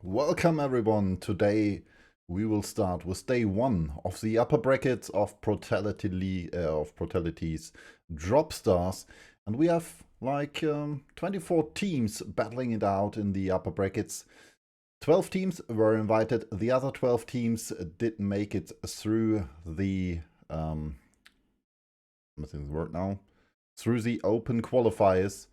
Welcome everyone. Today we will start with day one of the upper bracket of Protality's Dropstars, and we have like 24 teams battling it out in the upper brackets. 12 teams were invited. The other 12 teams didn't make it through the I'm missing the word now. Through the open qualifiers.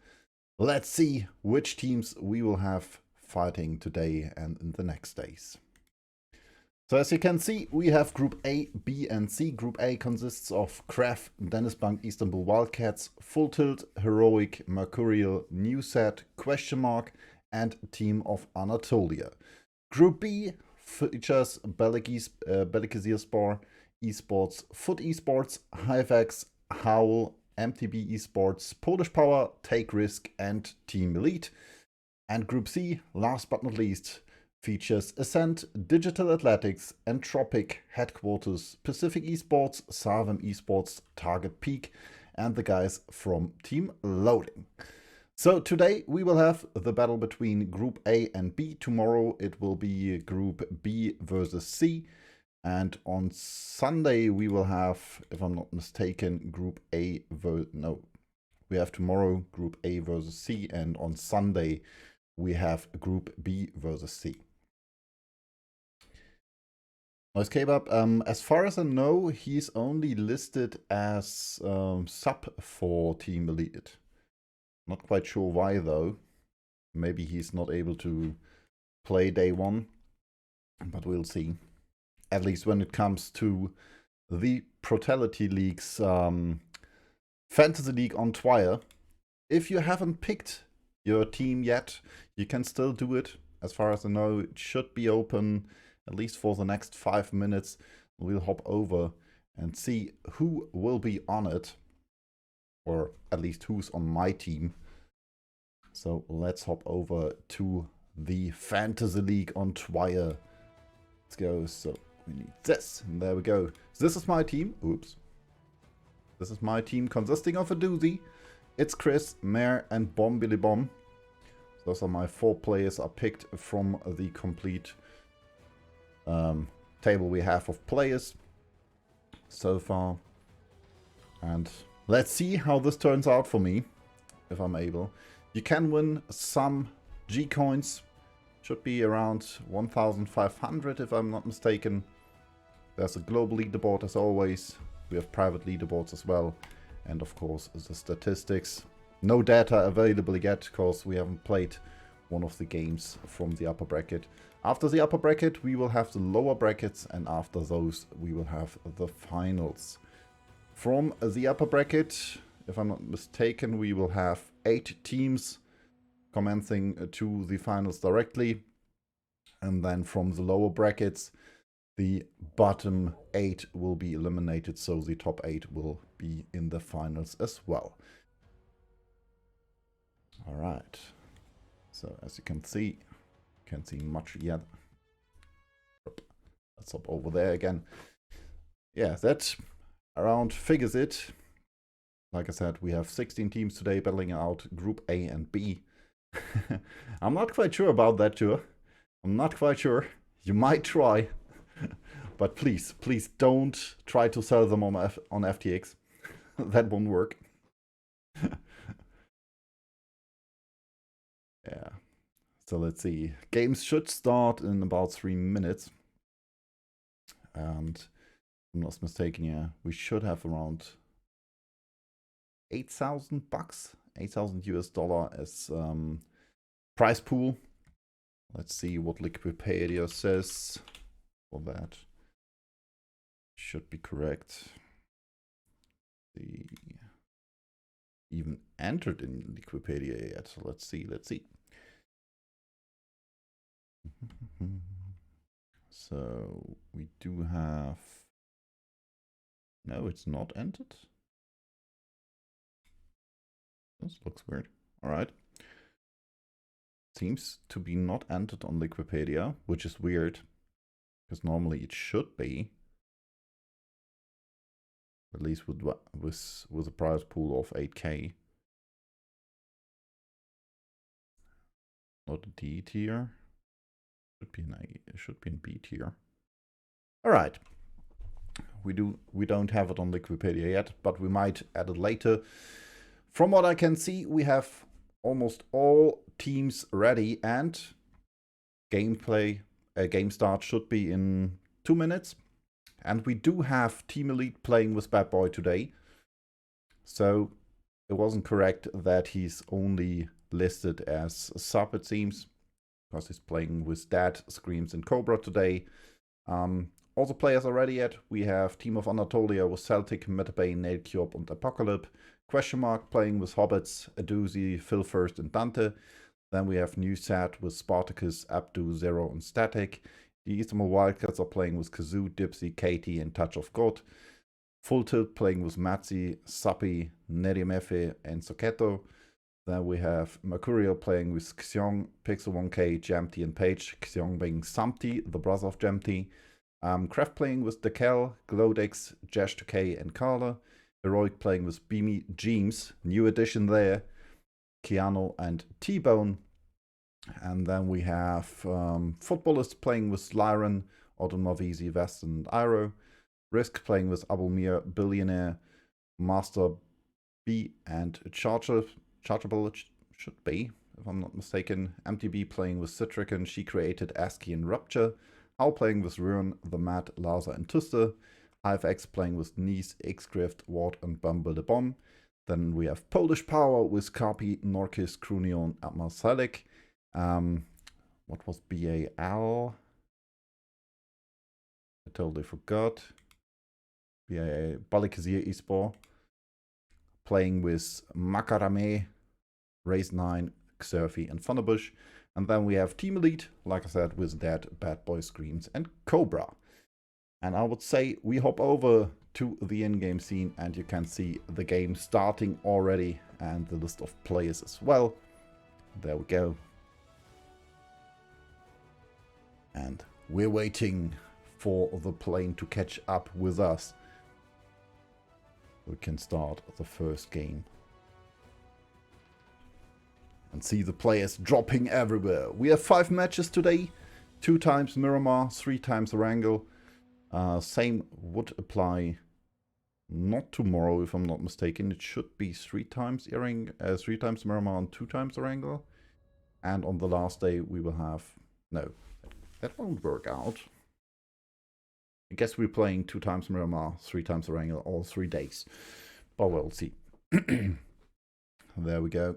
Let's see which teams we will have fighting today and in the next days. So as you can see, we have Group A, B and C. Group A consists of Kref, Dennisbank, Istanbul Wildcats, Full Tilt, Heroic, Mercurial, Newset, Question Mark and Team of Anatolia. Group B features Balıkesirspor Esports, Foot Esports, Hivex, Howl, MTB Esports, Polish Power, Take Risk and Team Elite. And Group C, last but not least, features Ascent, Digital Athletics, Entropic, Headquarters, Pacific Esports, Sarvem Esports, Target Peak, and the guys from Team Loading. So today we will have the battle between Group A and B. Tomorrow it will be Group B versus C. And on Sunday we will have, if I'm not mistaken, Group A we have tomorrow Group A versus C, and on Sunday we have Group B versus C. Noise Kebab, as far as I know, he's only listed as sub for Team Elite. Not quite sure why though. Maybe he's not able to play day one, but we'll see. At least when it comes to the Protality League's Fantasy League on Twire. If you haven't picked your team yet, you can still do it. As far as I know, it should be open at least for the next 5 minutes. We'll hop over and see who will be on it, or at least who's on my team. So let's hop over to the Fantasy League on Twire. Let's go. So we need this, and there we go. This is my team. Oops. This is my team consisting of a doozy. It's Chris, Mare, and Bomb Billy Bomb. Those are my 4 players are picked from the complete table we have of players so far. And let's see how this turns out for me, if I'm able. You can win some G coins. Should be around 1,500 if I'm not mistaken. There's a global leaderboard as always. We have private leaderboards as well. And of course the statistics. No data available yet because we haven't played one of the games from the upper bracket. After the upper bracket we will have the lower brackets, and after those we will have the finals. From the upper bracket, if I'm not mistaken, we will have 8 teams commencing to the finals directly. And then from the lower brackets, the bottom 8 will be eliminated, so the top 8 will be in the finals as well. Alright, so as you can see, can't see much yet. Let's hop over there again. Yeah, that around figures it. Like I said, we have 16 teams today battling out Group A and B. I'm not quite sure about that tour. I'm not quite sure. You might try. But please, please don't try to sell them on FTX. That won't work. Yeah. So let's see. Games should start in about 3 minutes. And if I'm not mistaken, yeah, we should have around 8,000 bucks, 8,000 US dollar as prize pool. Let's see what Wikipedia says for that. Should be correct. The even entered in Wikipedia yet. So let's see. So we do have. No, it's not entered. This looks weird. All right. Seems to be not entered on Wikipedia, which is weird, because normally it should be. At least with a prize pool of 8k. Not a D tier. Should be in beat here. All right. We don't have it on Wikipedia yet, but we might add it later. From what I can see, we have almost all teams ready, and game start should be in 2 minutes. And we do have Team Elite playing with Bad Boy today. So it wasn't correct that he's only listed as sub, it seems, because he's playing with Dad, Screams, and Cobra today. All the players are ready yet. We have Team of Anatolia with Celtic, Metabane, Nailcube, and Apocalypse. Question Mark playing with Hobbits, Aduzi, Phil First, and Dante. Then we have New Set with Spartacus, Abdu, Zero, and Static. The Eastern Wildcats are playing with Kazoo, Dipsy, Katie, and Touch of God. Full Tilt playing with Matzi, Sapi, Nerimefe, and Soketo. Then we have Mercurial playing with Xiong, Pixel 1K, Jamty, and Page. Xiong being Samti, the brother of Jamty. Kraft playing with Dekel, Glodex, Jash2K, and Carla. Heroic playing with Beamy, James, new addition there, Keanu, and T-Bone. And then we have Footballers playing with Lyron, Odin Mavizi, Vest, and Iro. Risk playing with Abulmir, Billionaire, Master B, and Chargeable should be, if I'm not mistaken. MTB playing with Citric, and She Created, ASCII, and Rupture. Owl playing with Ruin, The Mad, Laza, and Tuster. IFX playing with Nice, Xgrift, Ward, and Bumble the Bomb. Then we have Polish Power with Carpi, Norkis, Krunion, and Marselik. What was BAL? I totally forgot. BAL, Balikazir Esport. Playing with Makarame, Race 9, Xerfi, and Thunderbush. And then we have Team Elite, like I said, with Dead, Bad Boy Screams, and Cobra. And I would say we hop over to the in-game scene, and you can see the game starting already and the list of players as well. There we go. And we're waiting for the plane to catch up with us. We can start the first game. And see the players dropping everywhere. We have 5 matches today. 2 times Miramar, 3 times Wrangle. Same would apply not tomorrow, if I'm not mistaken. It should be 3 times three times Miramar and 2 times Wrangle. And on the last day we will have... No, that won't work out. I guess we're playing 2 times Miramar, 3 times Wrangle, all 3 days. But we'll see. There we go.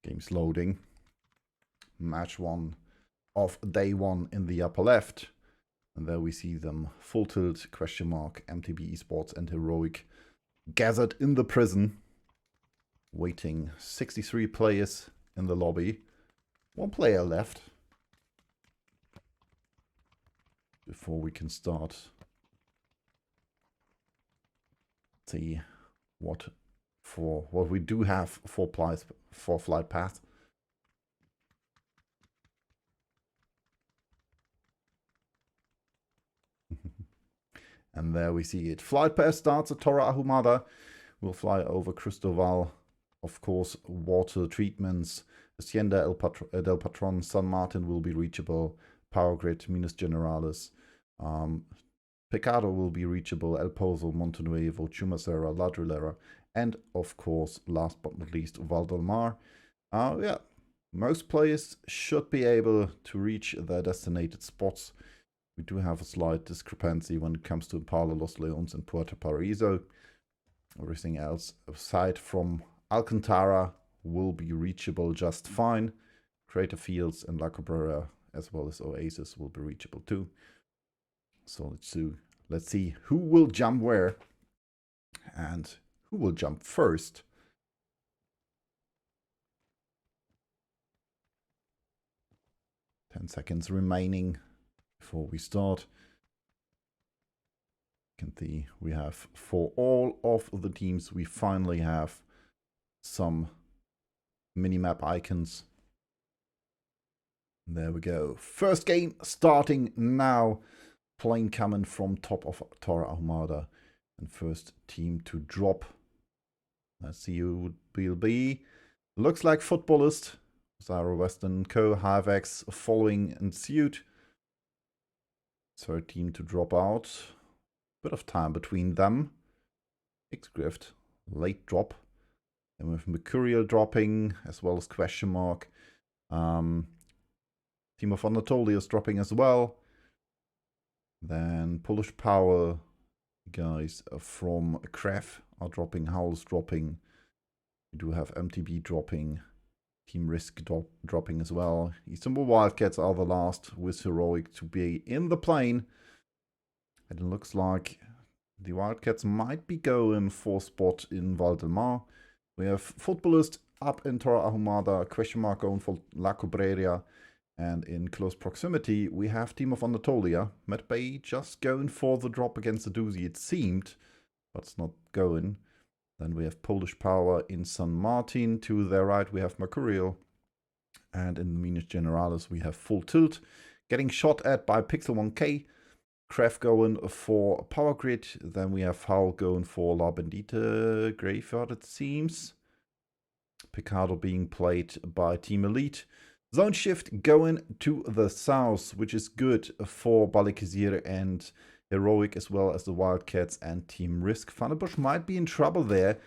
Game's loading. Match 1 of day 1 in the upper left. And there we see them. Full Tilt, Question Mark, MTB Esports, and Heroic gathered in the prison. Waiting. 63 players in the lobby. 1 player left. Before we can start. See what we do have for flight path. And there we see it. Flight path starts at Torre Ahumada. We'll fly over Cristobal. Of course, water treatments. Hacienda del Patron, San Martin will be reachable. Power Grid, Minas Generalis. Pecado will be reachable. El Pozo, Montenuevo, Chumacera, Ladrilera. And of course, last but not least, Valdemar. Yeah, most players should be able to reach their designated spots. We do have a slight discrepancy when it comes to Impala, Los Leones, and Puerto Paraíso. Everything else, aside from Alcantara, will be reachable just fine. Crater Fields and La Cabrera, as well as Oasis, will be reachable too. So let's see who will jump where and who will jump first. Seconds remaining before we start. You can see we have, for all of the teams, we finally have some minimap icons. There we go. First game starting now. Plane coming from top of Torre Ahumada. And first team to drop. Let's see who it will be. Looks like Footballist. Zyro Western Co. Hivex following in suit. Third team to drop out. Bit of time between them. Xgrift, late drop. Then we have Mercurial dropping, as well as Question Mark. Team of Anatolia is dropping as well. Then Polish Power guys from Kref are dropping. Howl's dropping. We do have MTB dropping. Team Risk dropping as well. Eastern Wildcats are the last with Heroic to be in the plane. And it looks like the Wildcats might be going for spot in Valdemar. We have Footballist up in Torre Ahumada, Question Mark going for La Cobreria. And in close proximity, we have Team of Anatolia. Matt Bay just going for the drop against the doozy, it seemed, but it's not going. Then we have Polish Power in San Martin. To their right, we have Mercurial. And in the Minas Generalis, we have Full Tilt. Getting shot at by Pixel 1K. Kref going for Power Grid. Then we have Howl going for La Bendita Graveyard, it seems. Picardo being played by Team Elite. Zone shift going to the south, which is good for Balikazir and Heroic, as well as the Wildcats and Team Risk. Thunderbush might be in trouble there,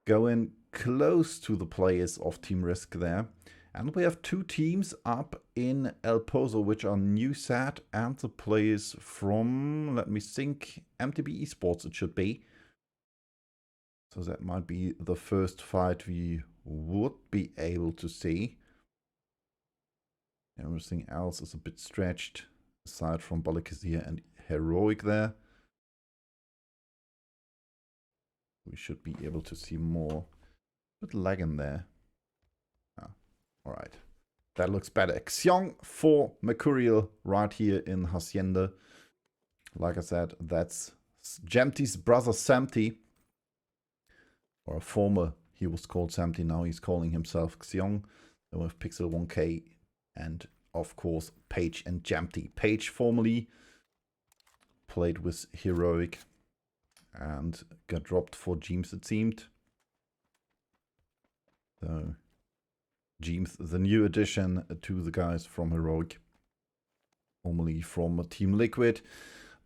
going close to the players of Team Risk there. And we have two teams up in El Pozo, which are New Sad and the players from, let me think, MTB Esports it should be. So that might be the first fight we would be able to see. Everything else is a bit stretched, aside from Balikazir and Heroic there. We should be able to see more. A bit lag in there. Alright. That looks better. Xiong for Mercurial right here in Hacienda. Like I said, that's Jamty's brother Samty. Or a former, he was called Samty, now he's calling himself Xiong. Then we have Pixel 1K. And of course, Page and Jamty. Page formerly played with Heroic and got dropped for Jeems, it seemed. So, Jeems, the new addition to the guys from Heroic. Formerly from Team Liquid.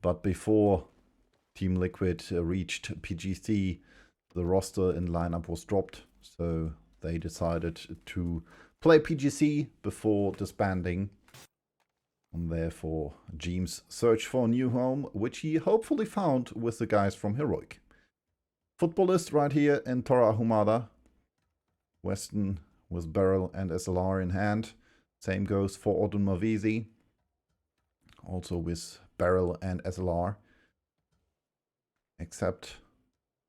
But before Team Liquid reached PGC, the roster and lineup was dropped. So, they decided to play PGC before disbanding. And therefore, Jeems searched for a new home, which he hopefully found with the guys from Heroic. Footballist right here in Torre Ahumada. Weston with barrel and SLR in hand. Same goes for Odun Mavizi. Also with barrel and SLR. Except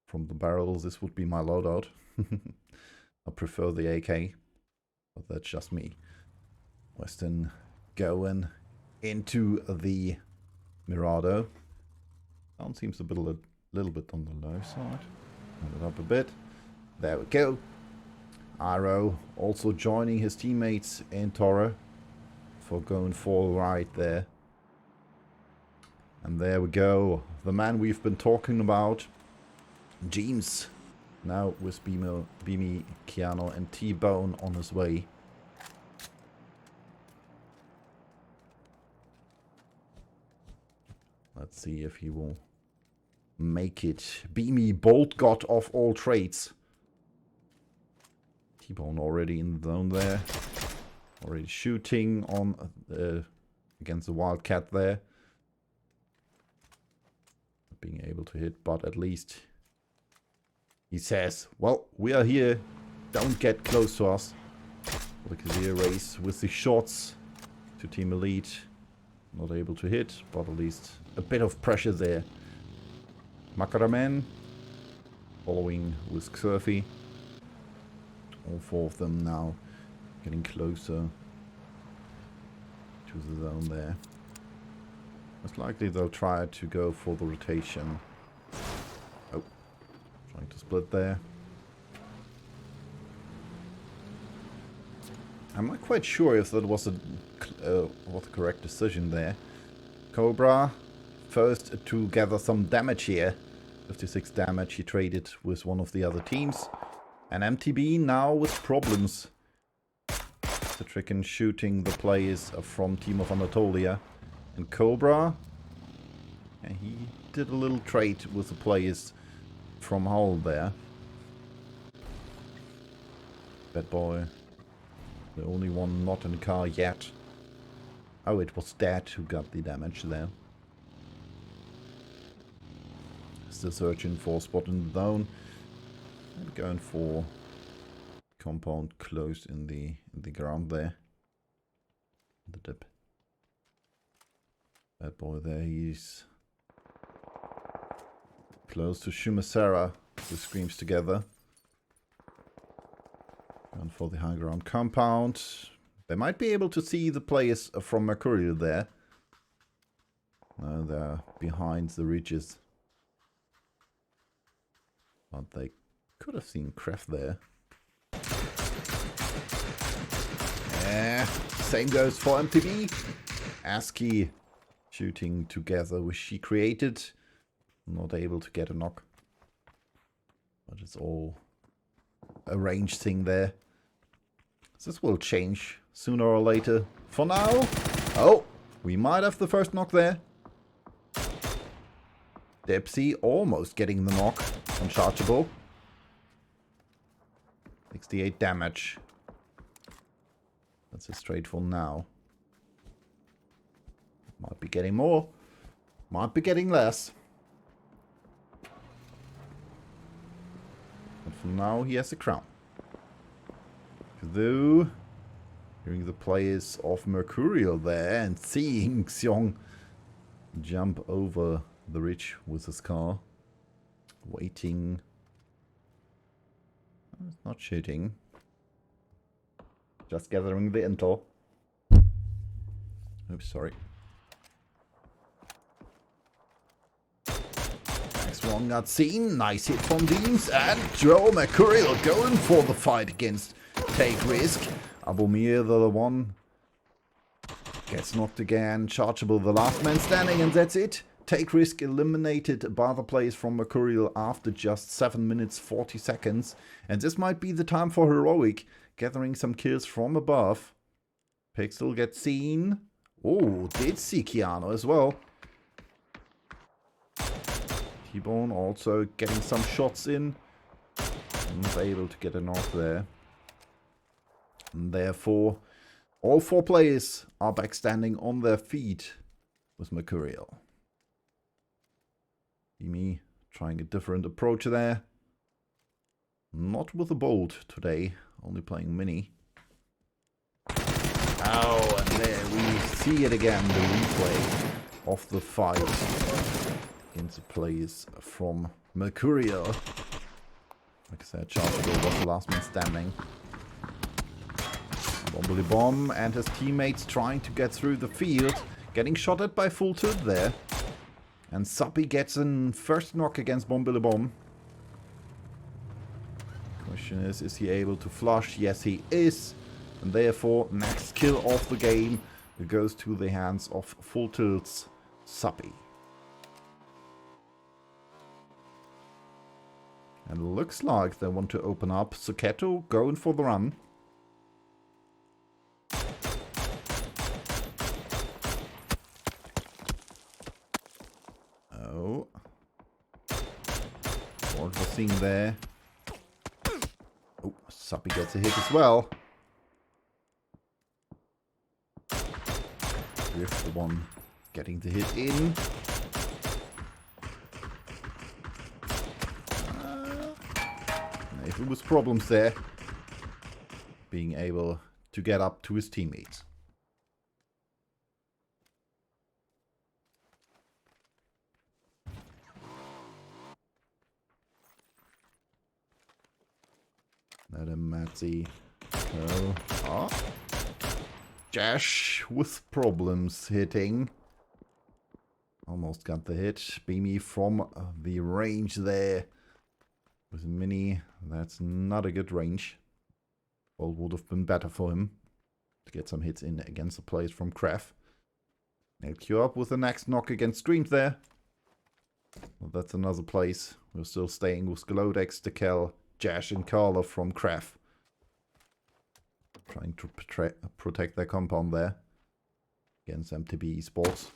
from the barrels, this would be my loadout. I prefer the AK. But that's just me. Weston going into the Mirado. Sound seems a little bit on the low side. Turn it up a bit. There we go. Iro also joining his teammates in Torre for going for right there. And there we go. The man we've been talking about. Jeems. Now with Beamy, Keanu and T-Bone on his way. Let's see if he will make it. Beamy, bolt god of all trades. T-Bone already in the zone there. Already shooting on against the Wildcat there. Not being able to hit, but at least he says, well, we are here. Don't get close to us. Balikazir race with the shots to Team Elite. Not able to hit, but at least a bit of pressure there. Makaramen following with Xurfy. All four of them now getting closer to the zone there. Most likely they'll try to go for the rotation. Oh, trying to split there. I'm not quite sure if that was the correct decision there. Cobra first to gather some damage here. 56 damage he traded with one of the other teams. And MTB now with problems. the trick in shooting the players from Team of Anatolia. And Cobra, yeah, he did a little trade with the players from Hull there. Bad boy. The only one not in the car yet. Oh, it was Dad who got the damage there. Still searching for a spot in the zone. And going for compound close in the ground there. The dip. Bad boy there, he's close to Shumasera. The screams together. Going for the high ground compound. They might be able to see the players from Mercurial there. No, they're behind the ridges. But they could have seen Kraft there. Yeah, same goes for MTV. ASCII shooting together with She Created. Not able to get a knock. But it's all a range thing there. This will change sooner or later. For now, oh, we might have the first knock there. Dipsy almost getting the knock. Unchargeable. 68 damage. That's a straight for now. Might be getting more. Might be getting less. But for now, he has the crown. Though, hearing the players of Mercurial there and seeing Xiong jump over the ridge with his car. Waiting. It's not shooting. Just gathering the intel. Oops, sorry. Next one got seen. Nice hit from Deems. And Joe Mercurial going for the fight against Take Risk. Abomir, the one, gets knocked again. Chargeable, the last man standing, and that's it. Take Risk eliminated by the players from Mercurial after just 7 minutes 40 seconds. And this might be the time for Heroic, gathering some kills from above. Pixel gets seen. Oh, did see Keanu as well. T-Bone also getting some shots in. Not able to get a knock there. And therefore, all 4 players are back standing on their feet with Mercurial. Me trying a different approach there. Not with a bolt today, only playing mini. Oh, and there we see it again, the replay of the fight against the players from Mercurial. Like I said, Chargeable was the last man standing. Bombly Bomb and his teammates trying to get through the field. Getting shot at by Full Tilt there. And Suppy gets a first knock against Bombily Bomb. Question is he able to flush? Yes, he is. And therefore, next kill of the game goes to the hands of Full Tilt's Suppy. And looks like they want to open up. Suketo going for the run. Oh. What was seen there. Oh, Suppy gets a hit as well. With the one getting the hit in. If it was problems there, being able to get up to his teammates. Let him Matzy go. Oh. Jash with problems hitting. Almost got the hit. Beamy from the range there. With Mini, that's not a good range. Well, would have been better for him to get some hits in against the players from Kraft. Nail Q up with the next knock against Streams there. Well, that's another place. We're still staying with Glodex, Dekel, Jash and Carla from Kraft. Trying trying to protect their compound there against MTB Esports.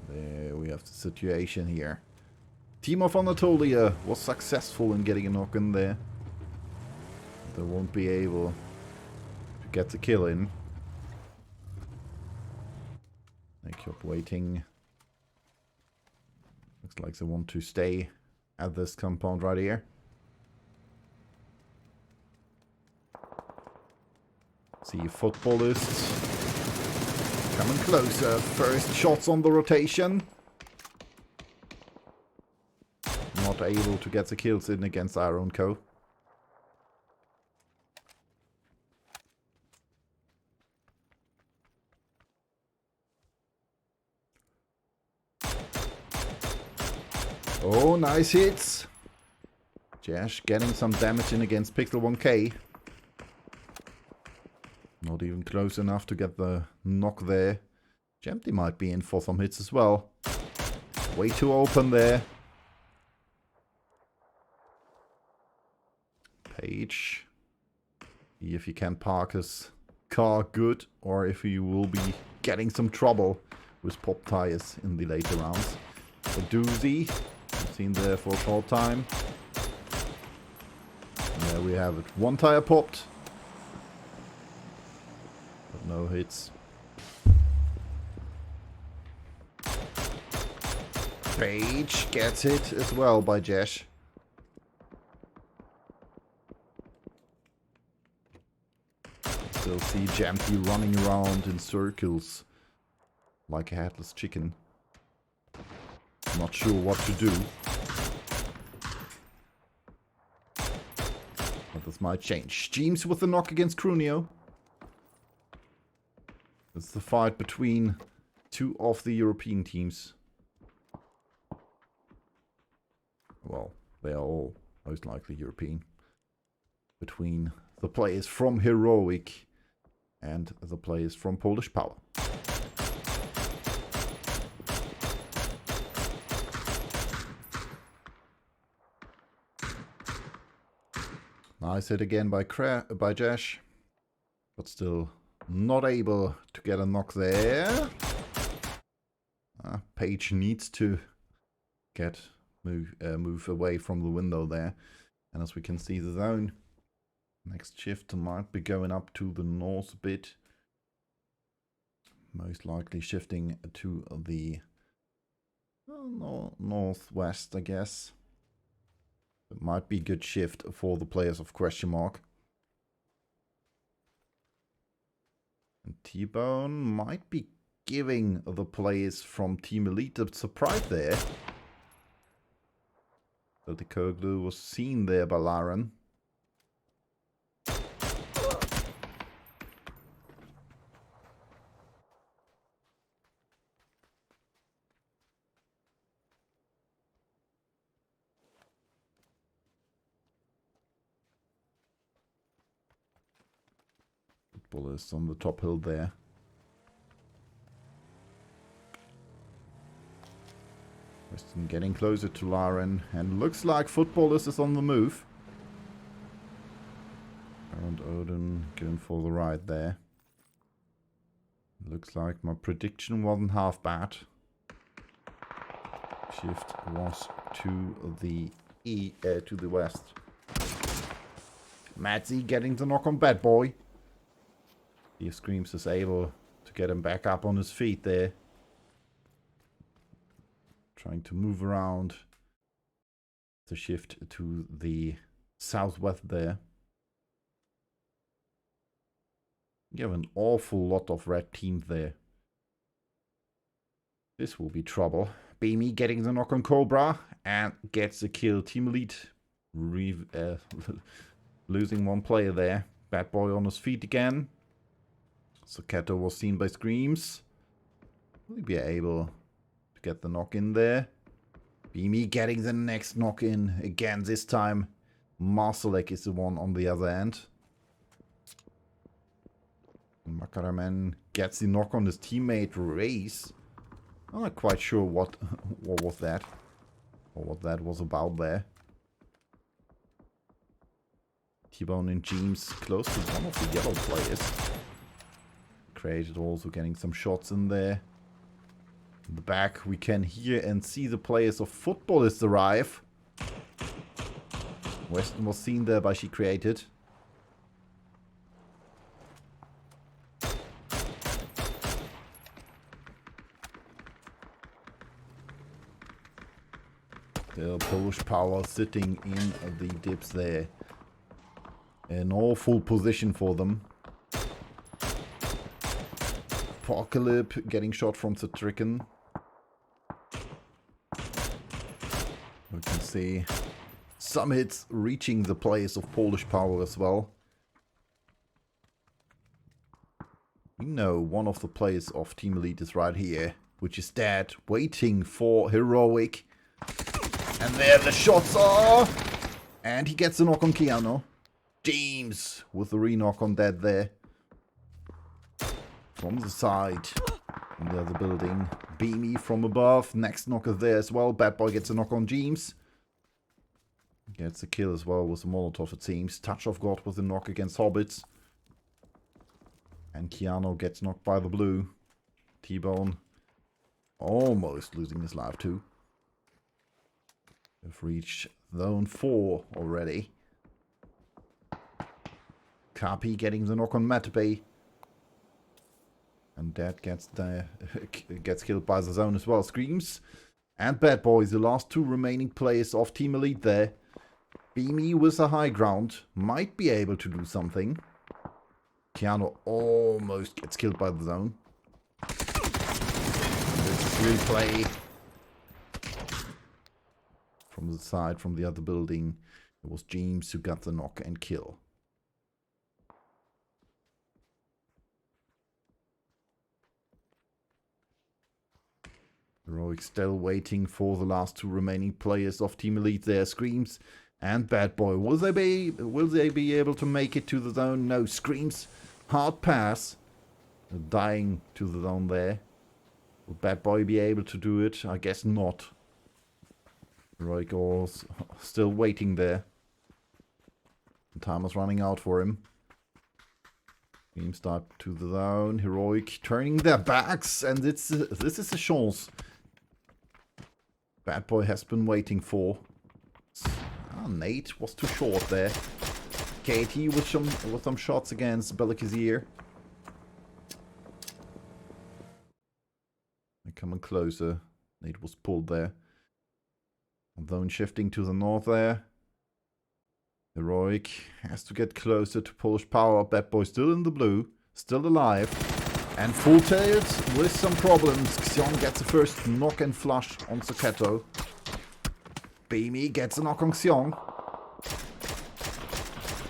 There we have the situation here. Team of Anatolia was successful in getting a knock in there. They won't be able to get the kill in. They keep waiting. Looks like they want to stay at this compound right here. See footballists coming closer. First shots on the rotation. Not able to get the kills in against our own co. Oh, nice hits. Jash getting some damage in against Pixel 1K. Not even close enough to get the knock there. Jempty might be in for some hits as well. Way too open there. Page. See if he can park his car good, or if he will be getting some trouble with pop tires in the later rounds. A doozy. I've seen there for a short time. And there we have it. One tire popped. But no hits. Page gets hit as well by Jesh. Still see Jampy running around in circles like a headless chicken. Not sure what to do. But this might change. James with the knock against Crunio. It's the fight between two of the European teams. Well, they are all most likely European. Between the players from Heroic and the players from Polish Power. Nice hit again by Jash, but still not able to get a knock there. Page needs to move away from the window there, and as we can see, the zone next shift might be going up to the north a bit, most likely shifting to the northwest, I guess. It might be a good shift for the players of question mark. And T-Bone might be giving the players from Team Elite a surprise there. So the Koglu was seen there by Laren. Footballers on the top hill there. Weston getting closer to Laren, and looks like Footballers is on the move. And Odin going for the ride there. Looks like my prediction wasn't half bad. Shift was to the west. Madzi getting the knock on Bad Boy. He Screams is able to get him back up on his feet there. Trying to move around to shift to the southwest there. You have an awful lot of red teams there. This will be trouble. Beamy getting the knock on Cobra and gets the kill. Team Elite losing one player there. Bad Boy on his feet again. Soketo was seen by Screams. Will he be able to get the knock in there? Beamy getting the next knock in again. This time Marsalek is the one on the other end. Makaraman gets the knock on his teammate Race. I'm not quite sure what was that, or what that was about there. T-Bone and James close to one of the yellow players. Created also getting some shots in there. In the back we can hear and see the players of Footballists arrive. Weston was seen there by She Created. The Polish Power sitting in the dips there. An awful position for them. Apocalypse getting shot from Citrican. We can see some hits reaching the players of Polish Power as well. We know one of the players of Team Elite is right here, which is dead, waiting for Heroic. And there the shots are! And he gets a knock on Keanu. James with the re-knock on that there. From the side. In the other building. Beamy from above. Next knocker there as well. Bad Boy gets a knock on James. Gets a kill as well with the Molotov it seems. Touch of God with a knock against Hobbits. And Keanu gets knocked by the blue. T-Bone almost losing his life too. We've reached zone 4 already. Kapi getting the knock on Matabe. And that gets killed by the zone as well. Screams. And Bad Boys, the last two remaining players of Team Elite there. Beamy with a high ground. Might be able to do something. Keanu almost gets killed by the zone. This is replay. From the side, from the other building, it was James who got the knock and kill. Heroic still waiting for the last two remaining players of Team Elite there. Screams and Bad Boy. Will they be able to make it to the zone? No. Screams. Hard pass. Dying to the zone there. Will Bad Boy be able to do it? I guess not. Heroic was still waiting there. Time was running out for him. Team start to the zone. Heroic turning their backs, and this is a chance. Bad Boy has been waiting for. Nate was too short there. Katie with some shots against Belakizier. They're coming closer. Nate was pulled there. Zone shifting to the north there. Heroic has to get closer to Polish Power. Bad Boy still in the blue. Still alive. And full tilt with some problems. Xion gets the first knock and flush on Soketo. Beamy gets a knock on Xion.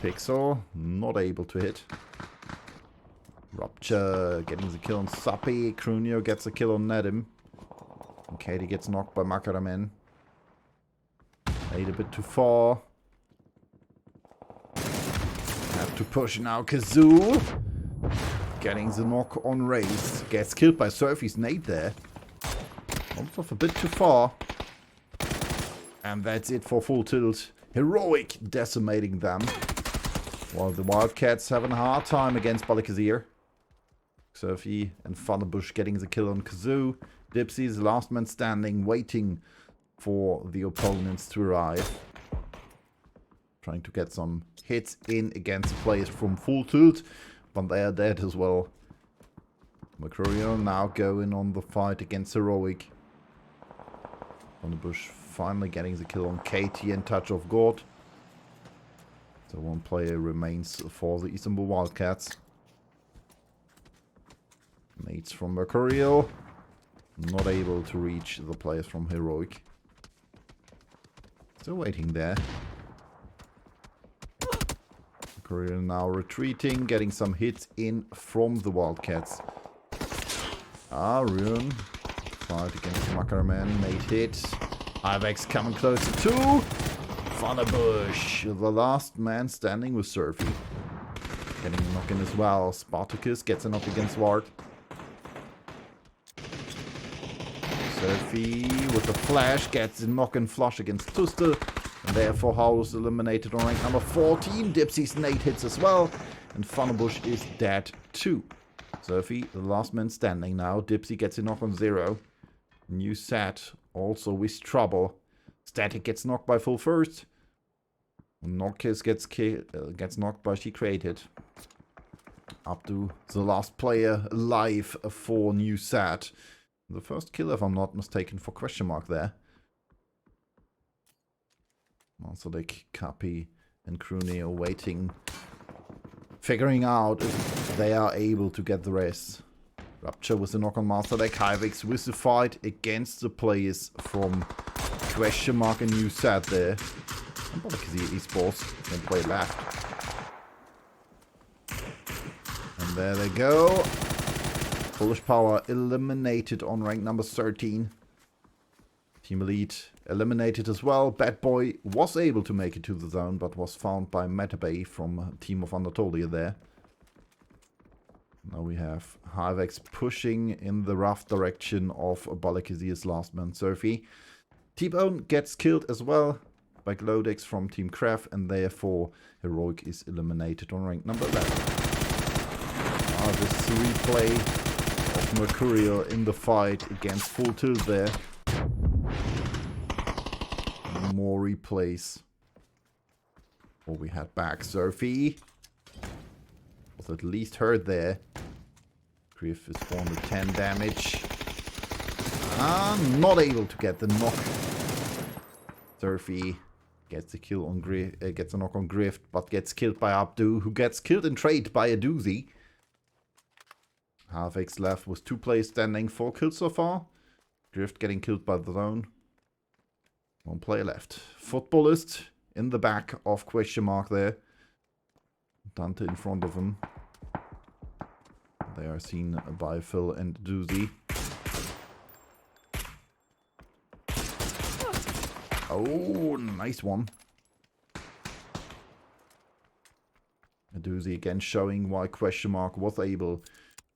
Pixel not able to hit. Rupture getting the kill on Sapi. Crunio gets a kill on Nedim. And Katie gets knocked by Makaramen. Made a bit too far. Have to push now. Kazoo. Getting the knock on Race. Gets killed by Surfy's nade there. Also a bit too far. And that's it for full tilt. Heroic decimating them. While the Wildcats having a hard time against Balakazir. Surfy and Thunderbush getting the kill on Kazoo. Dipsy's the last man standing, waiting for the opponents to arrive. Trying to get some hits in against the players from full tilt. But they are dead as well. Mercurio now going on the fight against Heroic. Thunderbush finally getting the kill on Katie and Touch of God. So one player remains for the Istanbul Wildcats. Mates from Mercurial. Not able to reach the players from Heroic. Still waiting there. Mercurial now retreating, getting some hits in from the Wildcats. Ruin. Fight against Mackerman. Made hit. Ivex coming closer to Thunderbush. The last man standing with Surfy. Getting a knock in as well. Spartacus gets a knock against Ward. Surfy with a flash gets a knock and flush against Tuster. And therefore, Howl's eliminated on rank number 14. Dipsy's nade hits as well. And Funnebush is dead too. Surfy, the last man standing now. Dipsy gets a knock on 0. New set also with trouble. Static gets knocked by full first. Noctis gets knocked by She Created. Up to the last player alive for new set. The first kill, if I'm not mistaken, for question mark there. Also, like Kapi and Kruni are waiting, figuring out if they are able to get the rest. Rupture with the knock on Master Deck. Hyvix with the fight against the players from question mark and new set there. And Bolakazia Esports can play left. And there they go. Foolish Power eliminated on rank number 13. Team Elite eliminated as well. Bad Boy was able to make it to the zone, but was found by Metabay from Team of Anatolia there. Now we have Hyvex pushing in the rough direction of Balakazia's last man, Surfy. T-Bone gets killed as well by Glodex from Team Craft, and therefore Heroic is eliminated on rank number 11. This replay of Mercurial in the fight against Full Tilt there. More replays. Or we head back. Surfy was at least hurt there. Griff is 410 damage. Not able to get the knock. Surfy gets the kill on gets a knock on Griff, but gets killed by Abdu, who gets killed in trade by a doozy. Half-X left with 2 players standing, 4 kills so far. Drift getting killed by the zone. 1 player left. Footballist in the back of question mark there. Dante in front of him. They are seen by Phil and Doozy. Oh, nice one. A Doozy again showing why question mark was able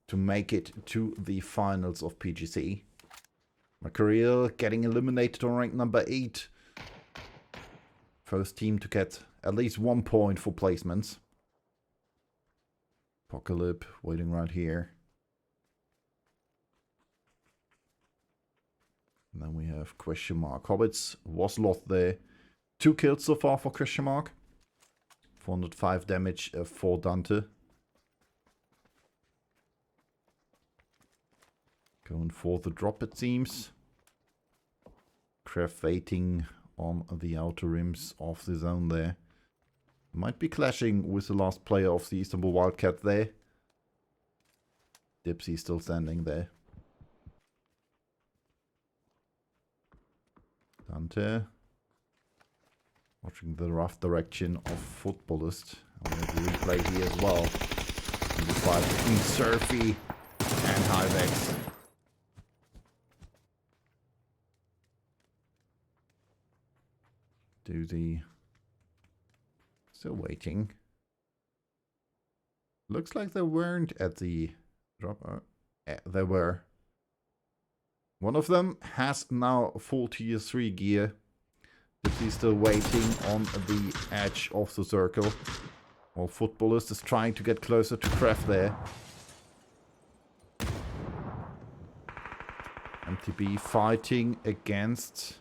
to make it to the finals of PGC. Mercurial getting eliminated on rank number 8. First team to get at least 1 point for placements. Apocalypse waiting right here. And then we have question mark. Hobbits was lost there. 2 kills so far for question mark. 405 damage for Dante. Going for the drop, it seems. Craft waiting on the outer rims of the zone there. Might be clashing with the last player of the Istanbul Wildcat there. Dipsy still standing there. Dante. Watching the rough direction of Footballist. And we have a replay here as well. And the fight between Surfy and Hyvex. Doozy. Still waiting. Looks like they weren't at the drop. They were. One of them has now full tier 3 gear. But he's still waiting on the edge of the circle. While Footballist is trying to get closer to Craft there. MTB fighting against...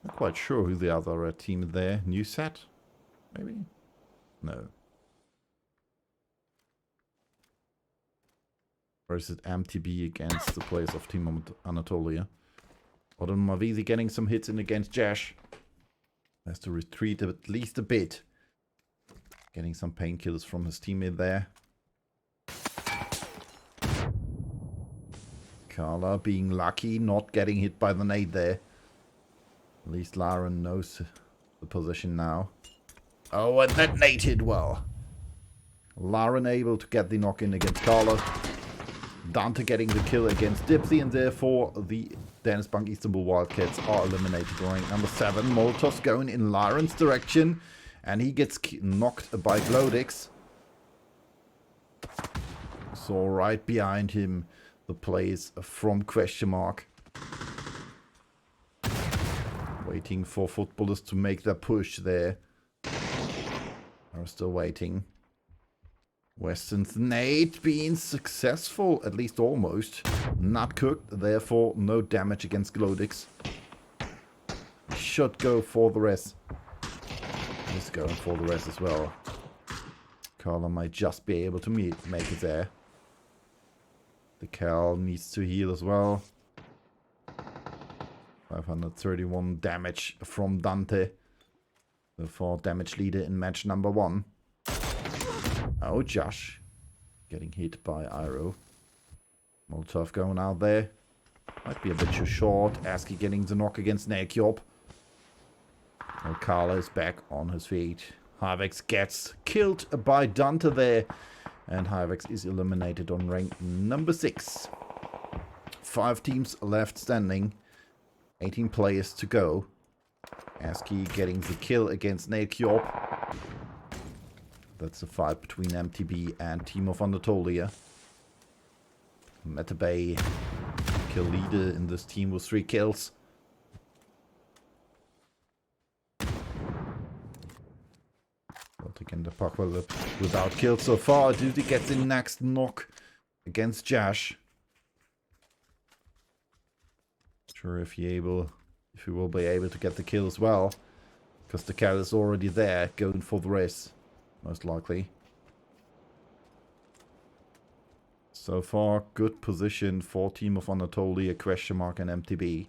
Not quite sure who the other team there. New set? Maybe? No. Or is it MTB against the players of Team Anatolia? Odin Mavizi getting some hits in against Jash. Has to retreat at least a bit. Getting some painkillers from his teammate there. Carla being lucky, not getting hit by the nade there. At least Laren knows the position now. Oh, and that nade hit well. Laren able to get the knock-in against Carla. Dante getting the kill against Dipsy, and therefore the Dennis Bank Istanbul Wildcats are eliminated. Rank number 7. Molotov's going in Laren's direction, and he gets knocked by Glodix. So right behind him, the plays from question mark. Waiting for footballers to make their push there. Are still waiting. Weston's nade being successful, at least almost. Not cooked, therefore no damage against Glodix. Should go for the rest. He's going for the rest as well. Carla might just be able to make it there. The Cal needs to heal as well. 531 damage from Dante. The 4 damage leader in match number 1. Oh, Josh. Getting hit by Iro. Molotov going out there. Might be a bit too short. Aski getting the knock against Nekjop. Carla is back on his feet. Hyvex gets killed by Dante there. And Hyvex is eliminated on rank number 6. 5 teams left standing. 18 players to go. Aski getting the kill against Nekjop. That's a fight between MTB and Team of Anatolia. Metabay, kill leader in this team with 3 kills. But again, the puck without kills so far. Duty gets the next knock against Josh. Sure if he will be able to get the kill as well. Because the cat is already there, going for the race. Most likely. So far, good position for Team of Anatolia, question mark and MTB.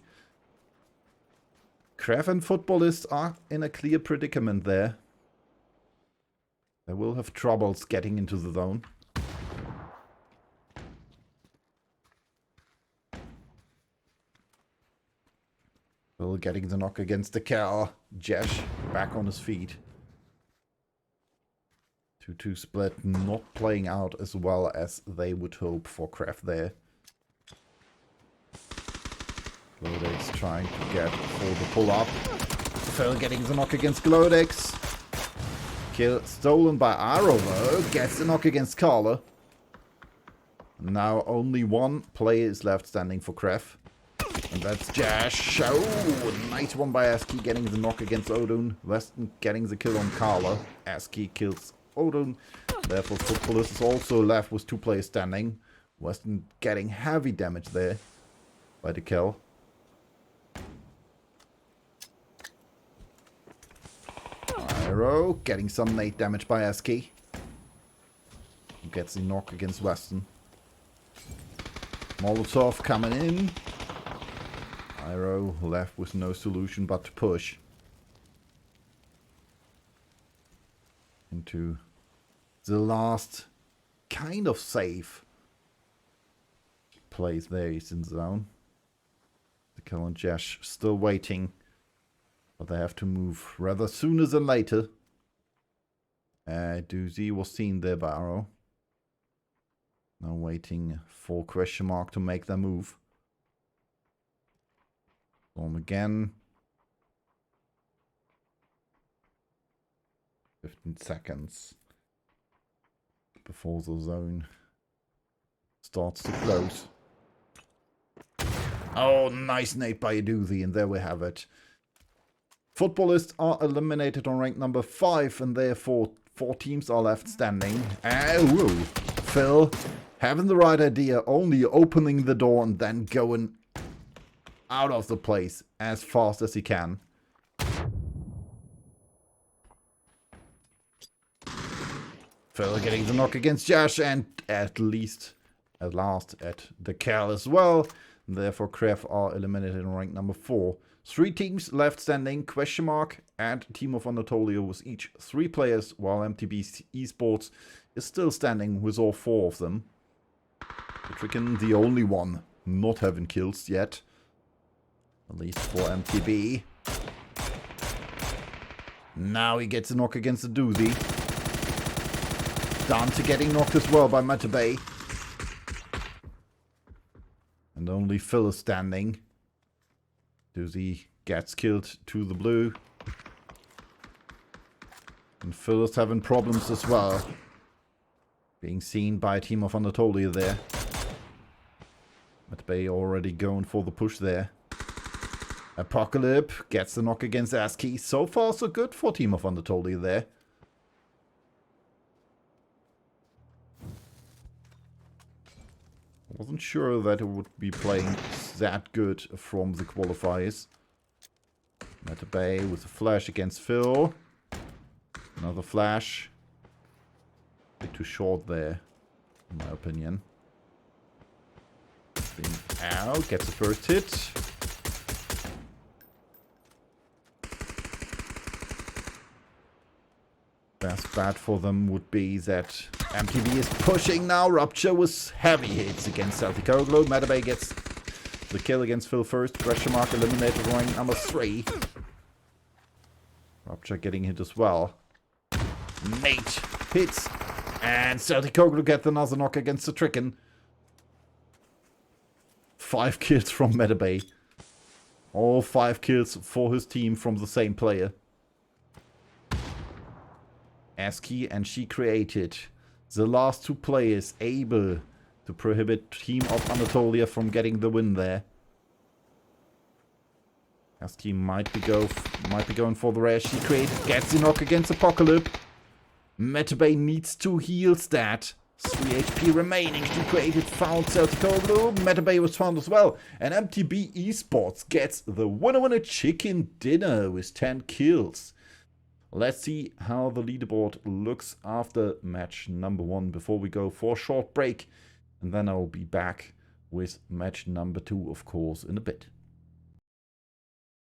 Kref and Footballists are in a clear predicament there. They will have troubles getting into the zone. Will getting the knock against the Cal. Jesh back on his feet. 2-2 split not playing out as well as they would hope for Kraft there. Glodex trying to get for the pull-up. Phil getting the knock against Glodex. Kill stolen by Aro though. Gets the knock against Carla. Now only 1 player is left standing for Kraft. And that's Jash. Oh, nice one by Aski getting the knock against Odin. Weston getting the kill on Carla. Aski kills Odin. Therefore, Footballers is also left with 2 players standing. Weston getting heavy damage there by the kill. Iro getting some nade damage by Aski. Gets the knock against Weston. Molotov coming in. Iro left with no solution but to push into the last kind of safe place there. He's in the zone. The Kill and Jash still waiting, but they have to move rather sooner than later. Doozy was seen there by Iro. Now waiting for question mark to make their move. Storm again. 15 seconds before the zone starts to close. Oh, nice nade by Aduzi, and there we have it. Footballists are eliminated on rank number 5, and therefore 4 teams are left standing. Oh, Phil having the right idea, only opening the door and then going out of the place as fast as he can. Phil getting the knock against Josh and at last at the Cal as well. Therefore, Kref are eliminated on rank number 4. 3 teams left standing, question mark, and Team of Anatolia with each 3 players, while MTB Esports is still standing with all 4 of them. Tricken, the only one not having kills yet. At least for MTB. Now he gets a knock against the Doozy. Dante getting knocked as well by Matabay. And only Phil is standing. Doozy gets killed to the blue. And Phil is having problems as well. Being seen by a Team of Anatolia there. Matabay already going for the push there. Apocalypse gets the knock against ASCII. So far, so good for Team of Anatolia there. I wasn't sure that it would be playing that good from the qualifiers. Metabay with a flash against Phil. Another flash. A bit too short there, in my opinion. Out, gets the first hit. Best bet for them would be that MTV is pushing now. Rupture with heavy hits against Celtic Oglo. Metabay gets the kill against Phil first. Question mark eliminated rank number 3. Rupture getting hit as well. Nate hits. And Celtic Oglo gets another knock against the Tricken. 5 kills from Metabay. All 5 kills for his team from the same player. ASCII and She Created. The last 2 players able to prohibit Team of Anatolia from getting the win there. ASCII might be going for the rare. She Created gets the knock against Apocalypse. Metabay needs to heal stat. 3 HP remaining. She Created found Celtic Oglu. Metabay was found as well. And MTB Esports gets the winner chicken dinner with 10 kills. Let's see how the leaderboard looks after match number 1 before we go for a short break. And then I'll be back with match number 2, of course, in a bit.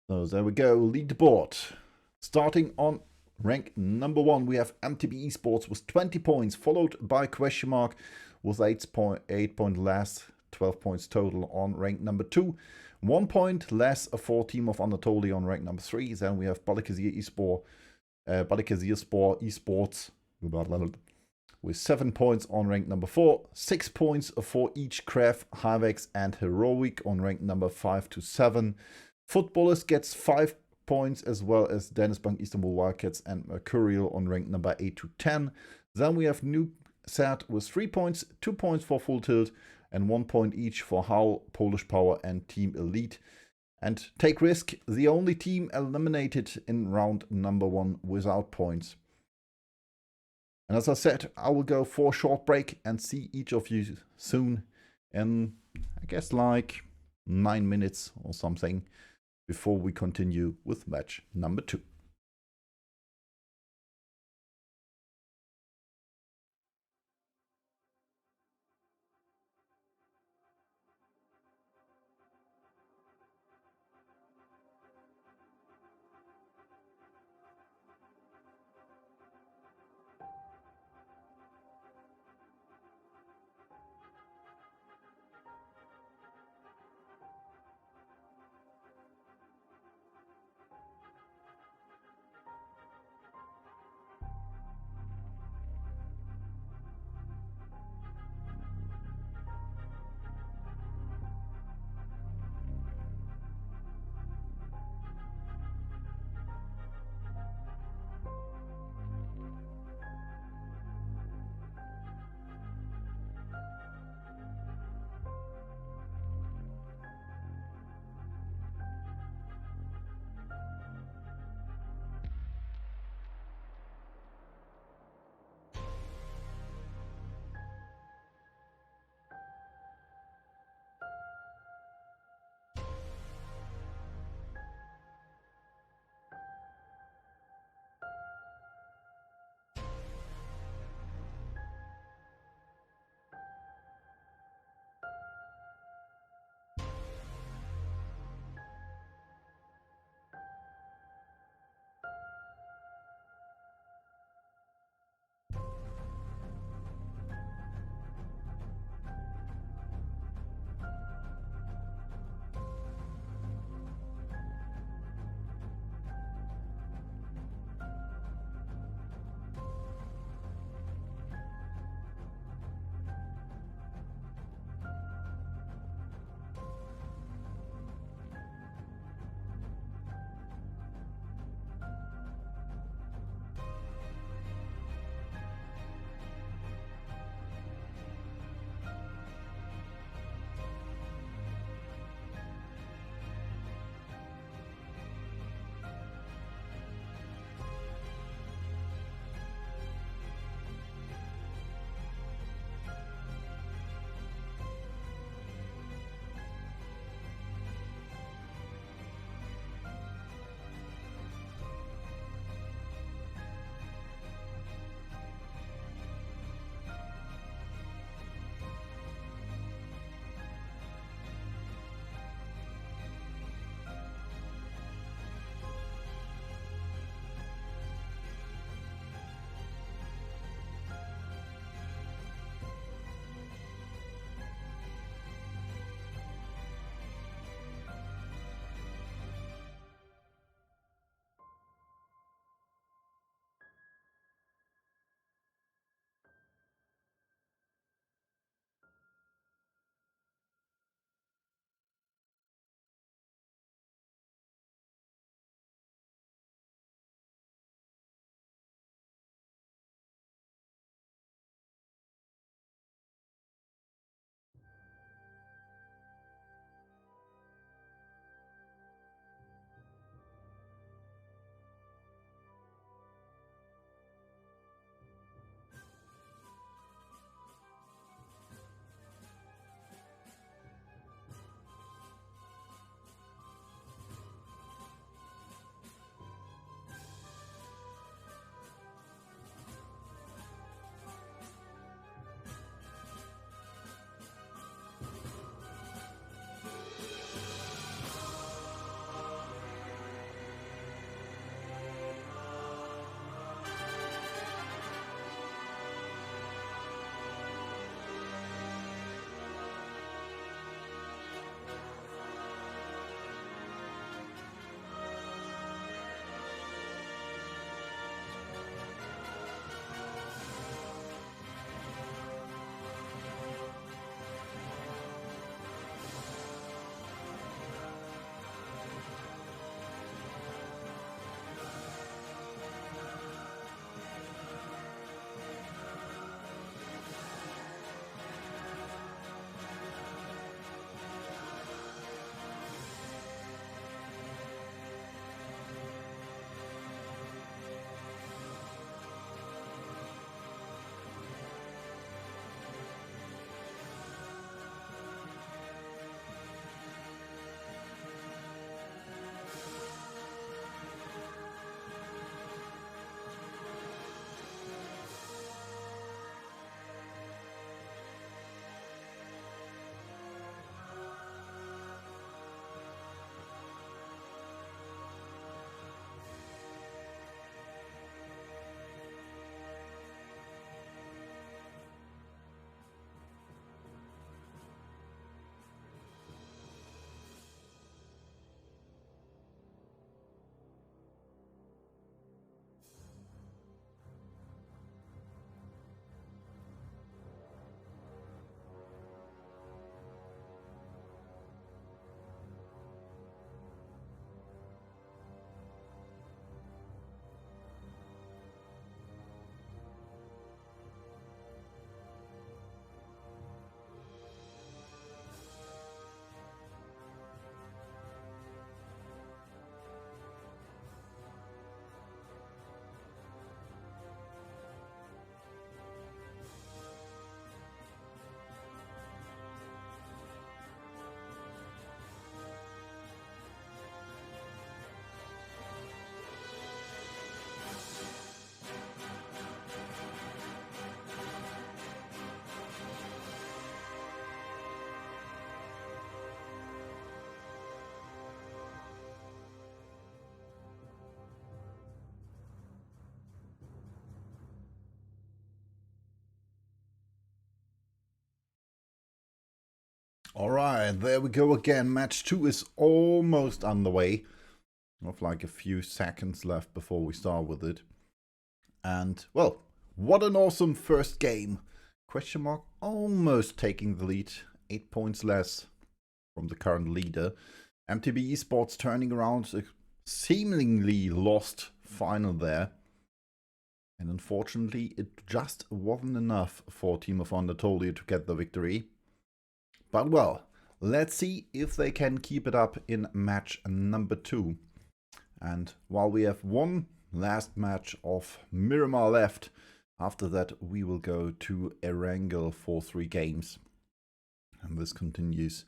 So there we go, leaderboard. Starting on rank number 1, we have MTB Esports with 20 points, followed by Question Mark with 8 point less, 12 points total on rank number 2. 1 point less for Team of Anatolia on rank number 3. Then we have Balikazir Esports with 7 points on rank number 4. 6 points for each Kref, Havex and Heroic on rank number 5 to 7. Footballers gets 5 points, as well as Dennisbank, Istanbul Wildcats and Mercurial on rank number 8 to 10. Then we have New Set with 3 points, 2 points for Full Tilt and 1 point each for Howl, Polish Power and Team Elite. And Take Risk, the only team eliminated in round number 1 without points. And as I said, I will go for a short break and see each of you soon in, I guess, like 9 minutes or something before we continue with match number 2. Alright, there we go again. Match 2 is almost underway. Of like a few seconds left before we start with it. And, well, what an awesome first game. Question mark almost taking the lead. 8 points less from the current leader. MTB Esports turning around a seemingly lost final there. And unfortunately, it just wasn't enough for Team of Anatolia to get the victory. But well, let's see if they can keep it up in match number 2. And while we have one last match of Miramar left, after that we will go to Erangel for 3 games. And this continues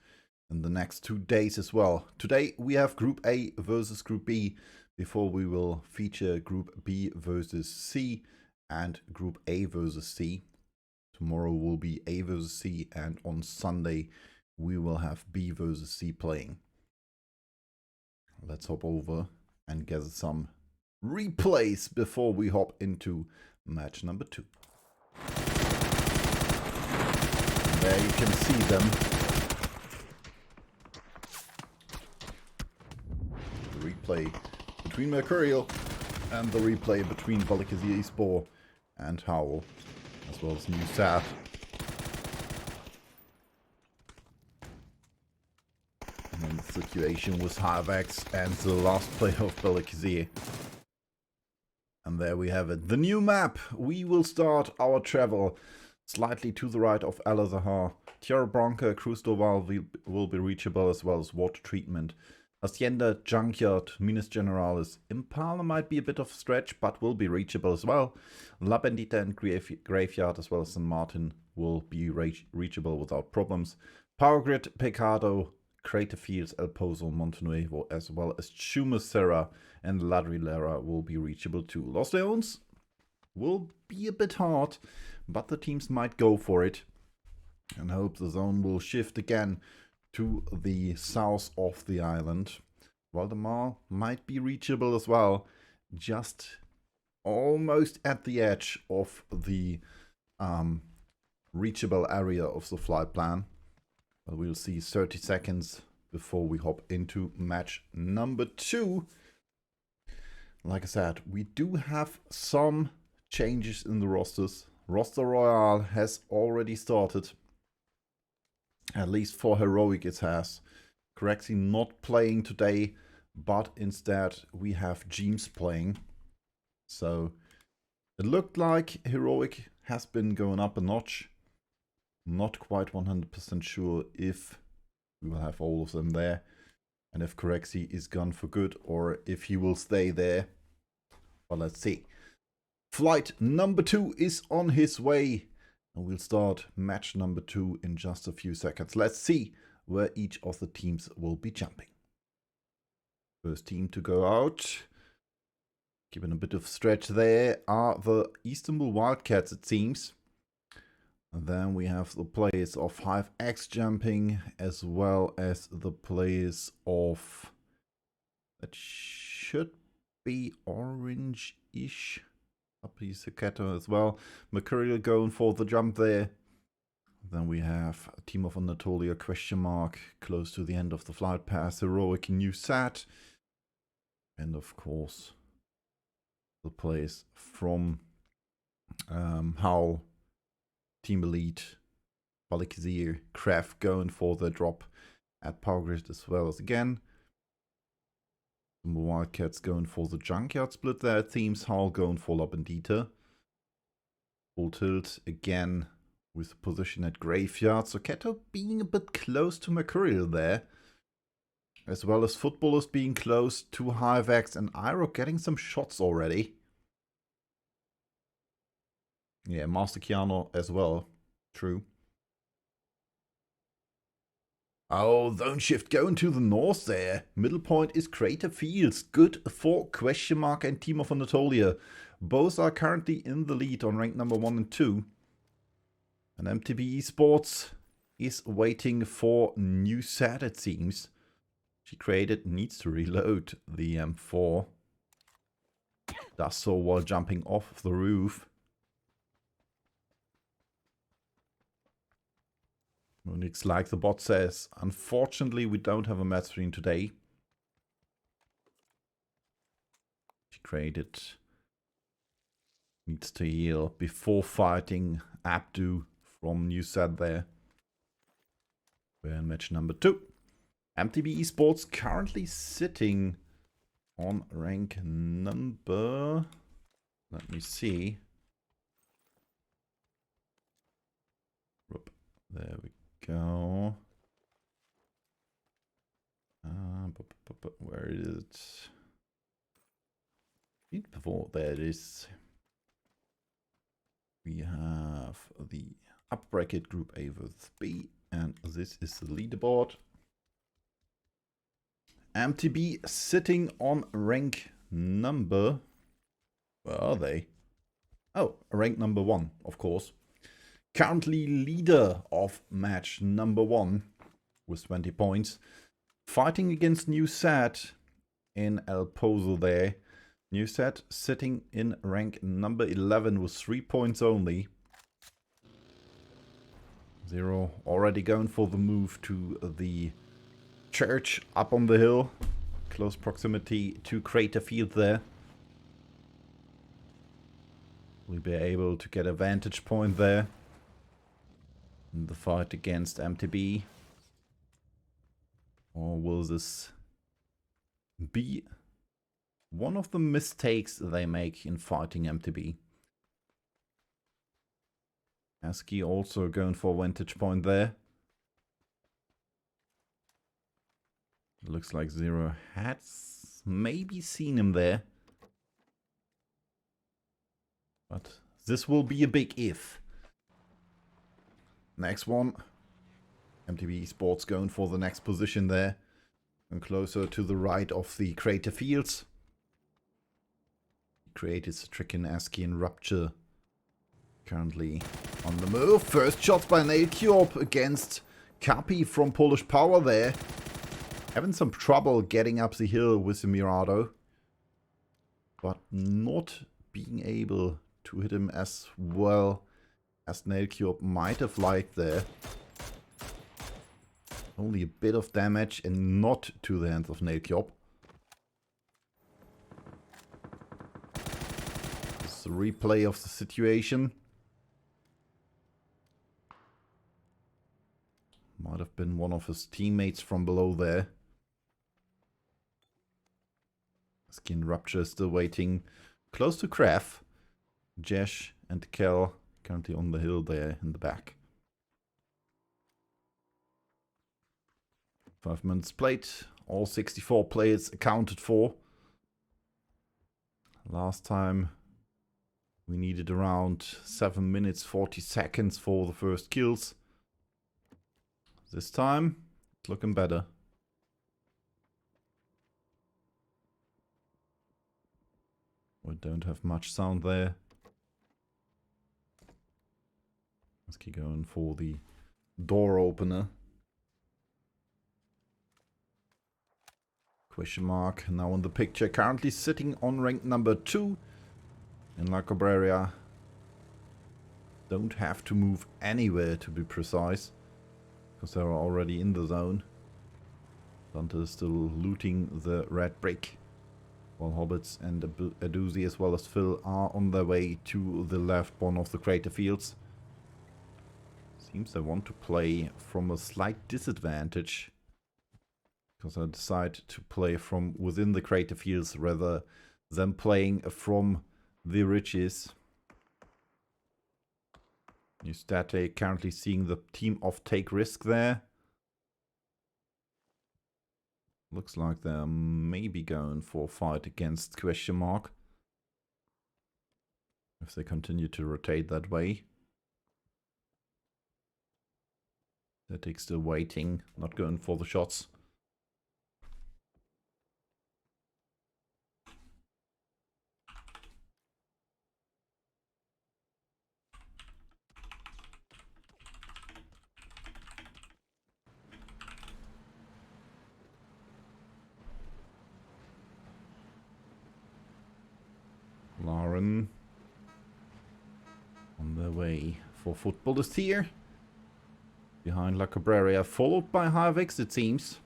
in the next 2 days as well. Today we have Group A versus Group B, before we will feature Group B versus C and Group A versus C. Tomorrow will be A versus C, and on Sunday we will have B versus C playing. Let's hop over and get some replays before we hop into match number 2. And there you can see them. The replay between Mercurial and the replay between Balikazir Espor and Howl, as well as New Sad. And the situation was Harvex and the last player of Balikazir. And there we have it. The new map. We will start our travel slightly to the right of Al-Azhar. Tierra Branca, Cruz Doval will be reachable, as well as water treatment. Hacienda, Junkyard, Minas Generalis. Impala might be a bit of a stretch, but will be reachable as well. La Bendita and Graveyard, as well as San Martin, will be reachable without problems. Power Grid, Pecado, Crater Fields, El Pozo, Montenuevo, as well as Chumacera and Ladrilera will be reachable too. Los Leones will be a bit hard, but the teams might go for it and hope the zone will shift again to the south of the island. Valdemar might be reachable as well, just almost at the edge of the reachable area of the flight plan. But we'll see 30 seconds before we hop into match number 2. Like I said, we do have some changes in the rosters. Roster Royale has already started. At least for Heroic it has. Corexy not playing today, but instead we have James playing. So it looked like Heroic has been going up a notch. Not quite 100% sure if we will have all of them there. And if Corexy is gone for good, or if he will stay there. But let's see. Flight number 2 is on his way. And we'll start match number 2 in just a few seconds. Let's see where each of the teams will be jumping. First team to go out, given a bit of stretch there, are the Istanbul Wildcats, it seems. And then we have the players of 5X jumping, as well as the players of, that should be orange-ish. Happy Seketo as well. Mercurial going for the jump there. Then we have a Team of Anatolia question mark close to the end of the flight path. Heroic New Sat. And of course the players from Howl, Team Elite, Balikazir, Kraft going for the drop at Power Grid, as well as again the Wildcats going for the Junkyard split there. Teams Howl going for La Bendita. Full tilt again with position at Graveyard. So Keto being a bit close to Mercurial there. As well as Footballers being close to Hivex, and Iroh getting some shots already. Yeah, Master Keanu as well. True. Oh, zone shift going to the north there. Middle point is Crater Fields. Good for question mark and Team of Anatolia. Both are currently in the lead on rank number 1 and 2. And MTB Esports is waiting for New Sad, it seems. She created, needs to reload the M4. Does so while jumping off the roof. Looks like the bot says, unfortunately we don't have a match stream today. She created needs to heal before fighting Abdu from New Set there. We're in match number 2. MTB Esports currently sitting on rank number... Let me see. There we go. Where is it? Before there it is. We have the up bracket group A with B, and this is the leaderboard. MTB sitting on rank number... Where are they? Oh, rank number 1, of course. Currently leader of match number 1 with 20 points. Fighting against New Set in El Pozo there. New Set sitting in rank number 11 with 3 points only. Zero already going for the move to the church up on the hill. Close proximity to Crater Field there. We'll be able to get a vantage point there in the fight against MTB. Or will this be one of the mistakes they make in fighting MTB? ASCII also going for a vantage point there. Looks like Zero has maybe seen him there. But this will be a big if. Next one. MTB Esports going for the next position there. And closer to the right of the Crater Fields. Created Stricken, ASCII and Rupture. Currently on the move. First shots by Nailcube against Kapi from Polish Power there. Having some trouble getting up the hill with the Mirado. But not being able to hit him as well as Nailcube might have liked there. Only a bit of damage and not to the hands of Nailcube. It's a replay of the situation. Might have been one of his teammates from below there. Skin Rupture still waiting close to Kraf. Jesh and Kel currently on the hill there in the back. 5 minutes played. All 64 players accounted for. Last time we needed around 7 minutes 40 seconds for the first kills. This time it's looking better. We don't have much sound there. Let's keep going for the door opener. Question mark now in the picture. Currently sitting on rank number 2 in La Cabrera. Don't have to move anywhere to be precise. Because they're already in the zone. Dante is still looting the red brick. While Hobbits and Aduzi as well as Phil are on their way to the left one of the Crater Fields. Seems they want to play from a slight disadvantage. Because I decide to play from within the Crater Fields rather than playing from the ridges. Newstate currently seeing the team of Take Risk there. Looks like they're maybe going for a fight against question mark. If they continue to rotate that way. Static still waiting, not going for the shots. Lauren on their way for footballist here. behind La Cabrera, followed by Harvix, it seems.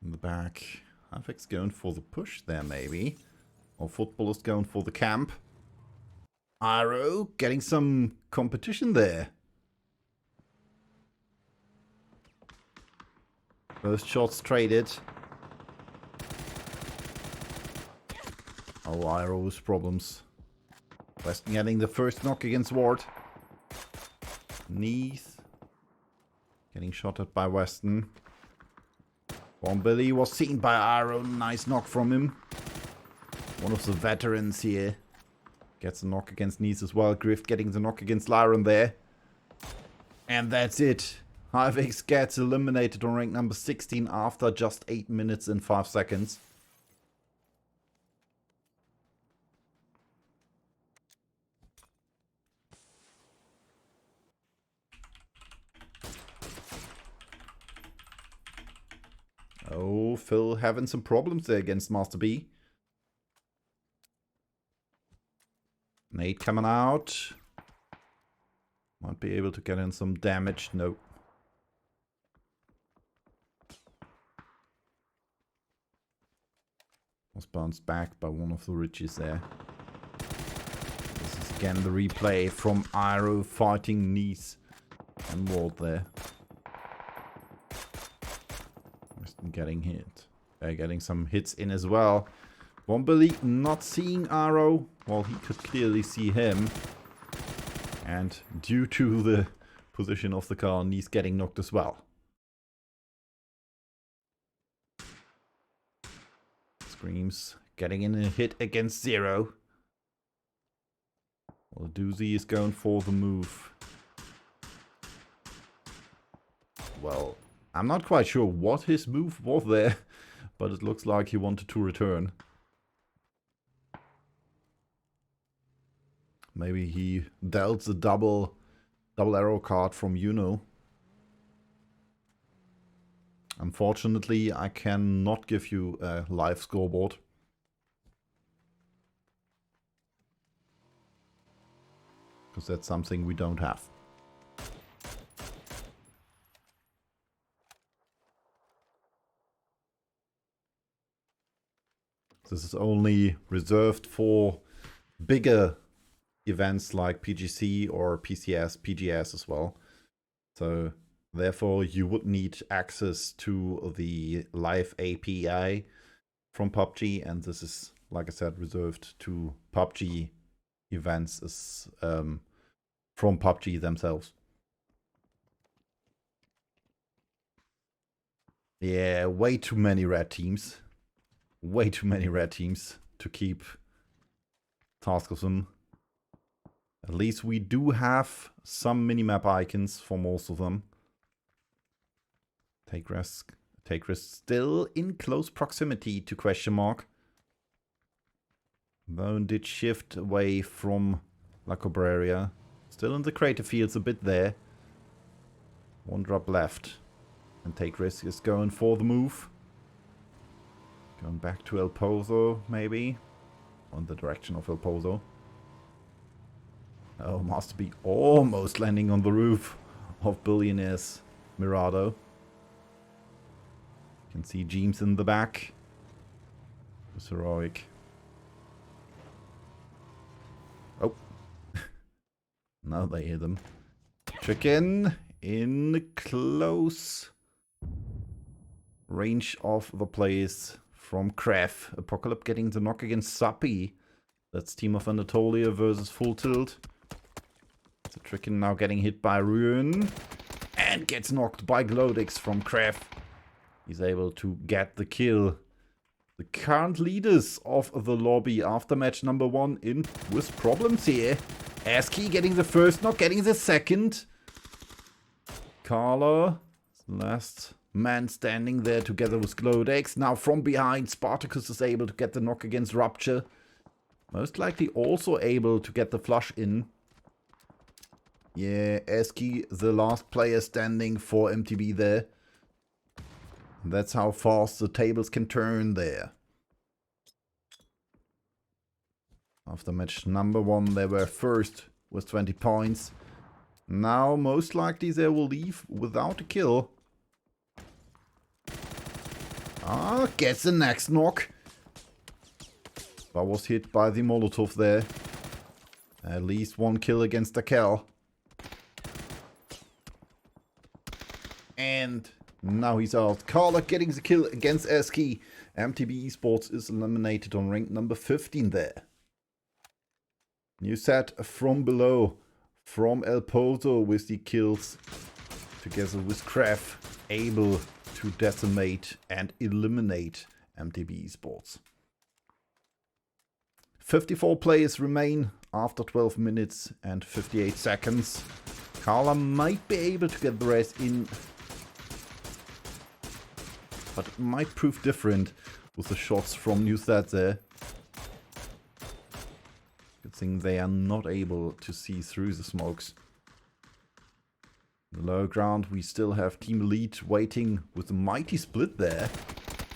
In the back, Harvix going for the push there, maybe. Or Football is going for the camp. Iro getting some competition there. First shots traded. Oh, Iro's problems. Weston getting the first knock against Ward. Neath getting shot at by Weston. Bombili was seen by Iro. Nice knock from him. One of the veterans here. Gets a knock against Neath as well. Griff getting the knock against Lyron there. And that's it. Harvix gets eliminated on rank number 16 after just 8 minutes and 5 seconds. Oh, Phil having some problems there against Master B. Nate coming out. Might be able to get in some damage. Nope. Was bounced back by one of the Richies there. This is again the replay from Iro fighting Neath and Ward there. Weston getting hit. They're getting some hits in as well. Bombili not seeing Iro. Well, he could clearly see him. And due to the position of the car, Neath getting knocked as well. Screams getting in a hit against Zero. Well, Doozy is going for the move. Well, I'm not quite sure what his move was there, but it looks like he wanted to return. Maybe he dealt the double arrow card from Yuno. Unfortunately, I cannot give you a live scoreboard. Because that's something we don't have. This is only reserved for bigger events like PGC or PCS, PGS as well. So therefore you would need access to the live API from PUBG, and this is, like I said, reserved to PUBG events as, from PUBG themselves. Yeah, way too many red teams. Way too many red teams to keep task of them. At least we do have some minimap icons for most of them. Take risk still in close proximity to question mark. Though did shift away from La Cabrera. Still in the crater fields a bit there. One drop left. And Take Risk is going for the move. Going back to El Pozo, maybe. On the direction of El Pozo. Oh, Master B almost landing on the roof of Billionaire's Mirado. You can see James in the back. It was heroic. Oh. Now they hear them. Chicken in close range of the plays from Kref. Apocalypse getting the knock against Sapi. That's Team of Anatolia versus Full Tilt. So Tricken now getting hit by Ruin. And gets knocked by Glodix from Kref. He's able to get the kill. The current leaders of the lobby after match number 1 in with problems here. ASCII getting the first knock, getting the second. Carla, last man standing there together with Glodix. Now from behind, Spartacus is able to get the knock against Rupture. Most likely also able to get the flush in. Yeah, Eski, the last player standing for MTB there. That's how fast the tables can turn there. After match number 1, they were first with 20 points. Now, most likely they will leave without a kill. Ah, gets the next knock. But was hit by the Molotov there. At least 1 kill against the Cal. And now he's out. Carla getting the kill against Eski. MTB Esports is eliminated on rank number 15 there. New set from below. From El Pozo with the kills. Together with Kref. Able to decimate and eliminate MTB Esports. 54 players remain after 12 minutes and 58 seconds. Carla might be able to get the rest in. But it might prove different with the shots from Newstat there. Good thing they are not able to see through the smokes. In the low ground we still have Team Elite waiting with a mighty split there.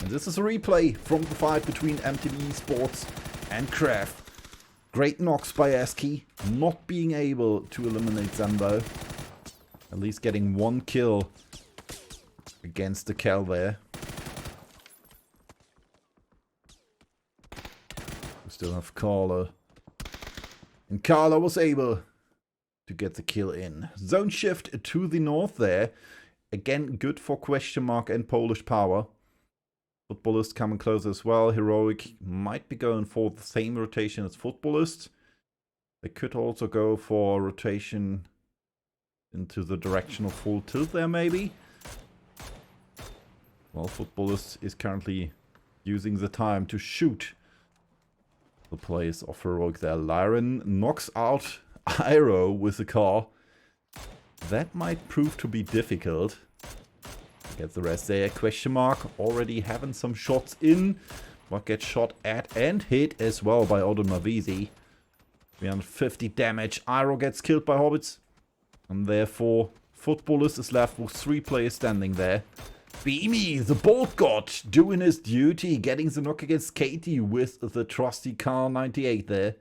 And this is a replay from the fight between MTB Esports and Kraft. Great knocks by Eski, not being able to eliminate them though. At least getting 1 kill against the Cal there. We still have Carla. And Carla was able to get the kill in. Zone shift to the north there. Again, good for Question Mark and Polish Power. Footballist coming close as well. Heroic might be going for the same rotation as Footballist. They could also go for rotation into the direction of full tilt there maybe. Well, Footballist is currently using the time to shoot the players of Heroic there. Lyron knocks out Iro with the car. That might prove to be difficult. Get the rest there. Question Mark already having some shots in. But gets shot at and hit as well by Odin Mavizi. 350 damage. Iro gets killed by Hobbits. And therefore, Footballist is left with 3 players standing there. Beamy, the Bolt God, doing his duty. Getting the knock against Katie with the trusty Car 98 there.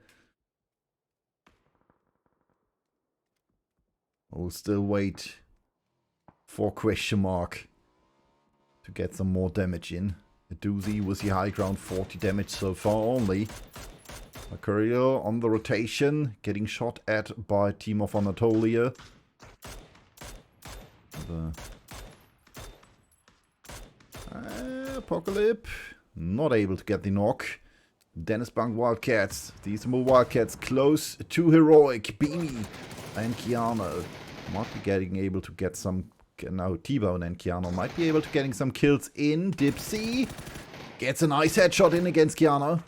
We'll still wait for Question Mark to get some more damage in. A doozy with the high ground, 40 damage so far only. Mercurial on the rotation, getting shot at by Team of Anatolia. Apocalypse, not able to get the knock. Dennis Bank Wildcats, these more Wildcats close to Heroic. Beamy and Keanu might be getting able to get some. Now T-Bone and Keanu might be able to getting some kills in. Dipsy gets a nice headshot in against Keanu.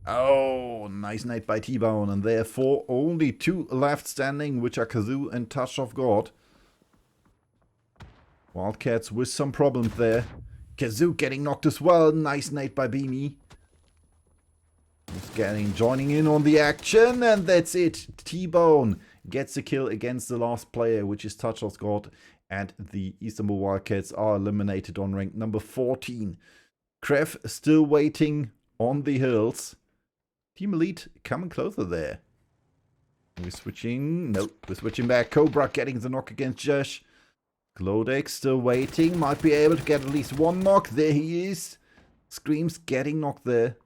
Oh, nice night by T-Bone. And therefore only 2 left standing, which are Kazoo and Touch of God. Wildcats with some problems there. Kazoo getting knocked as well. Nice night by Beamy. He's joining in on the action, and that's it. T-Bone gets the kill against the last player, which is Touch of God, and the Istanbul Wildcats are eliminated on rank number 14. Kref still waiting on the hills. Team Elite coming closer there. We're switching. Nope, we're switching back. Cobra getting the knock against Josh. Glodex still waiting. Might be able to get at least 1 knock. There he is. Screams getting knocked there.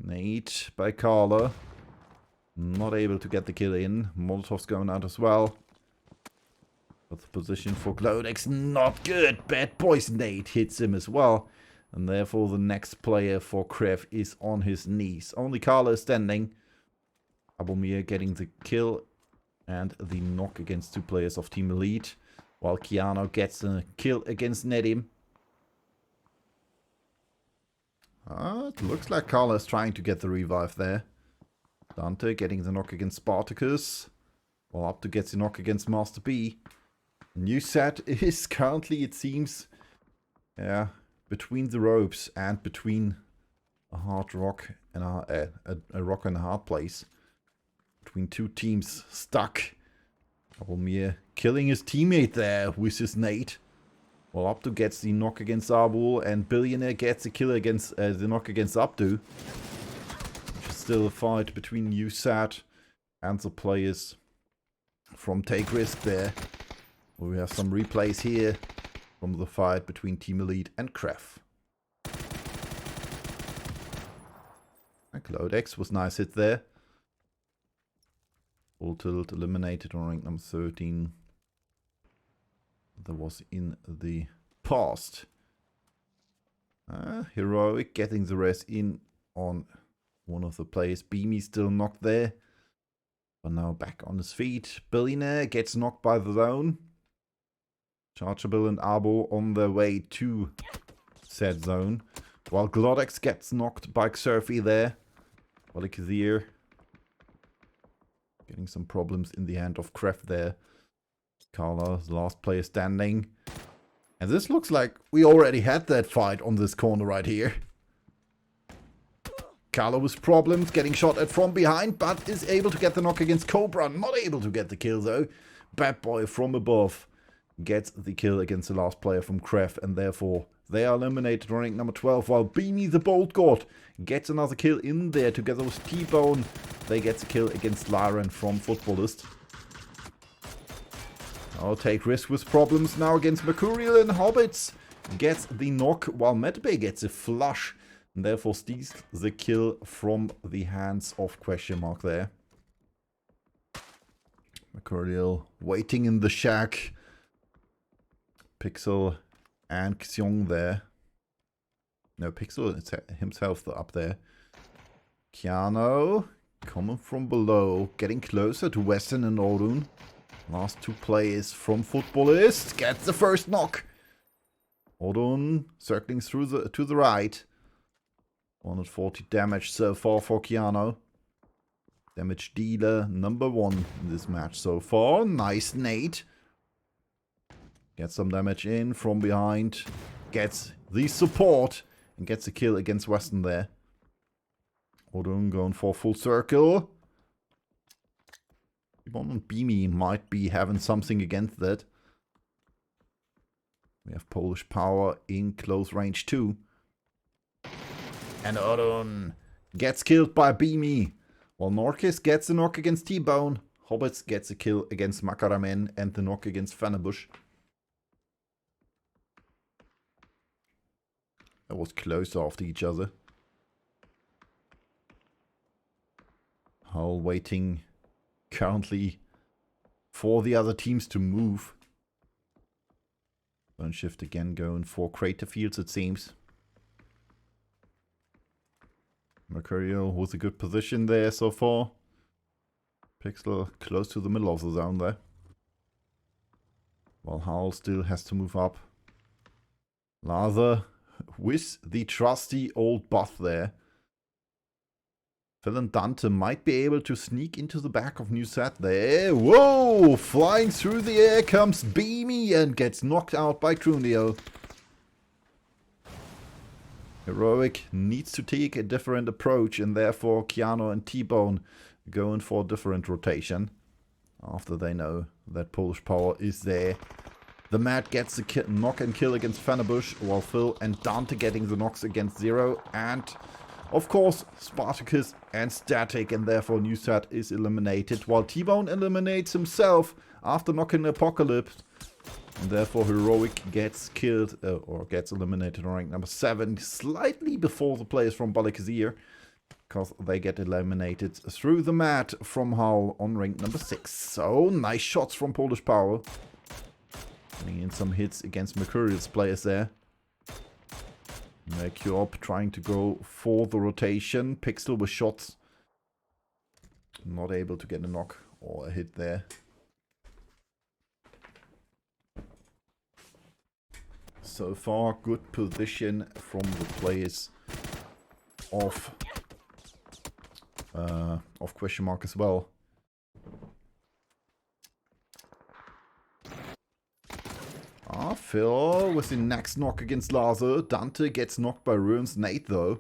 Nate by Carla. Not able to get the kill in. Molotov's going out as well. But the position for Glodex not good. Bad boys. Nate hits him as well. And therefore the next player for Krev is on his knees. Only Carla is standing. Abomir getting the kill and the knock against 2 players of Team Elite. While Keanu gets a kill against Nedim. It looks like Carla is trying to get the revive there. Dante getting the knock against Spartacus. While Up to gets the knock against Master B. New set is currently, it seems, between the ropes and between a hard rock and a rock and a hard place. Between two teams stuck. Abelmir killing his teammate there with his nade. While Abdu gets the knock against Abul, and Billionaire gets a kill against the knock against Abdu. Which is still a fight between USAT and the players from Take Risk there. We have some replays here from the fight between Team Elite and Kref. And Clodex was nice hit there. Full tilt eliminated on rank number 13. That was in the past. Heroic getting the rest in on one of the players. Beamy still knocked there. But now back on his feet. Billionaire gets knocked by the zone. Chargeable and Abo on their way to said zone. While Glodex gets knocked by Xerfi there. Walikazir getting some problems in the hand of Kref there. Carla, the last player standing. And this looks like we already had that fight on this corner right here. Carla with problems, getting shot at from behind, but is able to get the knock against Cobra. Not able to get the kill though. Bad Boy from above gets the kill against the last player from Kref, and therefore they are eliminated on rank number 12, while Beanie the Bolt God gets another kill in there together with T-Bone. They get the kill against Lyran from Footballist. I'll take risk with problems now against Mercurial, and Hobbits gets the knock while Medbay gets a flush and therefore steals the kill from the hands of Question Mark there. Mercurial waiting in the shack. Pixel and Xiong there. No, Pixel is himself up there. Keanu coming from below, getting closer to Western and Odun. Last two players from Footballist gets the first knock. Odun circling through to the right. 140 damage so far for Keanu. Damage dealer number 1 in this match so far. Nice nade. Gets some damage in from behind. Gets the support and gets a kill against Western there. Odun going for full circle. Ibon and Beamy might be having something against that. We have Polish Power in close range too. And Odun gets killed by Beamy. While Norkis gets a knock against T-Bone. Hobbits gets a kill against Makaramen and the knock against Fannebush. That was close after each other. Hull waiting currently for the other teams to move. Burn Shift again going for Crater Fields, it seems. Mercurial with a good position there so far. Pixel close to the middle of the zone there. While Hull still has to move up. Lather with the trusty old buff there. Phil and Dante might be able to sneak into the back of Newsat there. Whoa! Flying through the air comes Beamy and gets knocked out by Crunio. Heroic needs to take a different approach, and therefore Keanu and T-Bone going for a different rotation. After they know that Polish Power is there. The Mad gets the knock and kill against Fannebush, while Phil and Dante getting the knocks against Zero. And of course, Spartacus and Static, and therefore Newsat is eliminated, while T-Bone eliminates himself after knocking Apocalypse. And therefore Heroic gets killed, or gets eliminated on rank number 7, slightly before the players from Balikazir, because they get eliminated through the mat from Hull on rank number 6. So, nice shots from Polish Power. Getting in some hits against Mercurial's players there. Mercuop trying to go for the rotation. Pixel with shots. Not able to get a knock or a hit there. So far, good position from the players of Question Mark as well. Phil with the next knock against Laser. Dante gets knocked by Ruin's Nate though.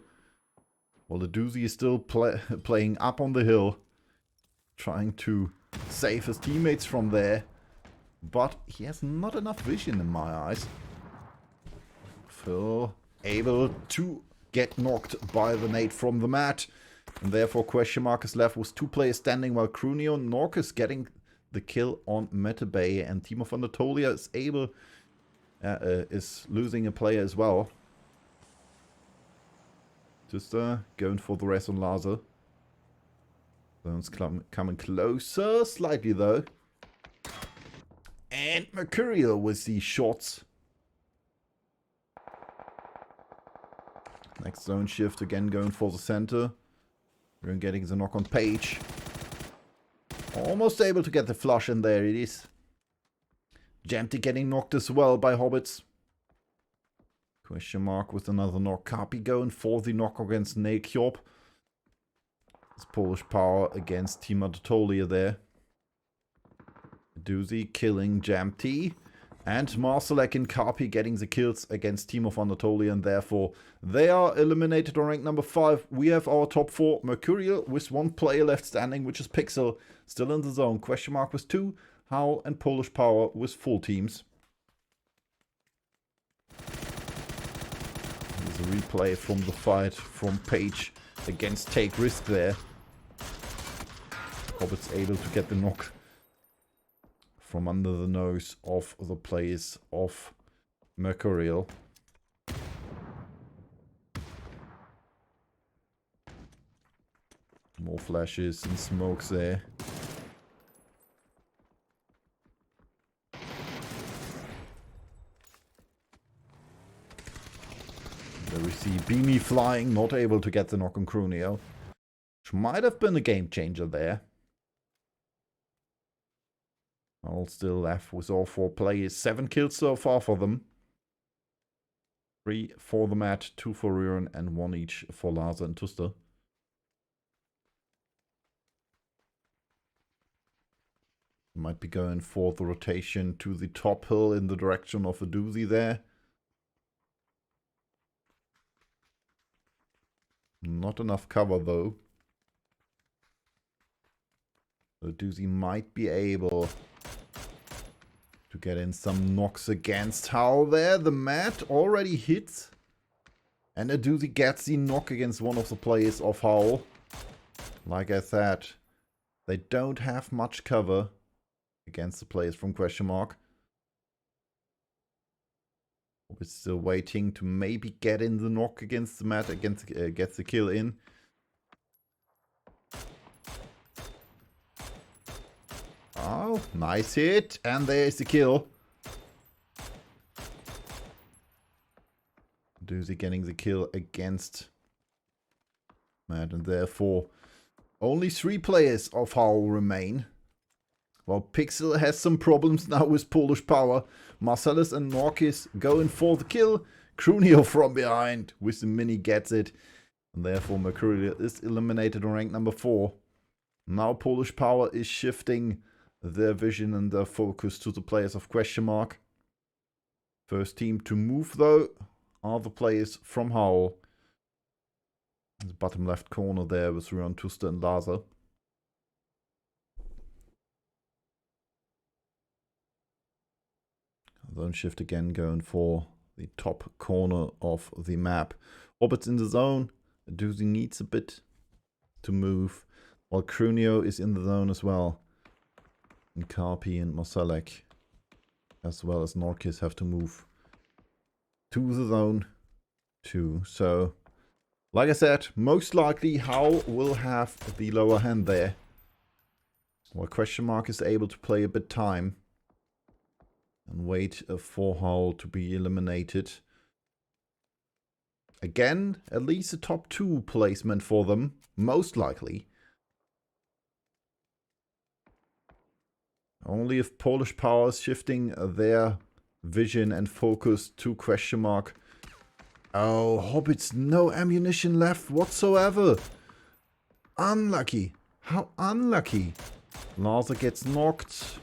While the Doozy is still playing up on the hill. Trying to save his teammates from there. But he has not enough vision in my eyes. Phil able to get knocked by the nade from the mat. And therefore question mark is left with 2 players standing while Crunio and Nork is getting the kill on Metabay. And Team of Anatolia is is losing a player as well. Just going for the rest on Laser. Zone's coming closer, slightly though. And Mercurial with the shots. Next zone shift again going for the center. We're getting the knock on Page. Almost able to get the flush in there it is. Jamty getting knocked as well by Hobbits. Question mark with another knock. Carpi going for the knock against Nakjop. It's Polish Power against Team Anatolia there. Doozy killing Jamty. And Marsalek and Carpi getting the kills against Team of Anatolia. And therefore they are eliminated on rank number 5. We have our top 4. Mercurial with 1 player left standing, which is Pixel. Still in the zone. Question mark with 2. Howl and Polish Power with full teams. There's a replay from the fight from Page against Take Risk there. Hobbit's able to get the knock from under the nose of the players of Mercurial. More flashes and smokes there. There we see Beamy flying, not able to get the knock on Crunio. Which might have been a game changer there. All still left with all 4 players. 7 kills so far for them. 3 for the mat, 2 for Ruin, and 1 each for Laza and Tuster. Might be going for the rotation to the top hill in the direction of a Doozy there. Not enough cover though. The Doozy might be able to get in some knocks against Howl there. The mat already hits. And a Doozy gets the knock against one of the players of Howl. Like I said, they don't have much cover against the players from question mark. We're still waiting to maybe get in the knock against the mat, gets the kill in. Oh, nice hit. And there's the kill. Doozy getting the kill against Matt, and therefore only 3 players of Howl remain. Well, Pixel has some problems now with Polish Power. Marcellus and Norkis going for the kill. Crunio from behind with the mini gets it. And therefore Mercurial is eliminated on rank number 4. Now Polish Power is shifting their vision and their focus to the players of question mark. First team to move though are the players from Howl. The bottom left corner there with Ruan, Tuster and Laza. Zone shift again going for the top corner of the map. Hobbit's in the zone. Doozy needs a bit to move. While Crunio is in the zone as well. And Carpi and Marsalek as well as Norkis have to move to the zone too. So, like I said, most likely Howl will have the lower hand there. While question mark is able to play a bit time. And wait for Howl to be eliminated. Again, at least a top 2 placement for them. Most likely. Only if Polish Power is shifting their vision and focus to question mark. Oh, Hobbits, no ammunition left whatsoever. Unlucky. How unlucky. Laza gets knocked.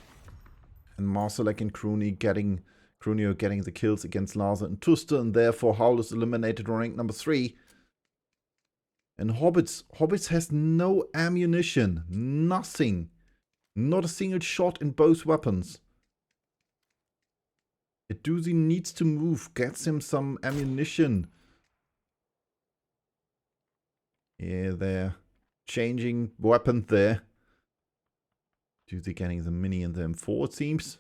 And Marsalek and Crooney getting Grunio getting the kills against Larsen and Tuster, and therefore Howl is eliminated on rank number 3. And Hobbits has no ammunition. Nothing. Not a single shot in both weapons. A doozy needs to move. Gets him some ammunition. Yeah, they're changing weapon there. Doozy getting the mini and the M4, it seems.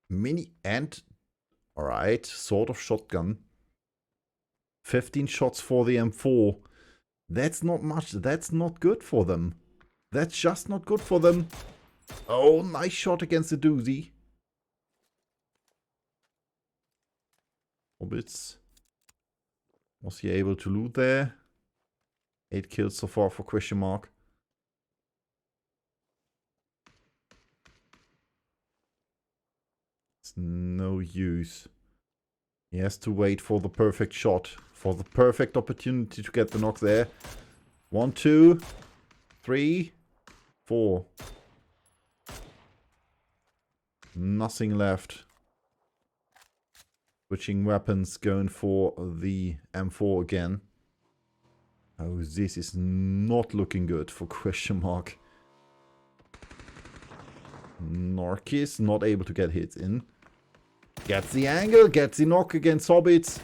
Mini and... Alright, sort of shotgun. 15 shots for the M4. That's not much. That's not good for them. That's just not good for them. Oh, nice shot against the doozy. Hobbits. Was he able to loot there? 8 kills so far for question mark. It's no use. He has to wait for the perfect shot. For the perfect opportunity to get the knock there. 1, 2, 3, 4. Nothing left. Switching weapons, going for the M4 again. Oh, this is not looking good for question mark. Norkis not able to get hits in. Gets the angle, gets the knock against Hobbits.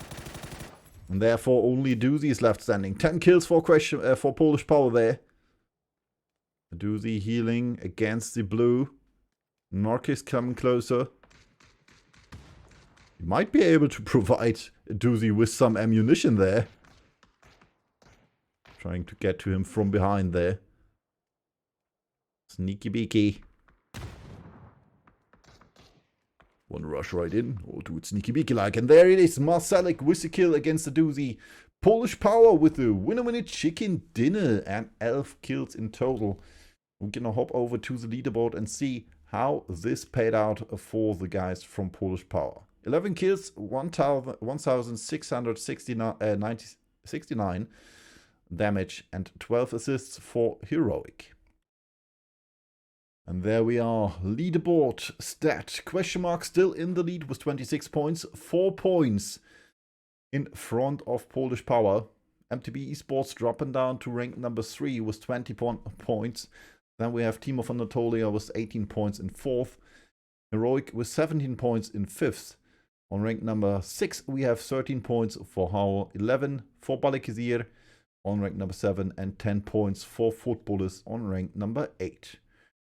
And therefore only Doozy is left standing. 10 kills for Polish Power there. Doozy healing against the blue. Norkis coming closer. He might be able to provide Doozy with some ammunition there. Trying to get to him from behind there. Sneaky beaky. Want to rush right in or do it sneaky beaky like. And there it is. Marcelic with the kill against the Doozy. Polish Power with the winner chicken dinner and 11 kills in total. We're gonna hop over to the leaderboard and see how this paid out for the guys from Polish Power. 11 kills, 1,669 damage and 12 assists for Heroic. And there we are, leaderboard stat. Question mark still in the lead with 26 points, 4 points in front of Polish Power. MTB Esports dropping down to rank number 3 with 20 points. Then we have Team of Anatolia with 18 points in 4th. Heroic with 17 points in 5th. On rank number 6 we have 13 points for Howl, 11 for Balikazir on rank number 7 and 10 points for Footballers on rank number 8.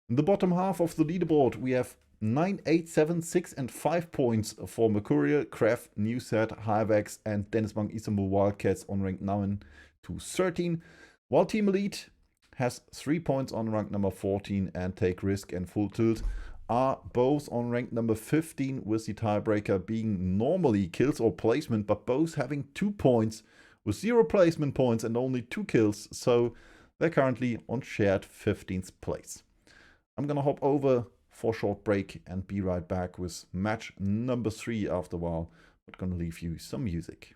In the bottom half of the leaderboard we have 9, 8, 7, 6 and 5 points for Mercurial, Kraft, Newset, Hivex and Dennisbank Istanbul Wildcats on rank 9 to 13. While Team Elite has 3 points on rank number 14 and Take Risk and Full Tilt are both on rank number 15 with the tiebreaker being normally kills or placement, but both having 2 points with 0 placement points and only 2 kills, so they're currently on shared 15th place. I'm gonna hop over for a short break and be right back with match number 3 after a while, but gonna leave you some music.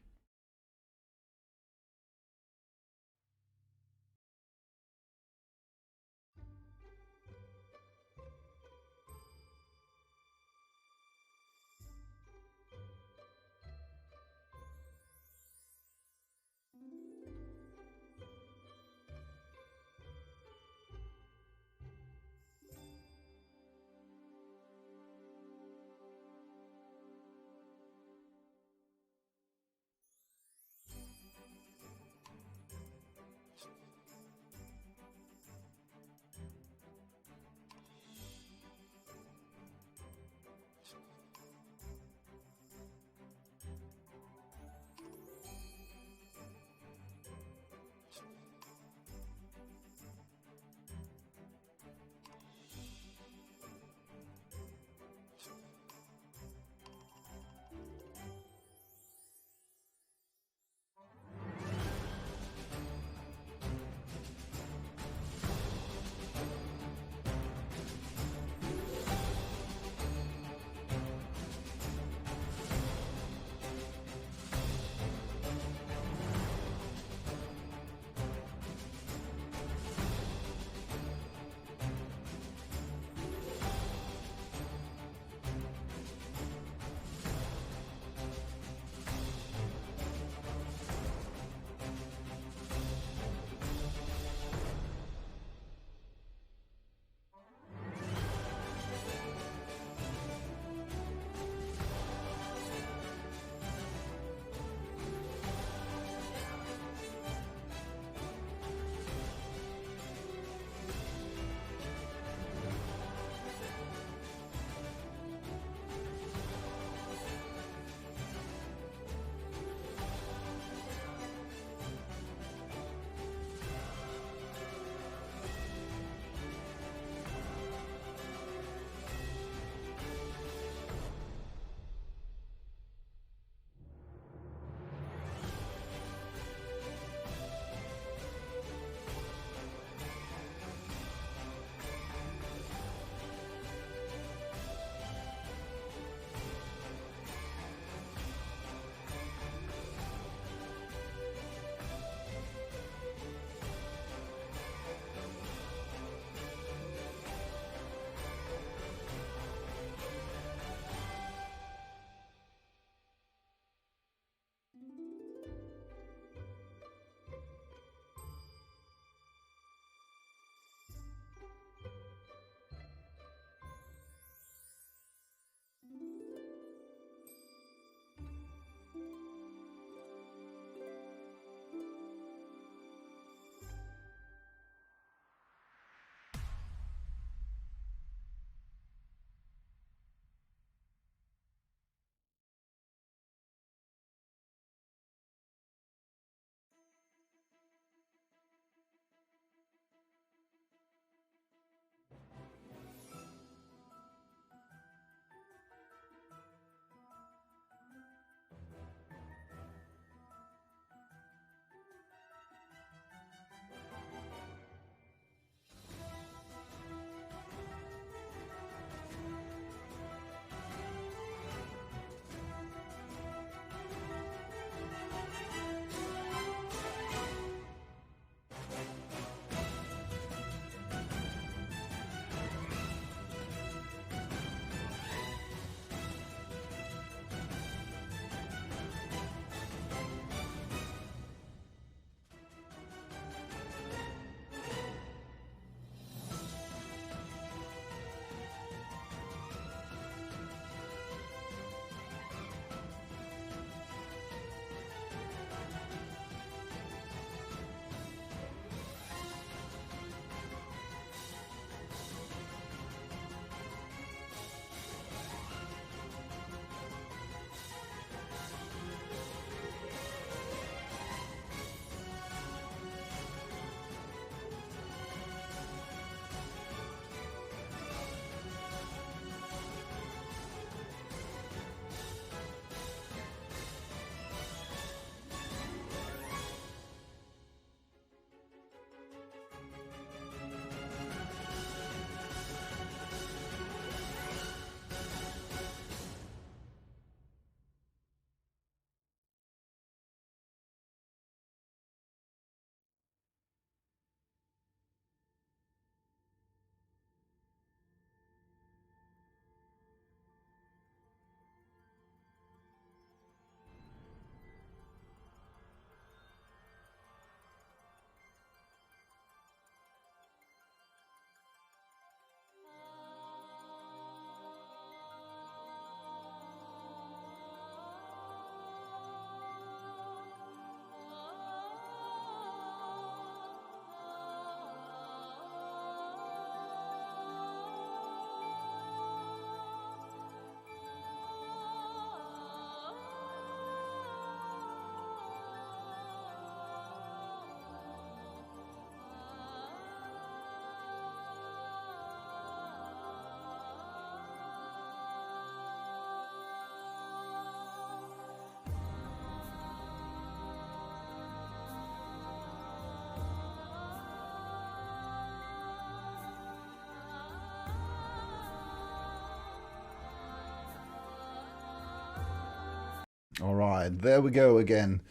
All right, there we go again.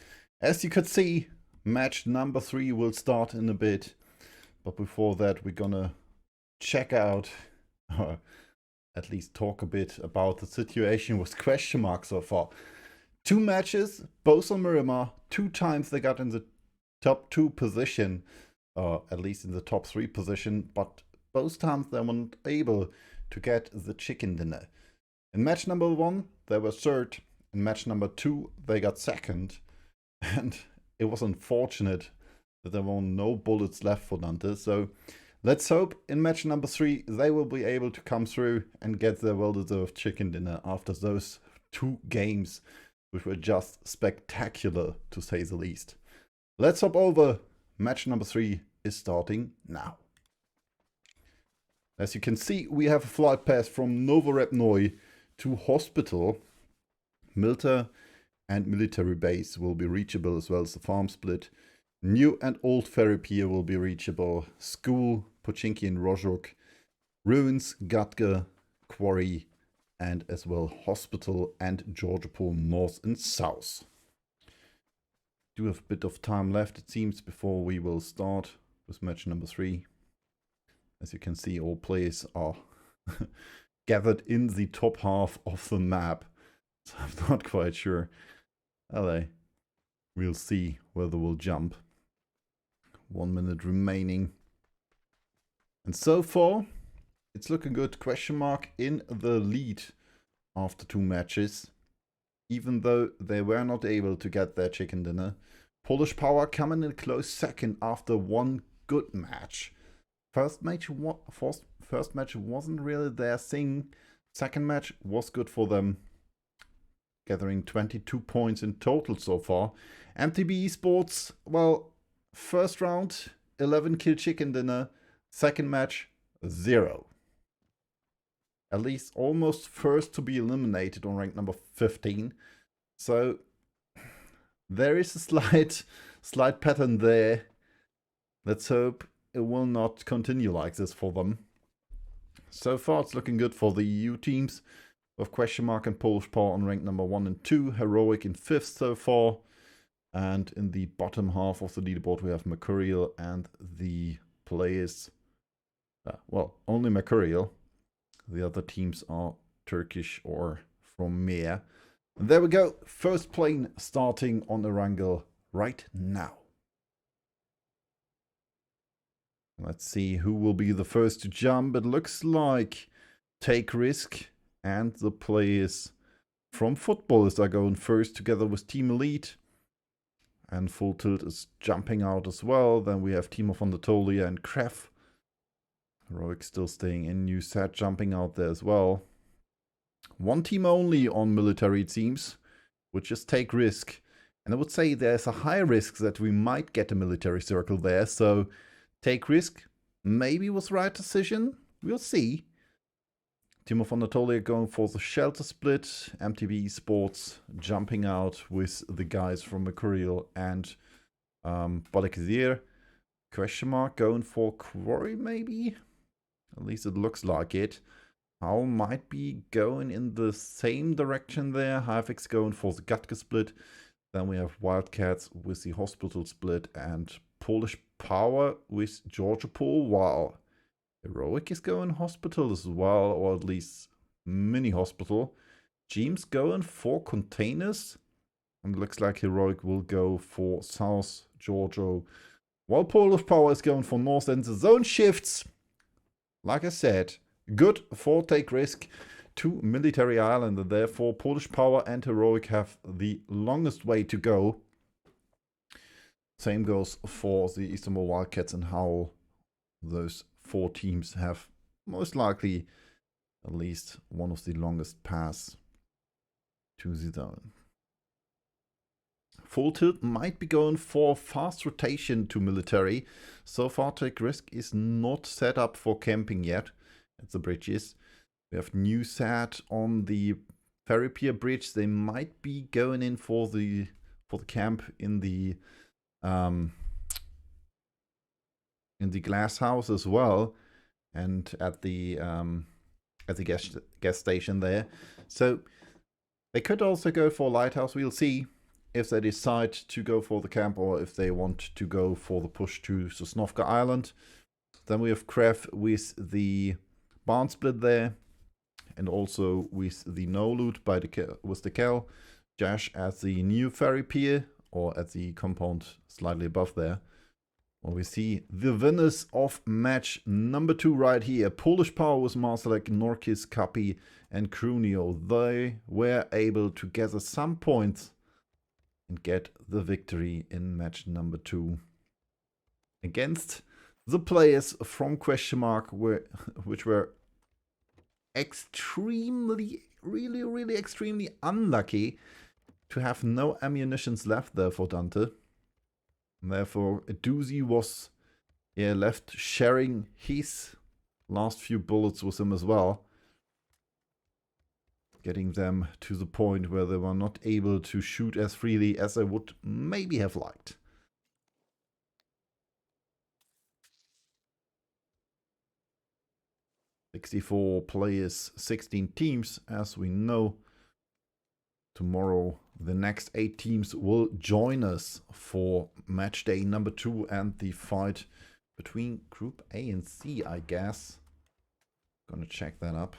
As you could see, match number 3 will start in a bit. But before that, we're gonna check out, or at least talk a bit about the situation with question marks so far. 2 matches, both on Miramar. 2 times they got in the top 2 position, at least in the top 3 position, but both times they weren't able to get the chicken dinner. In match number 1, they were third. In match number 2, they got second. And it was unfortunate that there were no bullets left for Dante. So let's hope in match number 3 they will be able to come through and get their well-deserved chicken dinner after those 2 games, which were just spectacular to say the least. Let's hop over. Match number 3 is starting now. As you can see, we have a flight pass from Novorepnoy to Hospital. Milta and military base will be reachable, as well as the farm split. New and old ferry pier will be reachable. School, Pochinki and Rozhok. Ruins, Gatka, Quarry, and as well Hospital and Georgiapol North and South. Do have a bit of time left, it seems, before we will start with match number 3. As you can see, all players are gathered in the top half of the map. So I'm not quite sure. We'll see whether we'll jump. 1 minute remaining. And so far, it's looking good. Question mark in the lead after 2 matches. Even though they were not able to get their chicken dinner. Polish Power coming in a close second after 1 good match. First match wasn't really their thing. Second match was good for them, gathering 22 points in total so far. MTB Esports, well, first round, 11 kill chicken dinner. Second match, 0. At least almost first to be eliminated on rank number 15. So there is a slight pattern there. Let's hope it will not continue like this for them. So far it's looking good for the EU teams, with question mark and Polish Power on rank number 1 and 2, Heroic in 5th so far. And in the bottom half of the leaderboard we have Mercurial and the players, well, only Mercurial. The other teams are Turkish or from Meer. And there we go, first plane starting on Erangel right now. Let's see who will be the first to jump. It looks like Take Risk and the players from Footballers are going first together with Team Elite. And Full Tilt is jumping out as well. Then we have Team of Anatolia and Kref. Heroic still staying in. New Set jumping out there as well. 1 team only on military, it seems, which is Take Risk. And I would say there's a high risk that we might get a military circle there. So Take Risk maybe was the right decision. We'll see. Team of Anatolia going for the shelter split. MTB Esports jumping out with the guys from Mercurial and Balikazir. Question mark going for Quarry maybe? At least it looks like it. Howl might be going in the same direction there. Hivix going for the Gatka split. Then we have Wildcats with the Hospital split and Polish Power with Georgiapol, while Heroic is going Hospital as well, or at least mini Hospital. James going for Containers. And looks like Heroic will go for South Giorgio, while Polish Power is going for North. And the zone shifts, like I said, good for Take Risk to Military Island, and therefore Polish Power and Heroic have the longest way to go. Same goes for the Istanbul Wildcats and Howl. Those 4 teams have most likely at least one of the longest paths to the zone. Full Tilt might be going for fast rotation to military. So far Take Risk is not set up for camping yet at the bridges. We have New Sat on the ferry pier bridge. They might be going in for the camp in the glass house as well, and at the gas station there. So They could also go for Lighthouse. We'll see if they decide to go for the camp or if they want to go for the push to Sosnovka Island. Then we have Krev with the barn split there, and also with the no loot by with the Kel. Jash at the new ferry pier, or at the compound slightly above there. Well, we see the winners of match number 2 right here. Polish Power with Marsalek, Norkis, Kapi, and Krunio. They were able to gather some points and get the victory in match number 2 against the players from Question Mark, which were extremely, really extremely unlucky to have no ammunitions left there for Dante. And therefore, Doozy was left sharing his last few bullets with him as well, getting them to the point where they were not able to shoot as freely as I would maybe have liked. "64 players, 16 teams, as we know. Tomorrow, the next 8 teams will join us for match day number 2 and the fight between Group A and C, I guess. Gonna check that up.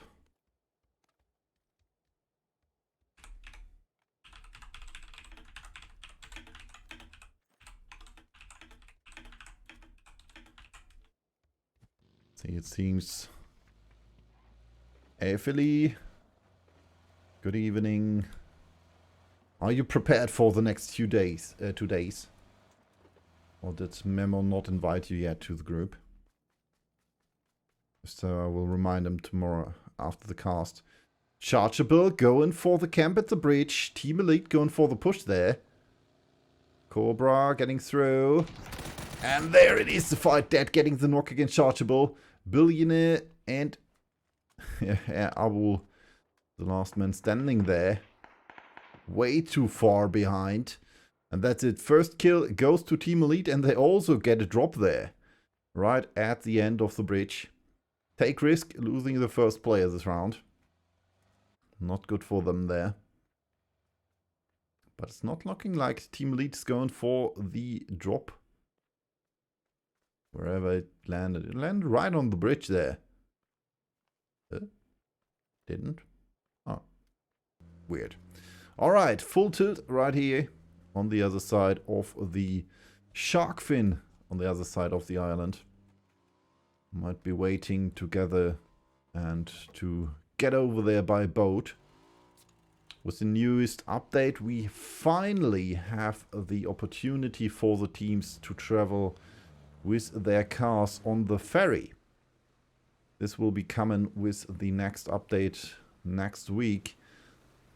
See, it seems... Hey, Philly. Good evening. Are you prepared for the next 2 days? Or did Memo not invite you yet to the group? So I will remind him tomorrow after the cast. Chargeable going for the camp at the bridge. Team Elite going for the push there. Cobra getting through. And there it is, the fight. Dead getting the knock against Chargeable. Billionaire and Abu, the last man standing there. Way too far behind. And that's it. First kill goes to Team Elite, and they also get a drop there. Right at the end of the bridge. Take risk losing the first player this round. Not good for them there. But it's not looking like Team Elite is going for the drop. Wherever it landed. It landed right on the bridge there. Didn't? Oh. Weird. Alright, full tilt right here on the other side of the shark fin, on the other side of the island. Might be waiting together and to get over there by boat. With the newest update, we finally have the opportunity for the teams to travel with their cars on the ferry. This will be coming with the next update next week.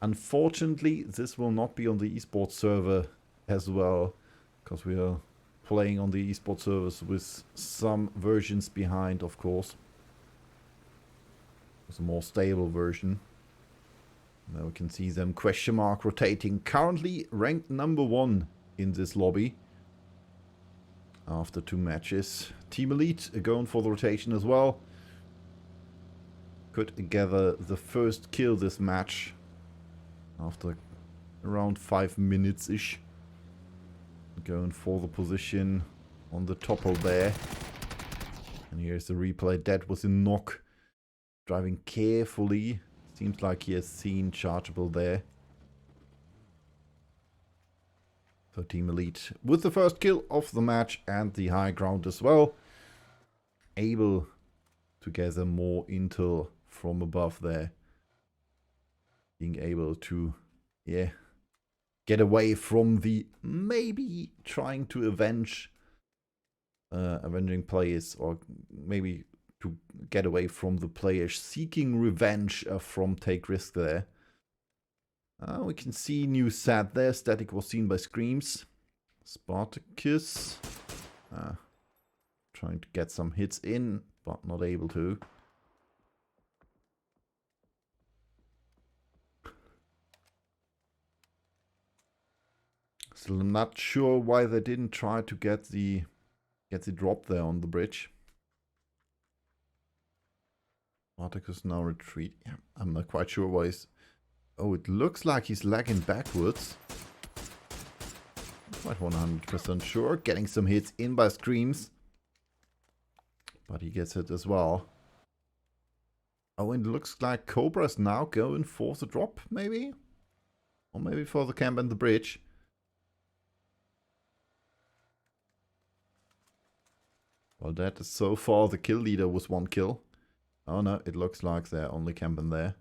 Unfortunately, this will not be on the esports server as well, because we are playing on the esports servers with some versions behind, of course. It's a more stable version. Now we can see them question mark rotating. Currently ranked number 1 in this lobby. After 2 matches. Team Elite are going for the rotation as well. Could gather the first kill this match. After around 5 minutes-ish. Going for the position on the topple there. And here's the replay. Dead was a knock. Driving carefully. Seems like he has seen Chargeable there. So Team Elite with the first kill of the match and the high ground as well. Able to gather more intel from above there. Being able to, get away from the maybe trying to avenging players, or maybe to get away from the players seeking revenge from Take Risk there. We can see new SAT there. Static was seen by Screams. Spartacus. Trying to get some hits in, but not able to. Still not sure why they didn't try to get the drop there on the bridge. Spartacus now retreat. Yeah, I'm not quite sure why he's Oh, it looks like he's lagging backwards. Not 100% sure. Getting some hits in by Screams. But he gets hit as well. Oh, and it looks like Cobra's now going for the drop, maybe? Or maybe for the camp and the bridge. Well, that is so far the kill leader with 1 kill. Oh no, it looks like they're only camping there.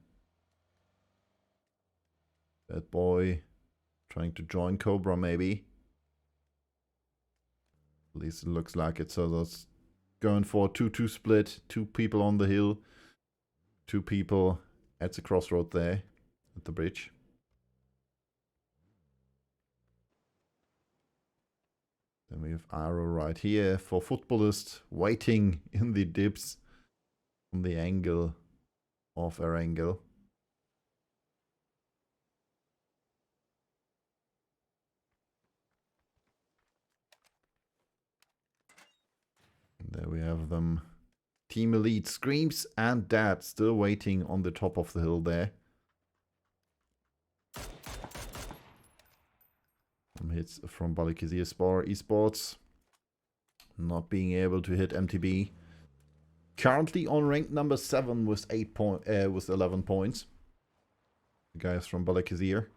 Bad boy trying to join Cobra, maybe. At least it looks like it. So that's going for a 2-2 split. 2 people on the hill. 2 people at the crossroad there. At the bridge. Then we have Arrow right here for Footballist. Waiting in the dips. On the angle of our angle. There we have them. Team Elite, Screams and Dad still waiting on the top of the hill there. Some hits from Balikazir Esports. Not being able to hit MTB. Currently on rank number 7 with 11 points. The guys from Balikazir.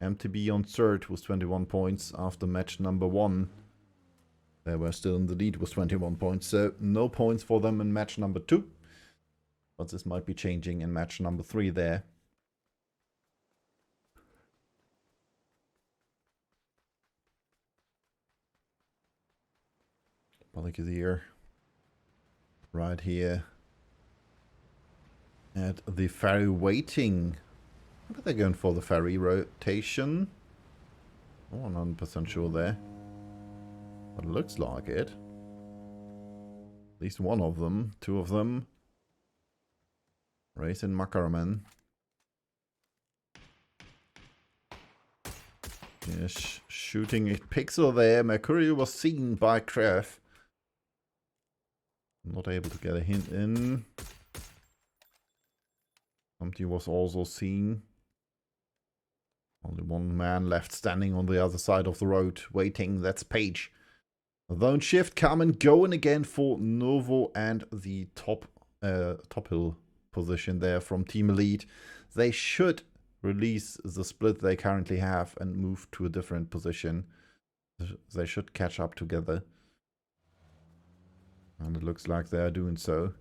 MTB on third with 21 points after match number 1. They were still in the lead with 21 points, so no points for them in match number 2. But this might be changing in match number 3 there. Balikazir right here at the ferry waiting. What are they going for, the ferry rotation? Oh, 100% sure there. But it looks like it. At least one of them. 2 of them. Race and Makaraman. Yes, shooting a pixel there. Mercury was seen by Kref. Not able to get a hint in. Empty was also seen. Only 1 man left standing on the other side of the road, waiting. That's Page. Zone shift coming, going again for Novo and the top hill position there from Team Elite. They should release the split they currently have and move to a different position. They should catch up together. And it looks like they are doing so.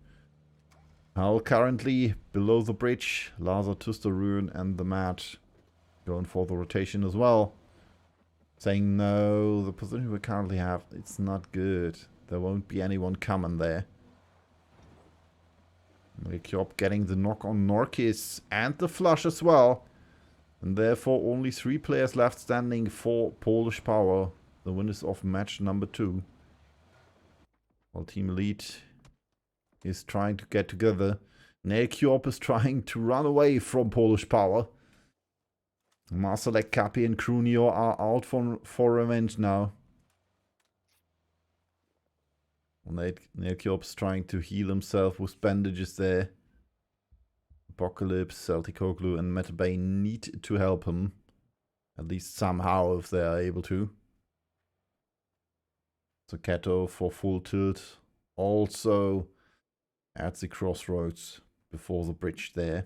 Hal currently below the bridge. Lazar, Tusterun and the Mat going for the rotation as well. Saying no, the position we currently have, it's not good. There won't be anyone coming there. Mekiop getting the knock on Norkis and the flush as well. And therefore only 3 players left standing for Polish Power. The winners of match number 2. While Team Elite is trying to get together. Mekiop is trying to run away from Polish Power. Marsalek, Kapi and Krunio are out for revenge now. Nekiop's trying to heal himself with bandages there. Apocalypse, Celticoglu and Metabay need to help him. At least somehow if they are able to. So Kato for full tilt. Also at the crossroads before the bridge there.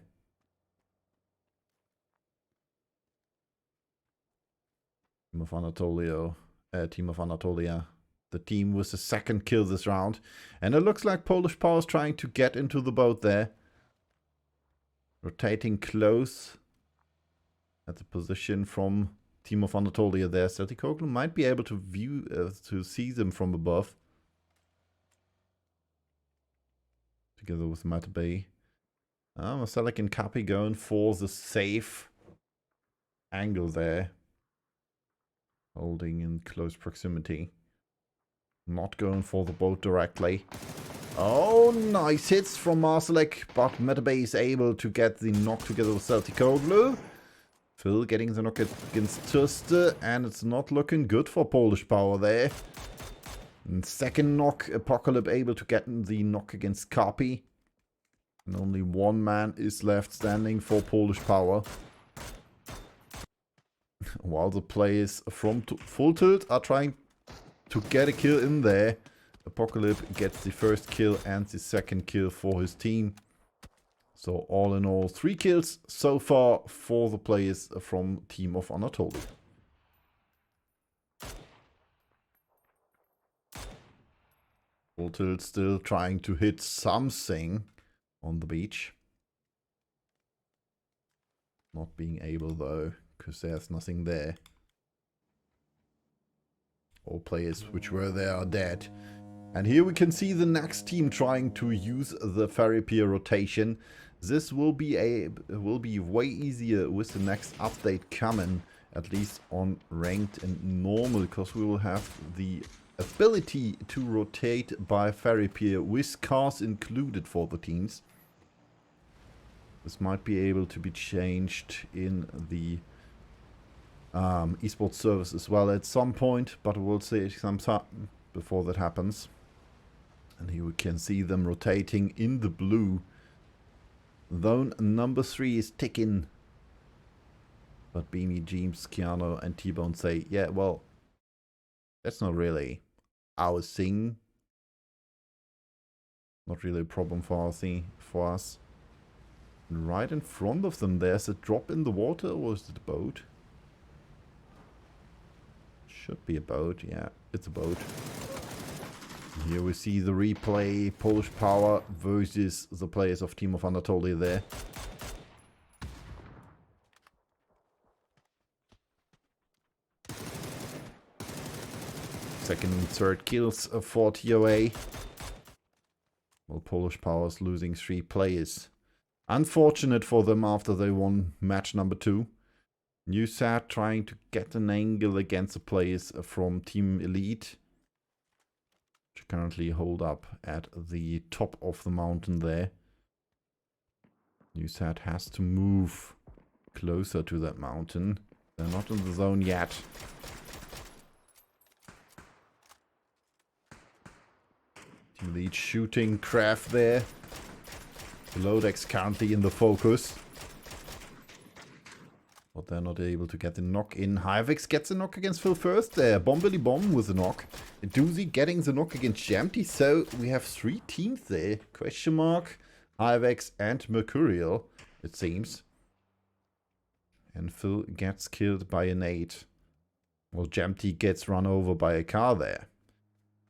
Team of Anatolia. The team with the 2nd kill this round. And it looks like Polish Power is trying to get into the boat there. Rotating close at the position from Team of Anatolia there. Celticoglu might be able to view, to see them from above. Together with Matabay. Marcelic and Kapi going for the safe angle there. Holding in close proximity. Not going for the boat directly. Oh, nice hits from Marsalek, but Metabay is able to get the knock together with Celticoglu. Phil getting the knock against Tuster, and it's not looking good for Polish Power there. And 2nd knock, Apocalypse able to get the knock against Kapi. And only 1 man is left standing for Polish Power. while the players from Full Tilt are trying to get a kill in there. Apocalypse gets the first kill and the second kill for his team. So all in all, 3 kills so far for the players from Team of Anatolia. Full Tilt still trying to hit something on the beach. Not being able though, because there's nothing there. All players which were there are dead. And here we can see the next team trying to use the Ferry Pier rotation. This will be way easier with the next update coming, at least on ranked and normal, because we will have the ability to rotate by Ferry Pier with cars included for the teams. This might be able to be changed in the esports service as well at some point, but we'll see some time before that happens. And here we can see them rotating in the blue. Zone number 3 is ticking. But Beanie, James, Keanu and T-Bone say, yeah, well, that's not really our thing. Not really a problem for us. And right in front of them there's a drop in the water, or is it a boat? Should be a boat, yeah, it's a boat. Here we see the replay, Polish Power versus the players of Team of Anatolia there. Second and third kills for TOA. Well, Polish Power is losing 3 players. Unfortunate for them after they won match number 2. NewSat trying to get an angle against the players from Team Elite. Which currently hold up at the top of the mountain there. NewSat has to move closer to that mountain. They're not in the zone yet. Team Elite shooting craft there. Below deck's currently in the focus. But they're not able to get the knock in. Hyvix gets a knock against Phil first there. Bombily Bomb with a knock. Doozy getting the knock against Jamty. So we have 3 teams there. Question mark, Hyvix and Mercurial, it seems. And Phil gets killed by a nade. Well, Jamty gets run over by a car there.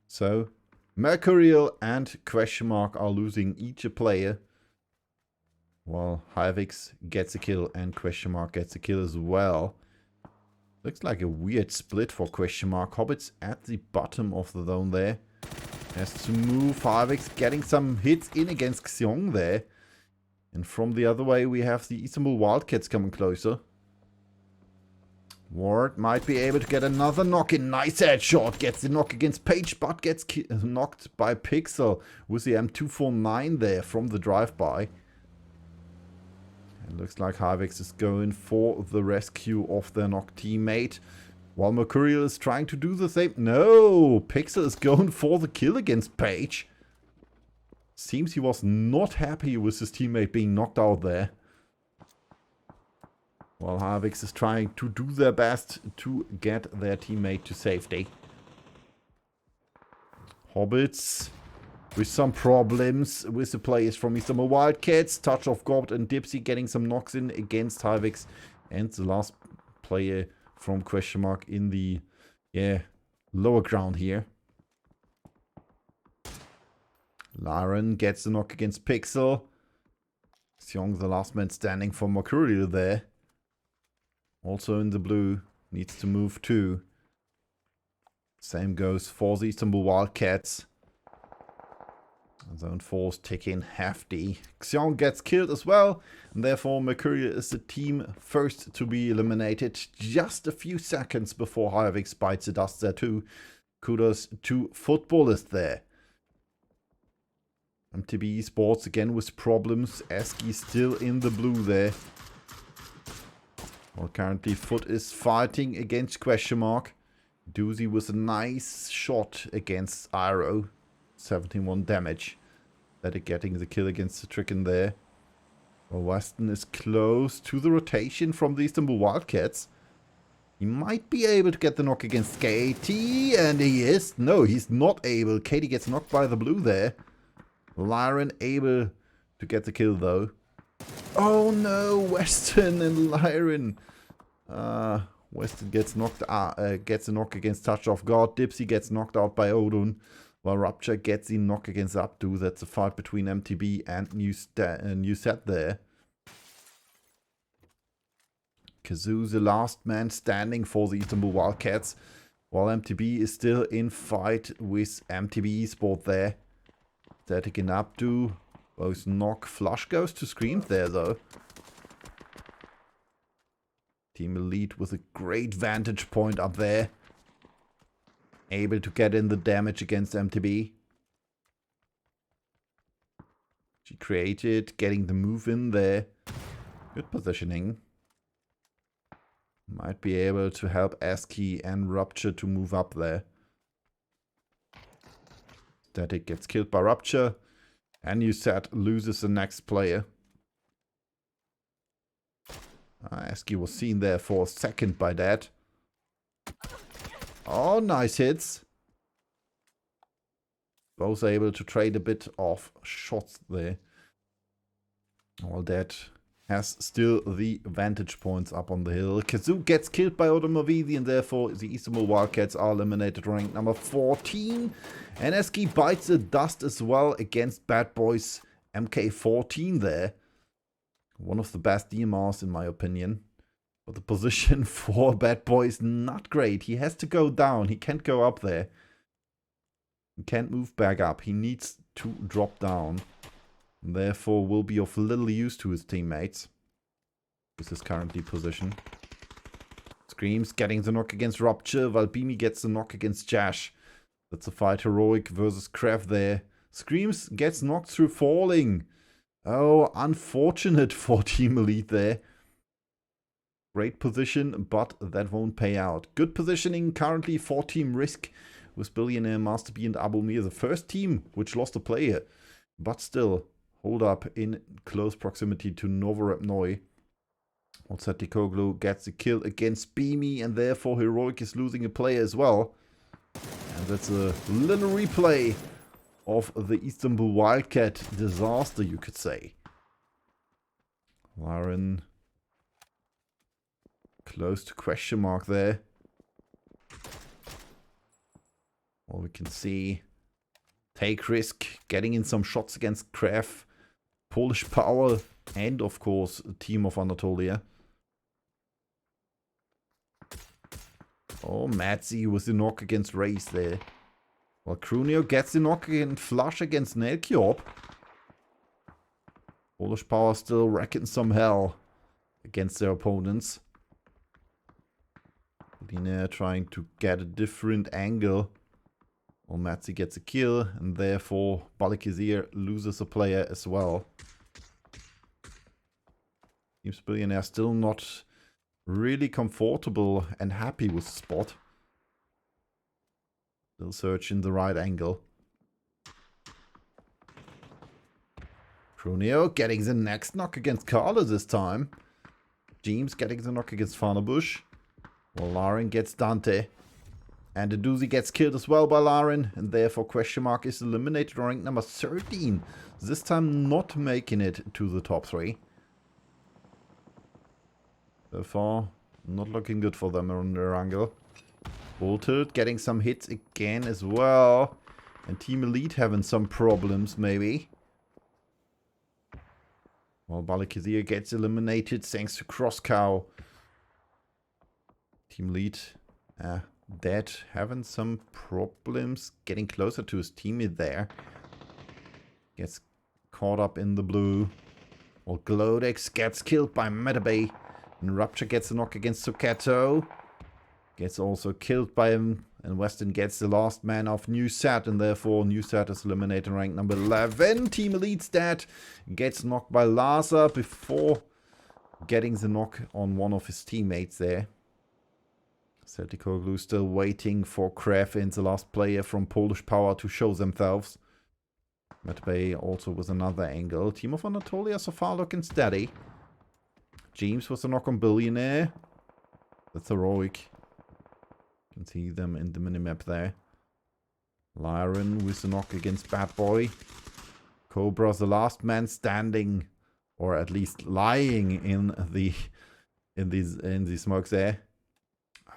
So Mercurial and Question mark are losing each a player. While Hyvix gets a kill and Question mark gets a kill as well. Looks like a weird split for Question mark. Hobbit's at the bottom of the zone there. Has to move. Hyvix getting some hits in against Xiong there. And from the other way we have the Istanbul Wildcats coming closer. Ward might be able to get another knock in. Nice headshot. Gets the knock against Page, but gets knocked by Pixel with the M249 there from the drive-by. It looks like Hyvix is going for the rescue of their knocked teammate. While Mercurial is trying to do the same. No! Pixel is going for the kill against Page. Seems he was not happy with his teammate being knocked out there. While Hyvix is trying to do their best to get their teammate to safety. Hobbits with some problems with the players from Istanbul Wildcats. Touch of Gobt and Dipsy getting some knocks in against Hyvix. And the last player from Question mark in the lower ground here. Laren gets the knock against Pixel. Xiong, the last man standing for Mercurial there. Also in the blue. Needs to move too. Same goes for the Istanbul Wildcats. Zone 4's ticking hefty. Xiong gets killed as well. And therefore Mercurial is the team first to be eliminated. Just a few seconds before Hyvix bites the dust there too. Kudos to Footballers there. MTB Esports again with problems. Eski still in the blue there. Well, currently Foot is fighting against Question mark. Doozy with a nice shot against Iro. 71 damage. That is getting the kill against the Tricken there. Well, Weston is close to the rotation from the Istanbul Wildcats. He might be able to get the knock against Katie, and he is. No, he's not able. Katie gets knocked by the blue there. Lyron able to get the kill though. Oh no, Weston and Lyron. Weston gets knocked out, gets a knock against Touch of God. Dipsy gets knocked out by Odin, while Rupture gets the knock against Abdu. That's a fight between MTB and New Set there. Kazoo's the last man standing for the Istanbul Wildcats, while MTB is still in fight with MTB Esport there. Static and Abdu both knock. Flush goes to Scream there though. Team Elite with a great vantage point up there. Able to get in the damage against MTB. She created, getting the move in there. Good positioning. Might be able to help ASCII and Rupture to move up there. Static gets killed by Rupture. And you said loses the next player. ASCII was seen there for a second by that. Oh, nice hits. Both able to trade a bit of shots there. All that has still the vantage points up on the hill. Kazoo gets killed by Odomavidi, and therefore the Istanbul Wildcats are eliminated, ranked number 14. And ASCII bites the dust as well against Bad Boys MK14 there. One of the best DMRs in my opinion. But the position for Bad Boy is not great. He has to go down. He can't go up there. He can't move back up. He needs to drop down. And therefore will be of little use to his teammates. This is currently position. Screams getting the knock against Rupture, while Beamy gets the knock against Jash. That's a fight Heroic versus Krav there. Screams gets knocked through falling. Oh, unfortunate for Team Elite there. Great position, but that won't pay out. Good positioning currently for Team Risk with Billionaire, Master B and Abulmir. The first team which lost a player, but still hold up in close proximity to Novorapnoi. Otsatikoglu gets a kill against Beamy, and therefore Heroic is losing a player as well. And that's a little replay of the Istanbul Wildcat disaster, you could say. Lauren close to question mark there. Well, we can see Take Risk getting in some shots against Krav, Polish Power, and of course Team of Anatolia. Oh, Matzi with the knock against Race there. Well, Krunio gets the knock and Flush against Nelkjop. Polish Power still wrecking some hell against their opponents. Lina trying to get a different angle. Well, Matzi gets a kill, and therefore Balikizir loses a player as well. Seems Billionaire still not really comfortable and happy with the spot. Still searching the right angle. Krunio getting the next knock against Carla this time. James getting the knock against Farnabush. Well, Lauren gets Dante. And the Doozy gets killed as well by Lauren. And therefore question mark is eliminated, rank number 13. This time not making it to the top 3. So far, not looking good for them on their angle. Bolted getting some hits again as well. And Team Elite having some problems maybe. Well, Balikizir gets eliminated thanks to Crosscow. Team Elite dead, having some problems getting closer to his teammate there. Gets caught up in the blue. Well, Glodex gets killed by Metabay. And Rupture gets a knock against Suketo. Gets also killed by him. And Weston gets the last man of New Set. And therefore New Set is eliminated, rank number 11. Team Elite's dead. Gets knocked by Laza before getting the knock on one of his teammates there. Celticoglu still waiting for Krav and the last player from Polish Power to show themselves. Metabay also with another angle. Team of Anatolia so far looking steady. James with a knock on Billionaire. That's heroic. You can see them in the minimap there. Lyron with the knock against Bad Boy. Cobra, the last man standing, or at least lying in the smoke there.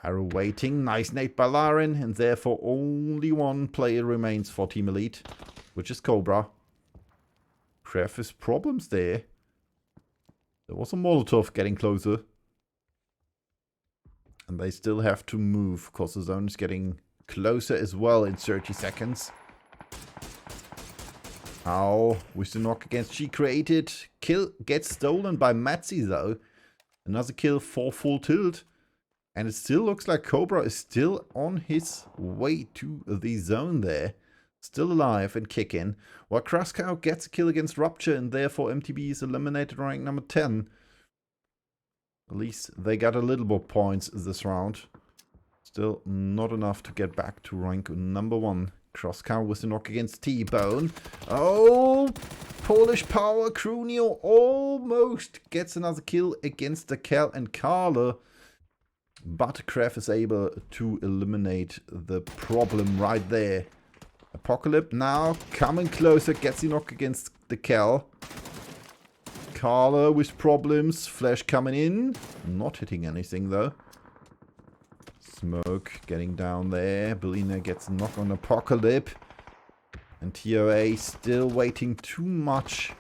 Arrow waiting, nice nade by Lyron, and therefore only one player remains for Team Elite, which is Cobra. Preface problems there. There was a Molotov getting closer. And they still have to move, because the zone is getting closer as well in 30 seconds. Ow, with the knock against She created. Kill gets stolen by Matzi though. Another kill for full tilt. And it still looks like Cobra is still on his way to the zone there. Still alive and kicking. While Kraskow gets a kill against Rupture and therefore MTB is eliminated rank number 10. At least they got a little more points this round. Still not enough to get back to rank number 1. Kraskow with the knock against T-Bone. Oh, Polish Power. Crunio almost gets another kill against the Cal and Carla. But Kref is able to eliminate the problem right there. Apocalypse now coming closer. Gets the knock against the Cal. Carla with problems. Flash coming in. Not hitting anything though. Smoke getting down there. Belina gets a knock on Apocalypse. And TOA still waiting too much.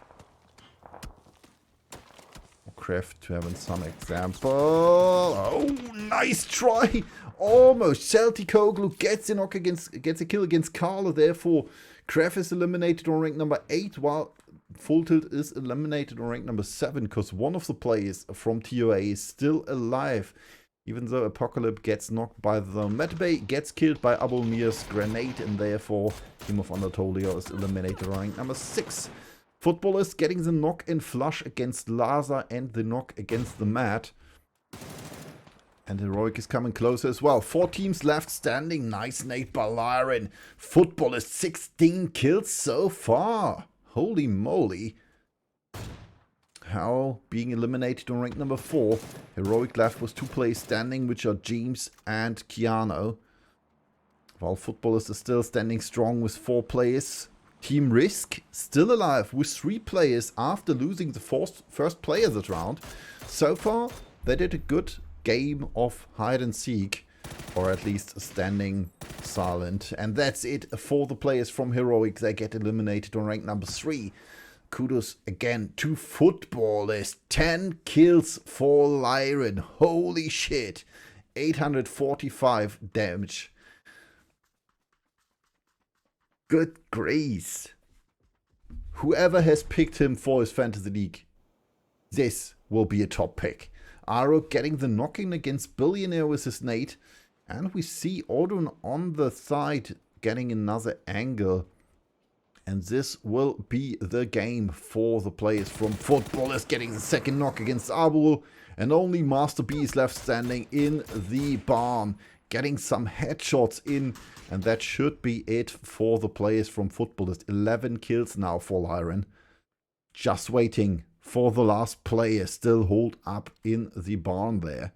Craft to have some example. Oh, nice try. Almost. Celticoglu gets a knock gets a kill against Carla. Therefore, Kraft is eliminated on rank number 8, while Full Tilt is eliminated on rank number 7, because one of the players from TOA is still alive. Even though Apocalypse gets knocked by the Medbay, gets killed by Abulmir's grenade, and therefore Team of Anatolia is eliminated on rank number 6. Footballers getting the knock and flush against Laza and the knock against the Mat. And Heroic is coming closer as well. 4 teams left standing. Nice nade by Lyron. Footballers 16 kills so far. Holy moly. Howl being eliminated on rank number 4. Heroic left with 2 players standing, which are James and Keanu. While Footballers are still standing strong with 4 players. Team Risk still alive with 3 players after losing the first player that round. So far, they did a good game of hide and seek, or at least standing silent. And that's it for the players from Heroic. They get eliminated on rank number 3. Kudos again to Footballers. 10 kills for Lyron. Holy shit. 845 damage. Good grace. Whoever has picked him for his Fantasy League, this will be a top pick. Aro getting the knocking against Billionaire with his nade. And we see Odin on the side getting another angle. And this will be the game for the players from Footballers, getting the second knock against Abul. And only Master B is left standing in the barn, getting some headshots in. And that should be it for the players from Footballers. 11 kills now for Lyron. Just waiting for the last player, still holed up in the barn there.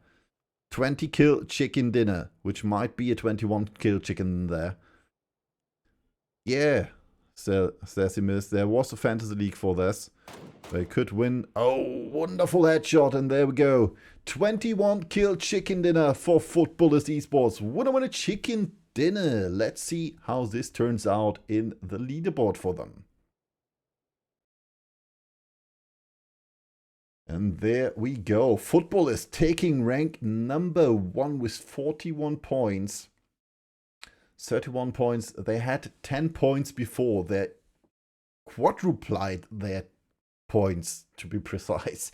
20 kill chicken dinner, which might be a 21 kill chicken there. Yeah, Sesimis, there was a Fantasy League for this. They could win. Oh, wonderful headshot, and there we go. 21 kill chicken dinner for Footballers Esports. Win a chicken dinner. Let's see how this turns out in the leaderboard for them. And there we go. Footballers taking rank number 1 with 41 points. 31 points. They had 10 points before. They quadruplied their points, to be precise.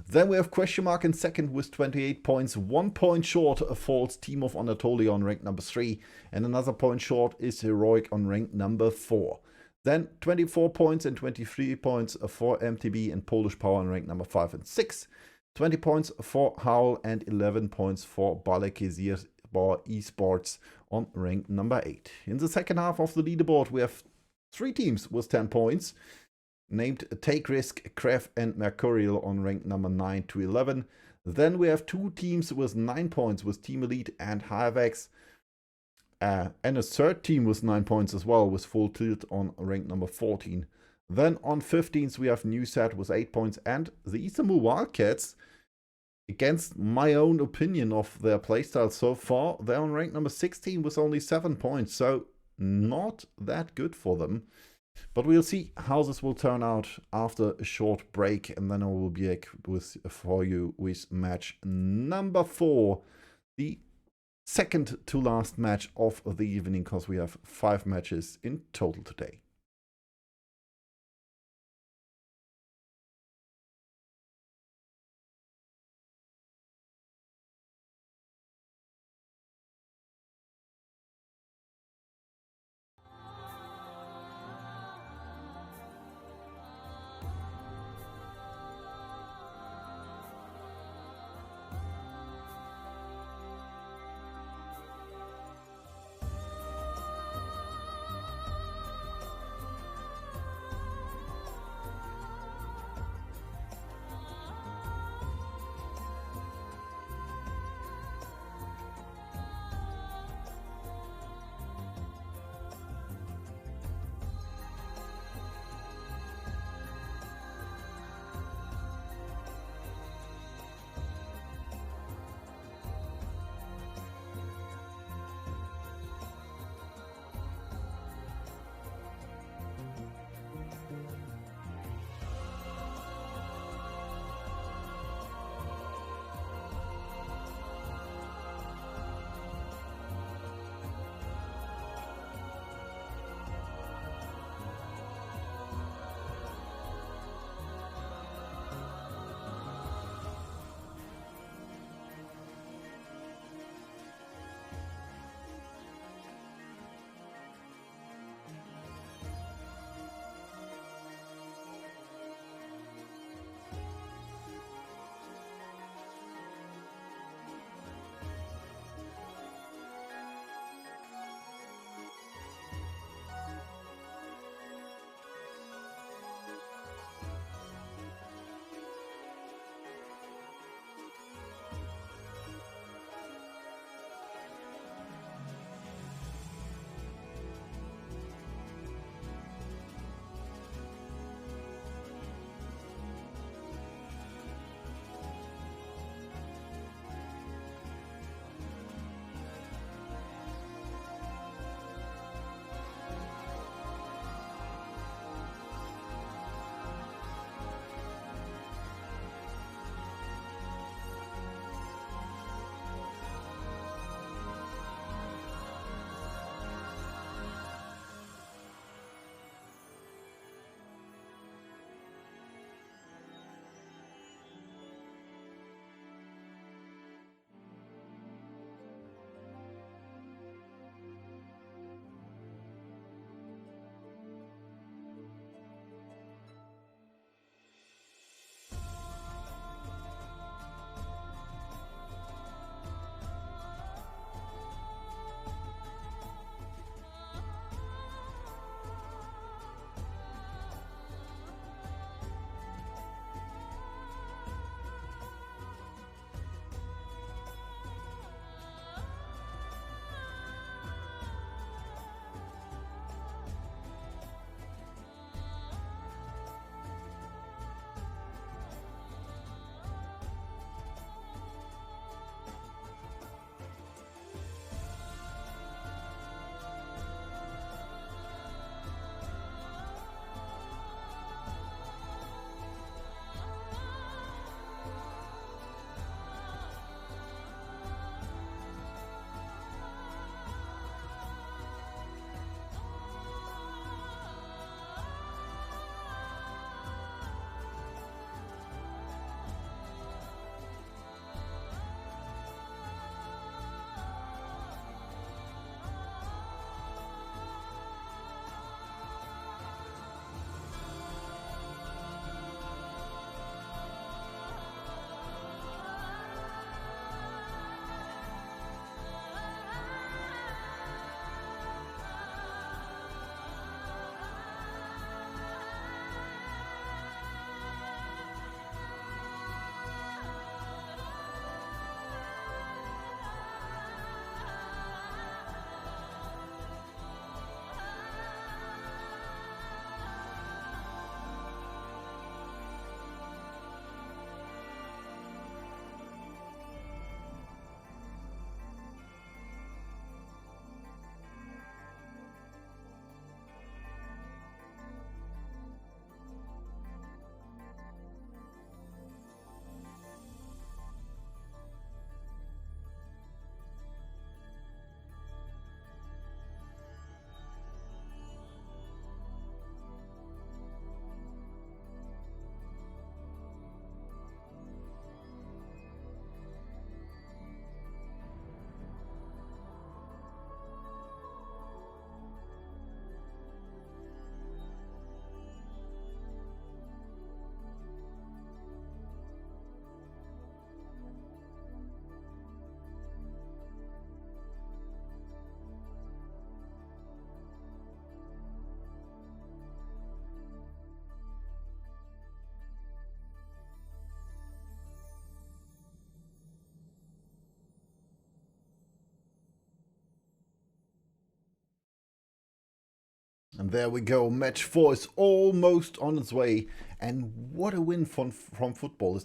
Then we have Question Mark in second with 28 points. 1 point short falls Team of Anatolia on rank number 3. And another point short is Heroic on rank number 4. Then 24 points and 23 points for MTB and Polish Power on rank number 5 and 6. 20 points for Howl and 11 points for Balakizir Esports on rank number 8. In the second half of the leaderboard, we have 3 teams with 10 points, named Take Risk, Kref and Mercurial on rank number 9 to 11. Then we have 2 teams with 9 points with Team Elite and HiveX. And a third team with 9 points as well, with Full Tilt on rank number 14. Then on 15th we have NewSet with 8 points, and the Istanbul Wildcats, against my own opinion of their playstyle so far, they're on rank number 16 with only 7 points, so not that good for them. But we'll see how this will turn out after a short break, and then I will be back for you with match number 4, the second to last match of the evening, because we have 5 matches in total today. And there we go. Match 4 is almost on its way. And what a win from football.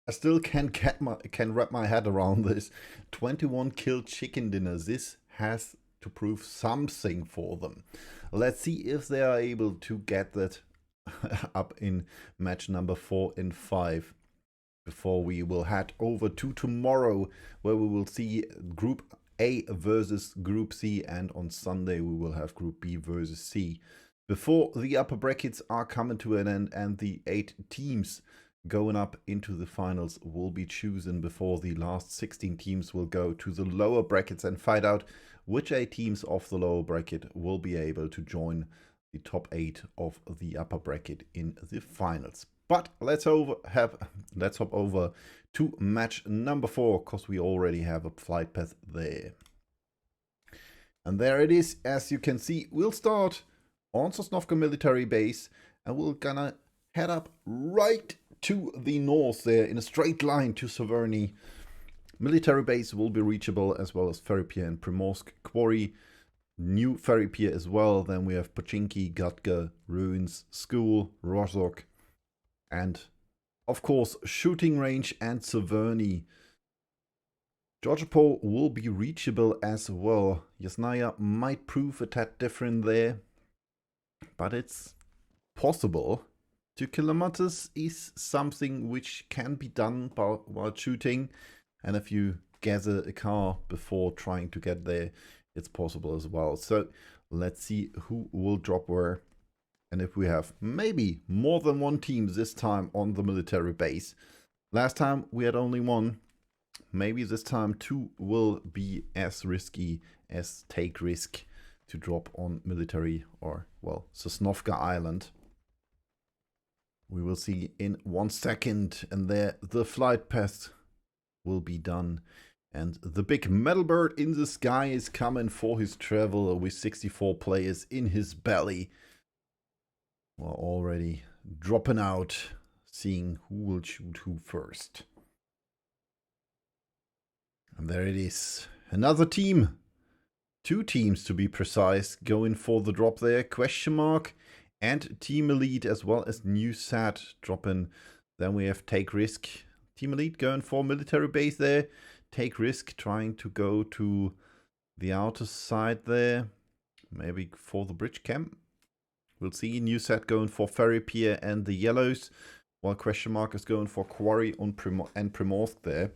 I still can't wrap my head around this. 21 kill chicken dinner. This has to prove something for them. Let's see if they are able to get that up in match number 4 and 5. Before we will head over to tomorrow, where we will see Group A versus Group C, and on Sunday we will have Group B versus C. Before the upper brackets are coming to an end and the 8 teams going up into the finals will be chosen before the last 16 teams will go to the lower brackets and find out which 8 teams of the lower bracket will be able to join the top 8 of the upper bracket in the finals. But let's hop over to match number 4, because we already have a flight path there. And there it is. As you can see, we'll start on Sosnovka military base, and we're gonna head up right to the north there in a straight line to Severny. Military base will be reachable, as well as ferry pier and Primorsk quarry. New ferry pier as well. Then we have Pochinki, Gatka, Ruins, School, Rozhok, and of course shooting range and Severny. Georgopol will be reachable as well. Yasnaya might prove a tad different there, but it's possible. 2 kilometers is something which can be done while shooting, and if you gather a car before trying to get there, it's possible as well. So let's see who will drop where, and if we have maybe more than one team this time on the military base. Last time we had only one. Maybe this time 2 will be as risky as take risk to drop on military, or well, Sosnovka Island. We will see in 1 second, and there the flight path will be done. And the big metal bird in the sky is coming for his travel with 64 players in his belly. We're already dropping out, seeing who will shoot who first. And there it is. Another team. 2 teams to be precise, going for the drop there. Question mark and Team Elite, as well as New Sat dropping. Then we have Take Risk. Team Elite going for military base there. Take Risk trying to go to the outer side there. Maybe for the bridge camp. We'll see. New Sat going for ferry pier and the yellows, while Question mark is going for quarry on and Primorsk there.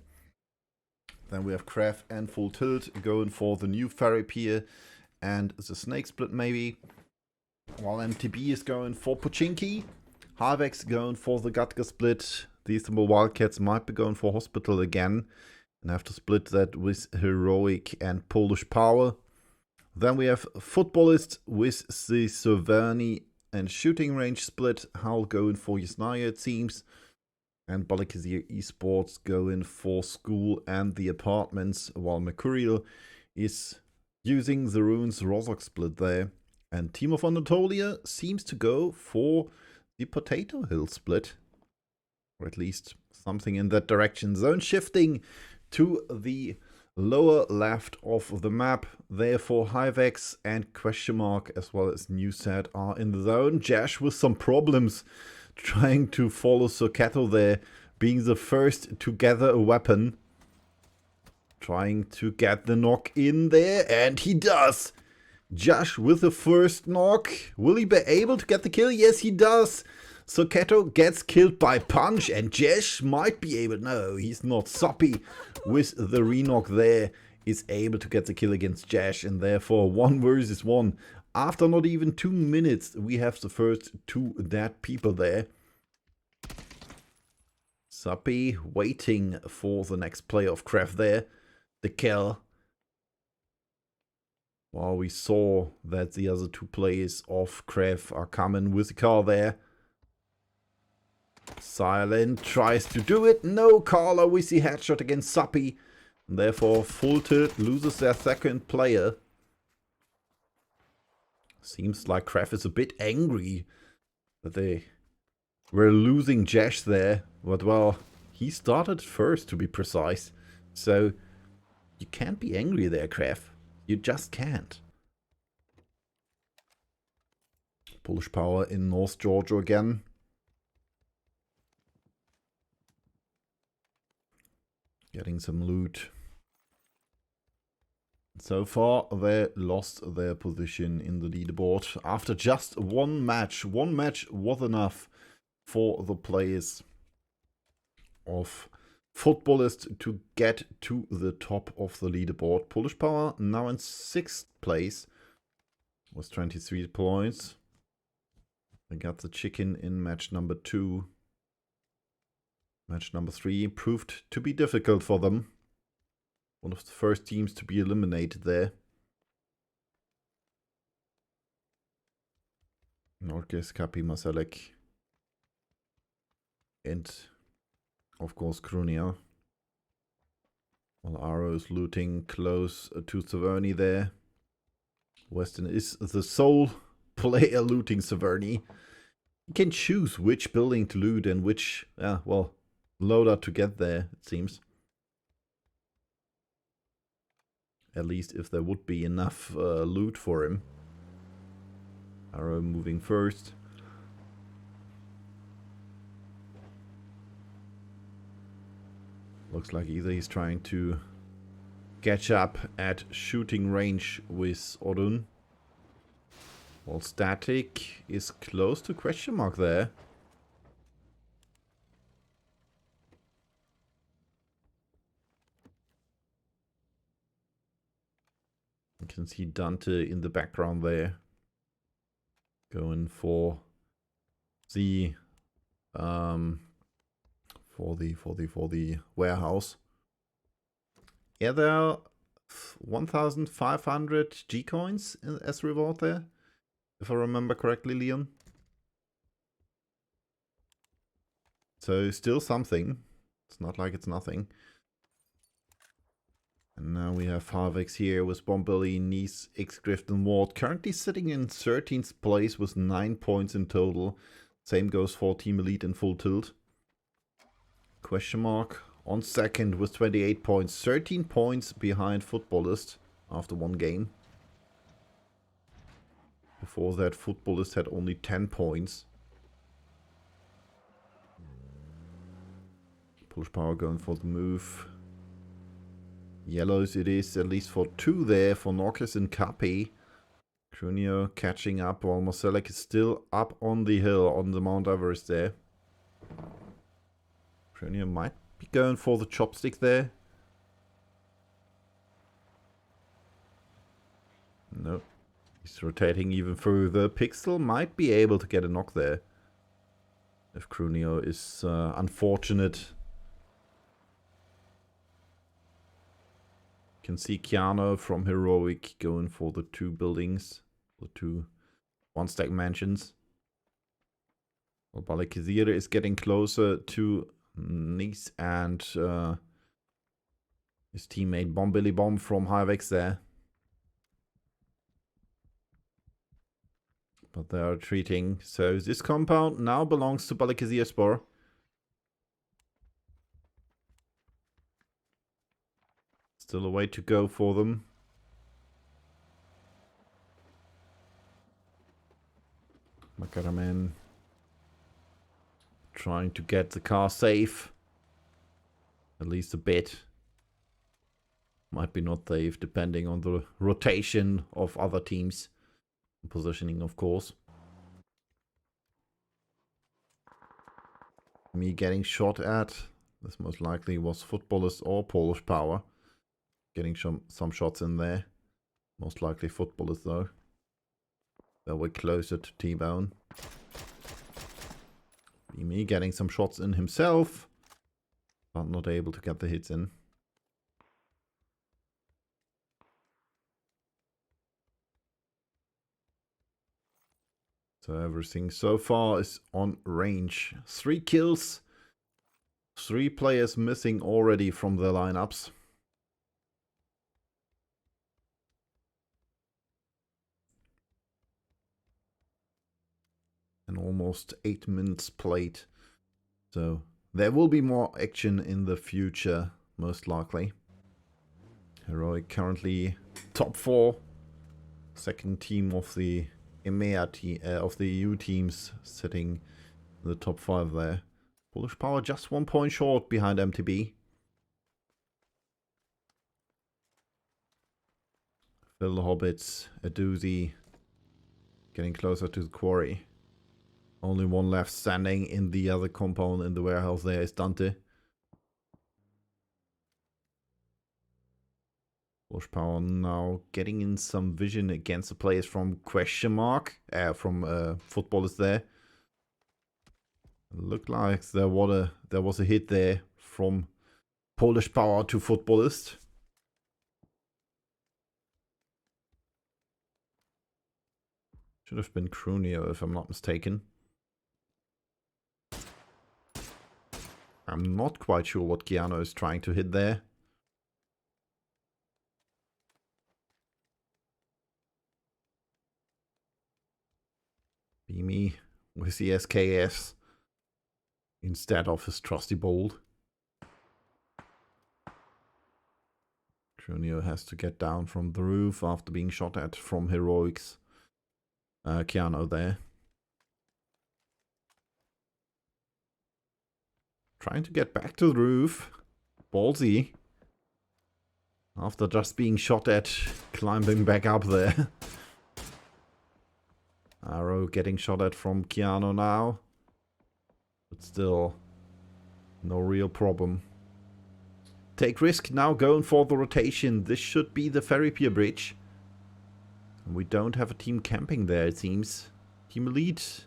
Then we have Kref and Full Tilt going for the new ferry pier and the snake split maybe. While MTB is going for Pochinki. Harvex going for the Gatka split. The Istanbul Wildcats might be going for Hospital again, and have to split that with Heroic and Polish Power. Then we have Footballist with the Severny and Shooting Range split. Hal going for Yasnaya, it seems. And Balikazir Esports going for School and the Apartments, while Mercurial is using the Ruins Rozhok split there. And Team of Anatolia seems to go for the Potato Hill split, or at least something in that direction. Zone shifting to the lower left of the map. Therefore, Hivex and Question mark, as well as Newsat, are in the zone. Jash with some problems trying to follow Sokato there, being the first to gather a weapon. Trying to get the knock in there, and he does! Josh with the first knock. Will he be able to get the kill? Yes, he does. Sokato gets killed by punch, and Jesh might be able... No, he's not. Soppy with the re-knock there is able to get the kill against Jesh, and therefore 1 versus 1. After not even 2 minutes, we have the first 2 dead people there. Soppy waiting for the next play of Kraft there. The kill. While we saw that the other 2 players of Kraft are coming with the car there. Silent tries to do it. No, Carla with the headshot against Soppy. And therefore, Full Tilt loses their second player. Seems like Kraft is a bit angry that they were losing Jesh there. But well, he started first, to be precise. So you can't be angry there, Kraft. You just can't. Polish Power in North Georgia again. Getting some loot. So far, they lost their position in the leaderboard after just one match. One match was enough for the players of Footballist to get to the top of the leaderboard. Polish Power now in 6th place with 23 points. They got the chicken in match number 2. Match number 3 proved to be difficult for them. One of the first teams to be eliminated there. Norges, Kapi, Masalek. And of course Krunia. While Aro is looting close to Severny there. Weston is the sole player looting Severny. You can choose which building to loot and which, well, loader to get there, it seems. At least if there would be enough loot for him. Arrow moving first. Looks like either he's trying to catch up at shooting range with Odun. While Static is close to question mark there. You can see Dante in the background there. Going for the warehouse. Yeah, there are 1,500 G coins as reward there, if I remember correctly, Leon. So still something. It's not like it's nothing. And now we have Harvex here with Bombilly, Nice, X-Grift and Ward. Currently sitting in 13th place with 9 points in total. Same goes for Team Elite in Full Tilt. Question mark on second with 28 points. 13 points behind Footballist after one game. Before that, Footballist had only 10 points. Polish Power going for the move. Yellows it is, at least for 2 there, for Norkis and Kapi. Krunio catching up while Marcellek is still up on the hill, on the Mount Everest there. Krunio might be going for the chopstick there. No. He's rotating even further. Pixel might be able to get a knock there. If Krunio is unfortunate. Can see Keanu from Heroic going for the 2 buildings, the 2 one-stack mansions. Well, Balakizir is getting closer to Nice and his teammate Bombilly Bomb from Hivex there. But they are retreating. So this compound now belongs to Balakizir Spore. Still a way to go for them. Makaraman trying to get the car safe. At least a bit. Might be not safe depending on the rotation of other teams. Positioning, of course. Me getting shot at. This most likely was Footballist or Polish Power. Getting some shots in there. Most likely Footballers though. They're way closer to T-Bone. Me getting some shots in himself. But not able to get the hits in. So everything so far is on range. 3 kills. 3 players missing already from their lineups. And almost 8 minutes played. So there will be more action in the future, most likely. Heroic currently top 4. Second team of the EMEA of the EU teams sitting in the top 5 there. Polish Power just 1 point short behind MTB. Phil the Hobbits, a doozy, getting closer to the quarry. Only one left standing in the other compound in the warehouse there is Dante. Polish Power now getting in some vision against the players from question mark, from footballers there. Looked like there was a hit there from Polish Power to footballist. Should have been Krunio if I'm not mistaken. I'm not quite sure what Keanu is trying to hit there. Beamy with the SKS instead of his trusty bolt. Krunio has to get down from the roof after being shot at from Heroics. Keanu there. Trying to get back to the roof. Ballsy. After just being shot at, climbing back up there. Arrow getting shot at from Keanu now. But still, no real problem. Take risk now going for the rotation. This should be the ferry pier bridge. We don't have a team camping there, it seems. Team Elite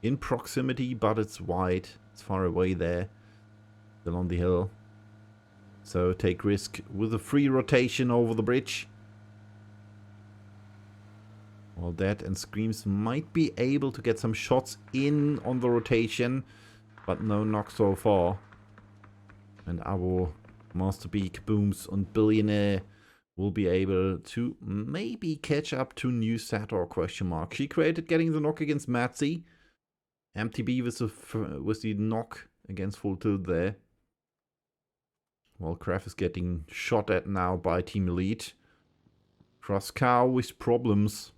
in proximity, but it's wide. It's far away there. Still on the hill. So take risk with a free rotation over the bridge. Well, Dead and Screams might be able to get some shots in on the rotation, but no knock so far. And our Masterbeak, Booms and Billionaire will be able to maybe catch up to New Sat or question mark. She created getting the knock against Matzi. MTB with the knock against Full Tilt there. Well, Kraft is getting shot at now by Team Elite. Kraskow with problems.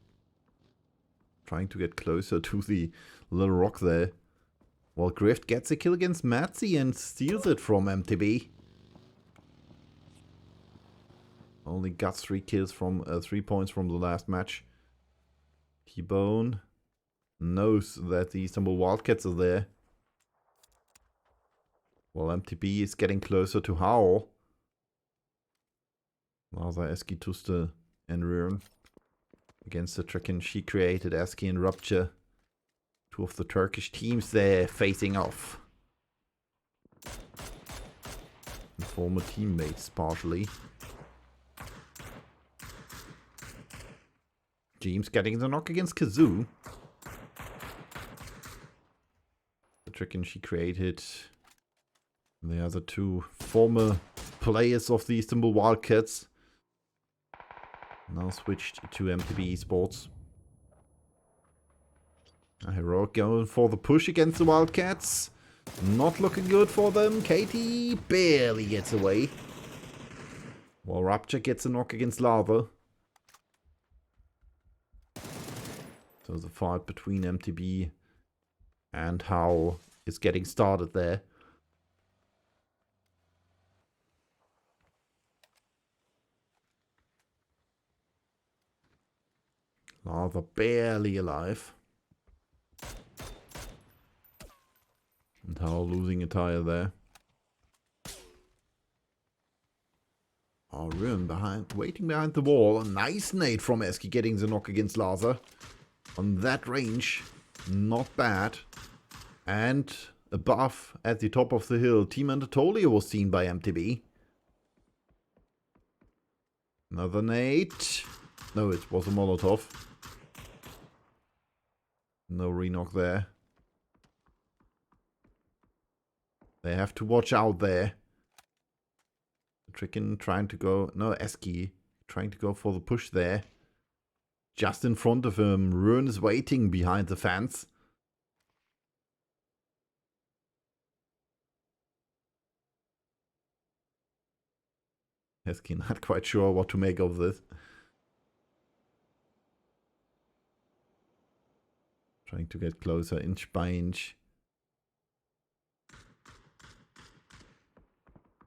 Trying to get closer to the little rock there. Well, Grift gets a kill against Matzi and steals it from MTB. Only got 3 kills from 3 points from the last match. T-Bone knows that the Istanbul Wildcats are there. Well, MTB is getting closer to Howl. Rather Eski Tuste and Rurn against the Trekken. She created Eski and Rupture. 2 of the Turkish teams there facing off. And former teammates partially. James getting the knock against Kazoo. The Trekken she created. The other 2 former players of the Istanbul Wildcats. Now switched to MTB Esports. Heroic going for the push against the Wildcats. Not looking good for them. Katie barely gets away. While Rapture gets a knock against Lava. So the fight between MTB and Howl is getting started there. Lava barely alive. And Howl losing a tire there. Oh, Ruin waiting behind the wall. A nice nade from Eski getting the knock against Laza. On that range, not bad. And above, at the top of the hill, Team Anatolia was seen by MTB. Another nade. No, it was a Molotov. No re-knock there. They have to watch out there. Tricken trying to go... No, Eski trying to go for the push there. Just in front of him. Ruin is waiting behind the fence. Eski not quite sure what to make of this. Trying to get closer inch by inch.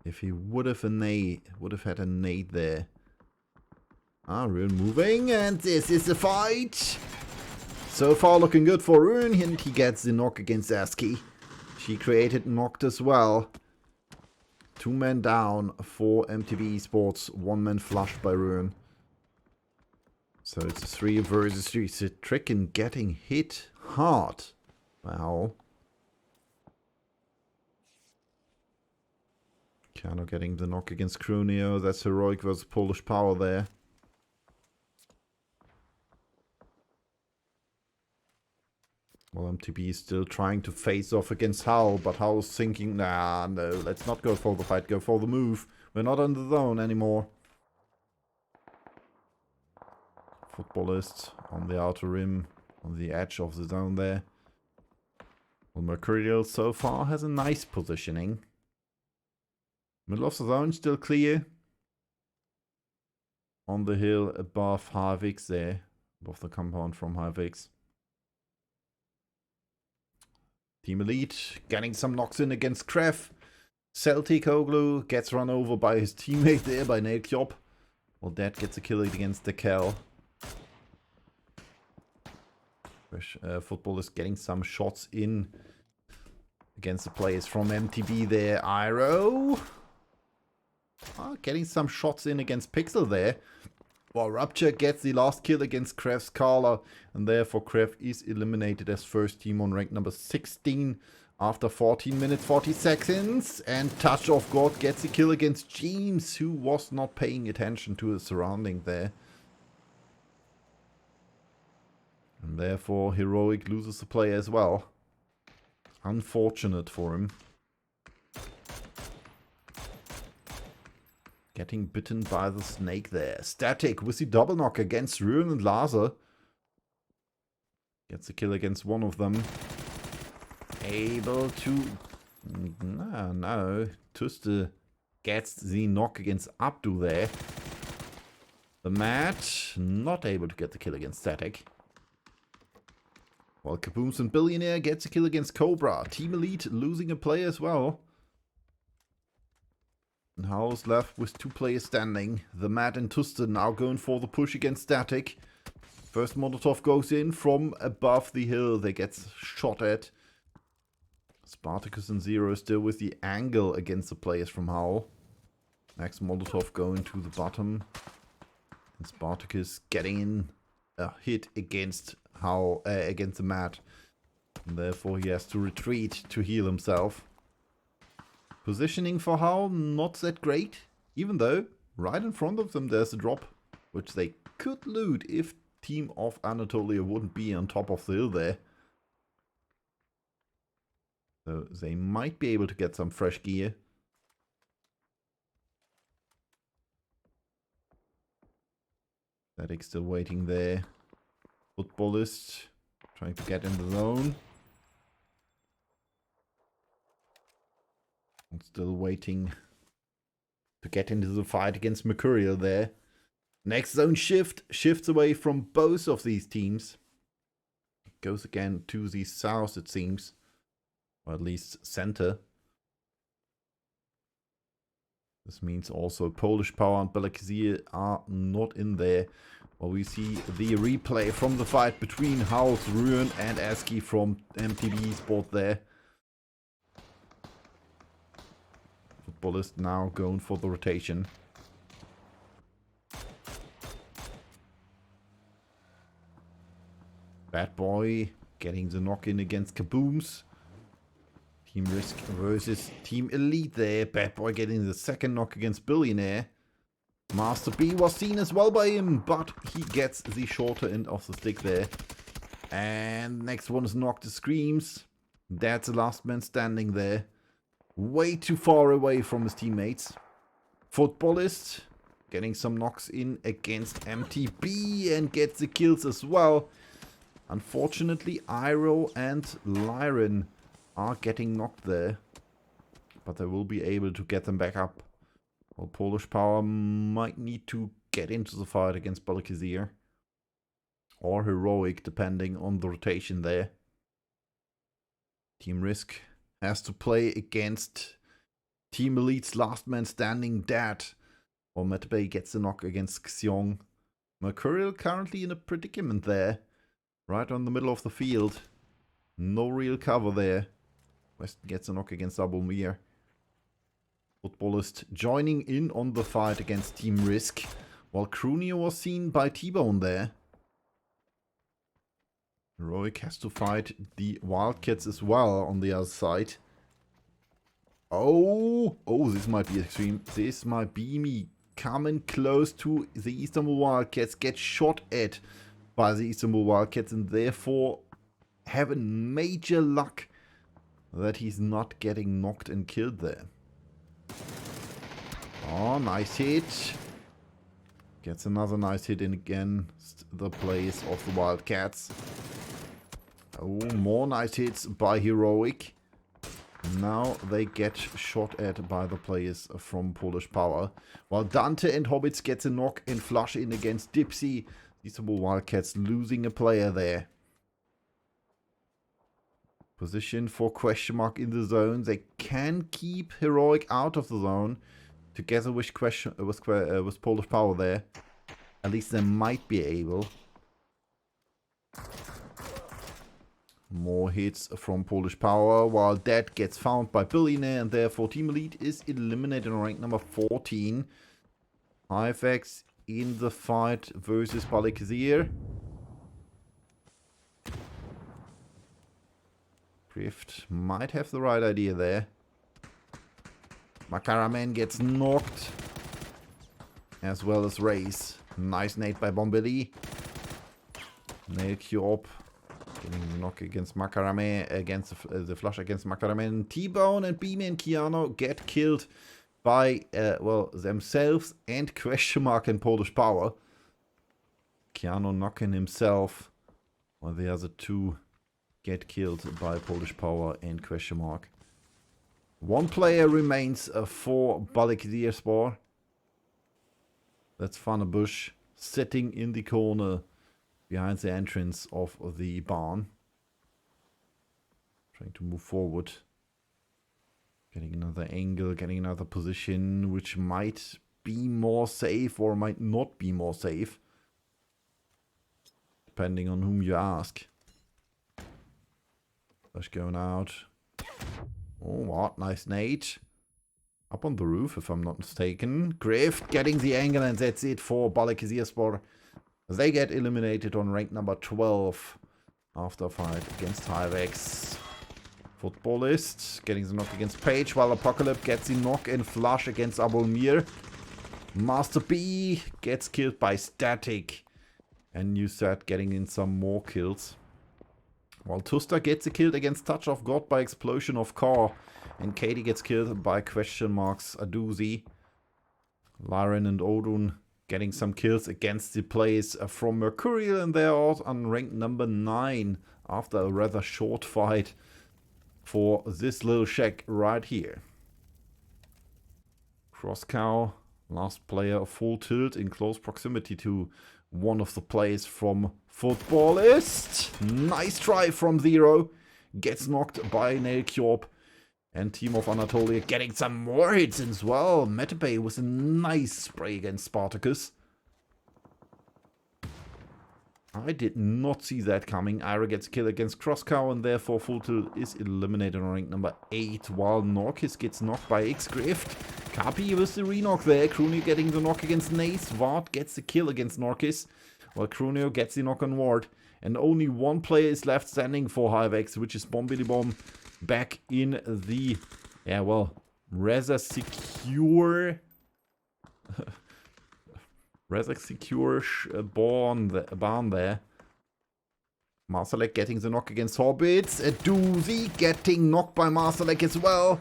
If he would have had a nade there. Rune moving, and this is the fight. So far looking good for Rune, and he gets the knock against ASCII. She created knocked as well. 2 men down for MTV Esports, 1 man flushed by Rune. So it's a 3 versus 3. It's a trick in getting hit hard. Wow. Kano getting the knock against Krunio. That's heroic versus Polish power there. Well, MTB is still trying to face off against Hull, but Hull's thinking, nah, no, let's not go for the fight, go for the move. We're not on the zone anymore. Footballist on the outer rim, on the edge of the zone there. Well, Mercurial so far has a nice positioning. Middle of the zone still clear. On the hill above Harvix there, above the compound from Harvix. Team Elite getting some knocks in against Kref. Celtic Oglu gets run over by his teammate there, by Nailkjop. Well, that gets a kill against the Kel. Football is getting some shots in against the players from MTB there. Iro. Getting some shots in against Pixel there. Well, Rupture gets the last kill against Kref's Carla, and therefore Kref is eliminated as first team on rank number 16 after 14 minutes 40 seconds. And Touch of God gets a kill against James, who was not paying attention to his surrounding there. And therefore Heroic loses the play as well. Unfortunate for him. Getting bitten by the snake there. Static with the double knock against Rune and Laser. Gets a kill against one of them. Able to... No. Tuste gets the knock against Abdu there. The match not able to get the kill against Static. While Kabooms and Billionaire gets a kill against Cobra. Team Elite losing a player as well. And Howl's left with 2 players standing. The Matt and Tuste now going for the push against Static. First Molotov goes in from above the hill. They get shot at. Spartacus and Zero still with the angle against the players from Howl. Next Molotov going to the bottom. And Spartacus getting in a hit against Howl, against the Matt. And therefore he has to retreat to heal himself. Positioning for Howl, not that great, even though right in front of them there's a drop, which they could loot if Team of Anatolia wouldn't be on top of the hill there. So they might be able to get some fresh gear. Static still waiting there. Footballist trying to get in the zone. Still waiting to get into the fight against Mercurial there. Next zone shifts away from both of these teams. Goes again to the south, it seems. Or at least center. This means also Polish Power and Belakazir are not in there. Well, we see the replay from the fight between House, Ruin and ASCII from MTB Sport there. Footballist now going for the rotation. Bad Boy getting the knock in against Kabooms. Team Risk versus Team Elite there. Bad Boy getting the second knock against Billionaire. Master B was seen as well by him, but he gets the shorter end of the stick there. And next one is Knocked Screams. That's the last man standing there. Way too far away from his teammates. Footballist getting some knocks in against MTB and gets the kills as well. Unfortunately, Iro and Lyron are getting knocked there. But they will be able to get them back up. Well, Polish Power might need to get into the fight against Balakazir. or Heroic, depending on the rotation there. Team Risk has to play against Team Elite's last man standing dead. Or Metabay gets a knock against Xiong. Mercurial currently in a predicament there. Right on the middle of the field. No real cover there. Weston gets a knock against Abulmir. Footballist joining in on the fight against Team Risk. While Crunio was seen by T-Bone there. Heroic has to fight the Wildcats as well on the other side. Oh, this might be extreme. This might be me coming close to the Istanbul Wildcats. Get shot at by the Istanbul Wildcats and therefore having major luck that he's not getting knocked and killed there. Oh, nice hit. Gets another nice hit in against the players of the Wildcats. Oh, more nice hits by Heroic. Now they get shot at by the players from Polish Power. While Dante and Hobbits gets a knock and flush in against Dipsy. These are Wildcats losing a player there. Position for question mark in the zone. They can keep Heroic out of the zone. Together with Polish Power there. At least they might be able. More hits from Polish Power, while that gets found by Billionaire, and therefore Team Elite is eliminated on rank number 14. IFX in the fight versus Balikazir. Drift might have the right idea there. Makaraman gets knocked, as well as Race. Nice nade by Bombili. Nail Cube getting the knock against Makarame, against the flush against Makarame. T-Bone and Beam and Keanu get killed by, well, themselves and question mark and Polish Power. Keanu knocking himself, while the other two get killed by Polish Power and question mark. One player remains for Balikazirspor. That's Bush sitting in the corner behind the entrance of the barn. Trying to move forward. Getting another angle, getting another position, which might be more safe or might not be more safe. Depending on whom you ask. Flash going out. Oh, what? Nice nade. Up on the roof, if I'm not mistaken. Grift getting the angle, and that's it for Balikazirspor. They get eliminated on rank number 12 after a fight against Hyvex. Footballist getting the knock against Page, while Apocalypse gets the knock and flush against Abulmir. Master B gets killed by Static. And Newsat getting in some more kills. While Tusta gets a kill against Touch of God by Explosion of Car. And Katie gets killed by question marks Aduzi. Lyran and Odun getting some kills against the players from Mercurial. And they're out on rank number 9 after a rather short fight for this little shack right here. Crosscow, last player of full tilt in close proximity to one of the players from Footballist. Nice try from Zero. Gets knocked by Nail Cube. And Team of Anatolia getting some more hits as well. Metabay with a nice spray against Spartacus. I did not see that coming. Ira gets a kill against Crosscow, and therefore Full Tilt is eliminated on rank number 8. While Norkis gets knocked by X-Grift. Kapi with the re-knock there. Crunio getting the knock against Nace. Vard gets the kill against Norkis. While Crunio gets the knock on Ward. And only one player is left standing for Hyvex, which is Bombili Bomb. Back in the, yeah, well, rather secure barn there. Marsalek getting the knock against Hobbits. A doozy getting knocked by Marsalek as well.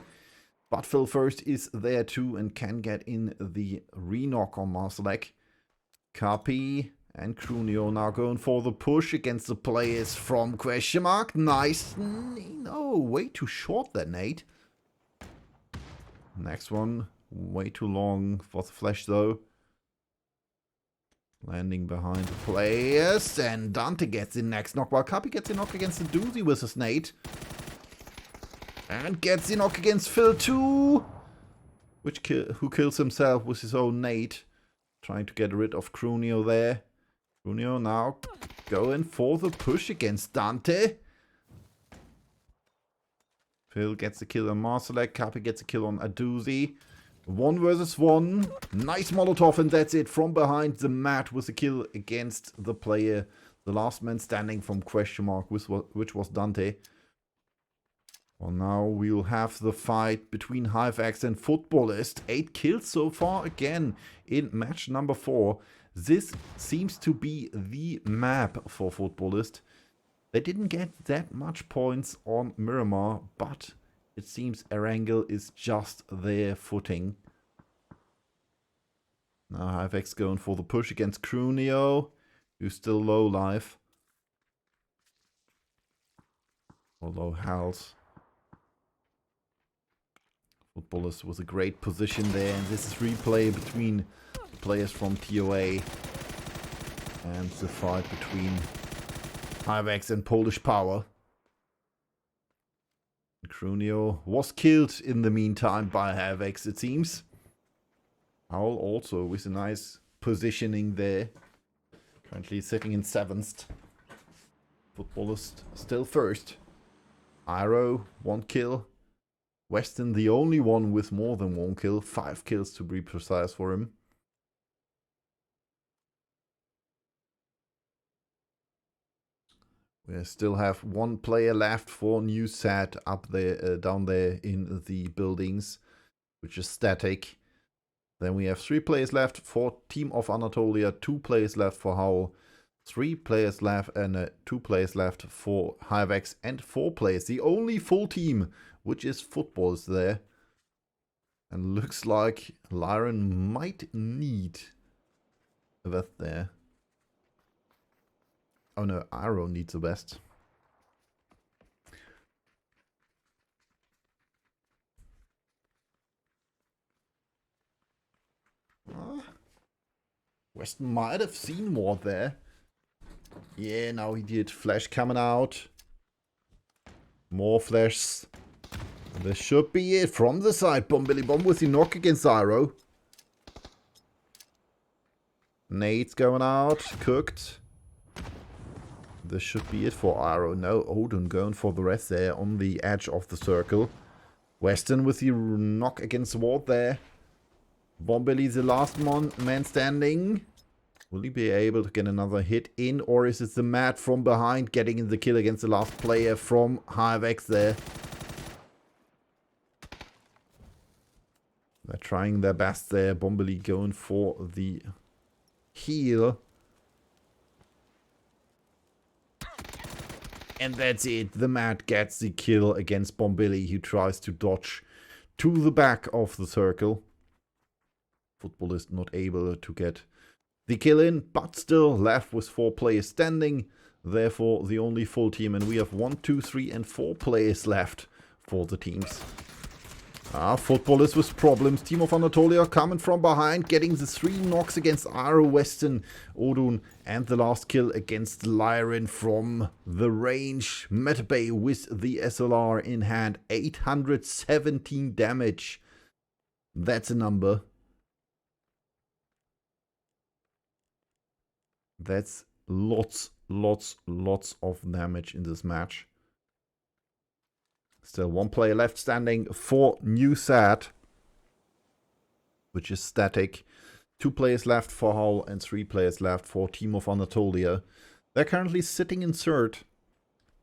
But Phil First is there too and can get in the re-knock on Marsalek. Kapi and Crunio now going for the push against the players from question mark. Nice. No, way too short that nade. Next one, way too long for the flash though. Landing behind the players, and Dante gets the next knock, while Kapi gets the knock against the Doozy with his nade. And gets the knock against Phil too, who kills himself with his own nade. Trying to get rid of Crunio there. Crunio now going for the push against Dante. Phil gets the kill on Marsalek, Kapi gets a kill on Aduzi. 1 versus 1. Nice Molotov, and that's it. From behind the mat with a kill against the player. The last man standing from question mark, which was Dante. Well, now we'll have the fight between HiveX and Footballist. 8 kills so far again in match number 4. This seems to be the map for Footballist. They didn't get that much points on Miramar, but it seems Erangel is just their footing. Now HiveX going for the push against Crunio, who's still low life. Although Hals. Footballers was a great position there, and this is replay between the players from TOA and the fight between HiveX and Polish Power. Crunio was killed in the meantime by HiveX, it seems. Howl also with a nice positioning there. Currently sitting in 7th. Footballist still first. Iro, 1 kill. Weston the only one with more than 1 kill. 5 kills to be precise for him. We still have 1 player left for New Sat up there, down there in the buildings, which is static. Then we have 3 players left for Team of Anatolia, 2 players left for Howl, 3 players left, and 2 players left for HiveX, and 4 players. The only full team, which is Footballers there. And looks like Lyron might need a vet there. Oh no, Iro needs a vest. Weston might have seen more there. Yeah, now he did. Flash coming out. More flashes. This should be it from the side. Bombilly Bomb with the knock against Iro. Nade's going out. Cooked. This should be it for Iro. No, Odin going for the rest there on the edge of the circle. Weston with the knock against the wall there. Bombilly the last man standing. Will he be able to get another hit in, or is it the Matt from behind getting in the kill against the last player from HiveX there? They're trying their best there. Bombilly going for the heal. And that's it. The Matt gets the kill against Bombilly, who tries to dodge to the back of the circle. Footballist not able to get the kill in, but still left with 4 players standing. Therefore, the only full team. And we have 1, 2, 3, and 4 players left for the teams. Footballers with problems. Team of Anatolia coming from behind, getting the 3 knocks against Aro, Weston, Odun, and the last kill against Lyron from the range. Metabay with the SLR in hand. 817 damage. That's a number. That's lots of damage in this match. Still 1 player left standing for New Sat, which is static. 2 players left for Hull and 3 players left for Team of Anatolia. They're currently sitting in 3rd.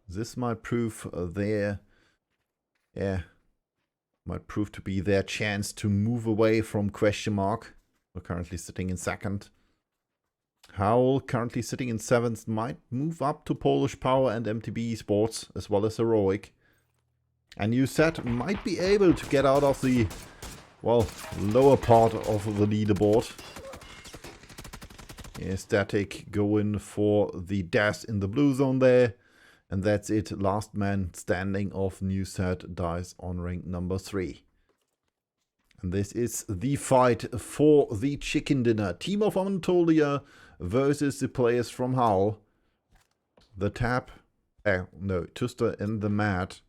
This might prove might prove to be their chance to move away from question mark. We're currently sitting in 2nd. Howl, currently sitting in 7th, might move up to Polish Power and MTB Sports, as well as Heroic. And USAT might be able to get out of the, well, lower part of the leaderboard. Yeah, Static going for the dash in the blue zone there. And that's it. Last man standing of NewSat dies on rank number 3. And this is the fight for the chicken dinner. Team of Anatolia versus the players from Hull. The tap, no, Tuster and the Mat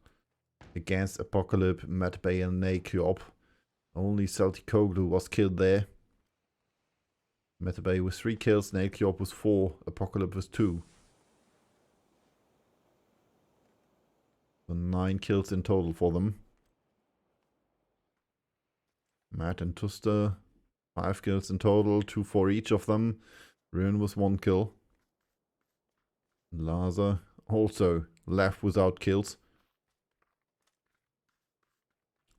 against Apocalypse, Matt Bay and Nakyop. Only Celtic Koglu was killed there. Matt Bay with 3 kills, Nakyop with 4, Apocalypse with 2. So 9 kills in total for them. Matt and Tuster, 5 kills in total, 2 for each of them. Ruin with 1 kill. Laza also left without kills.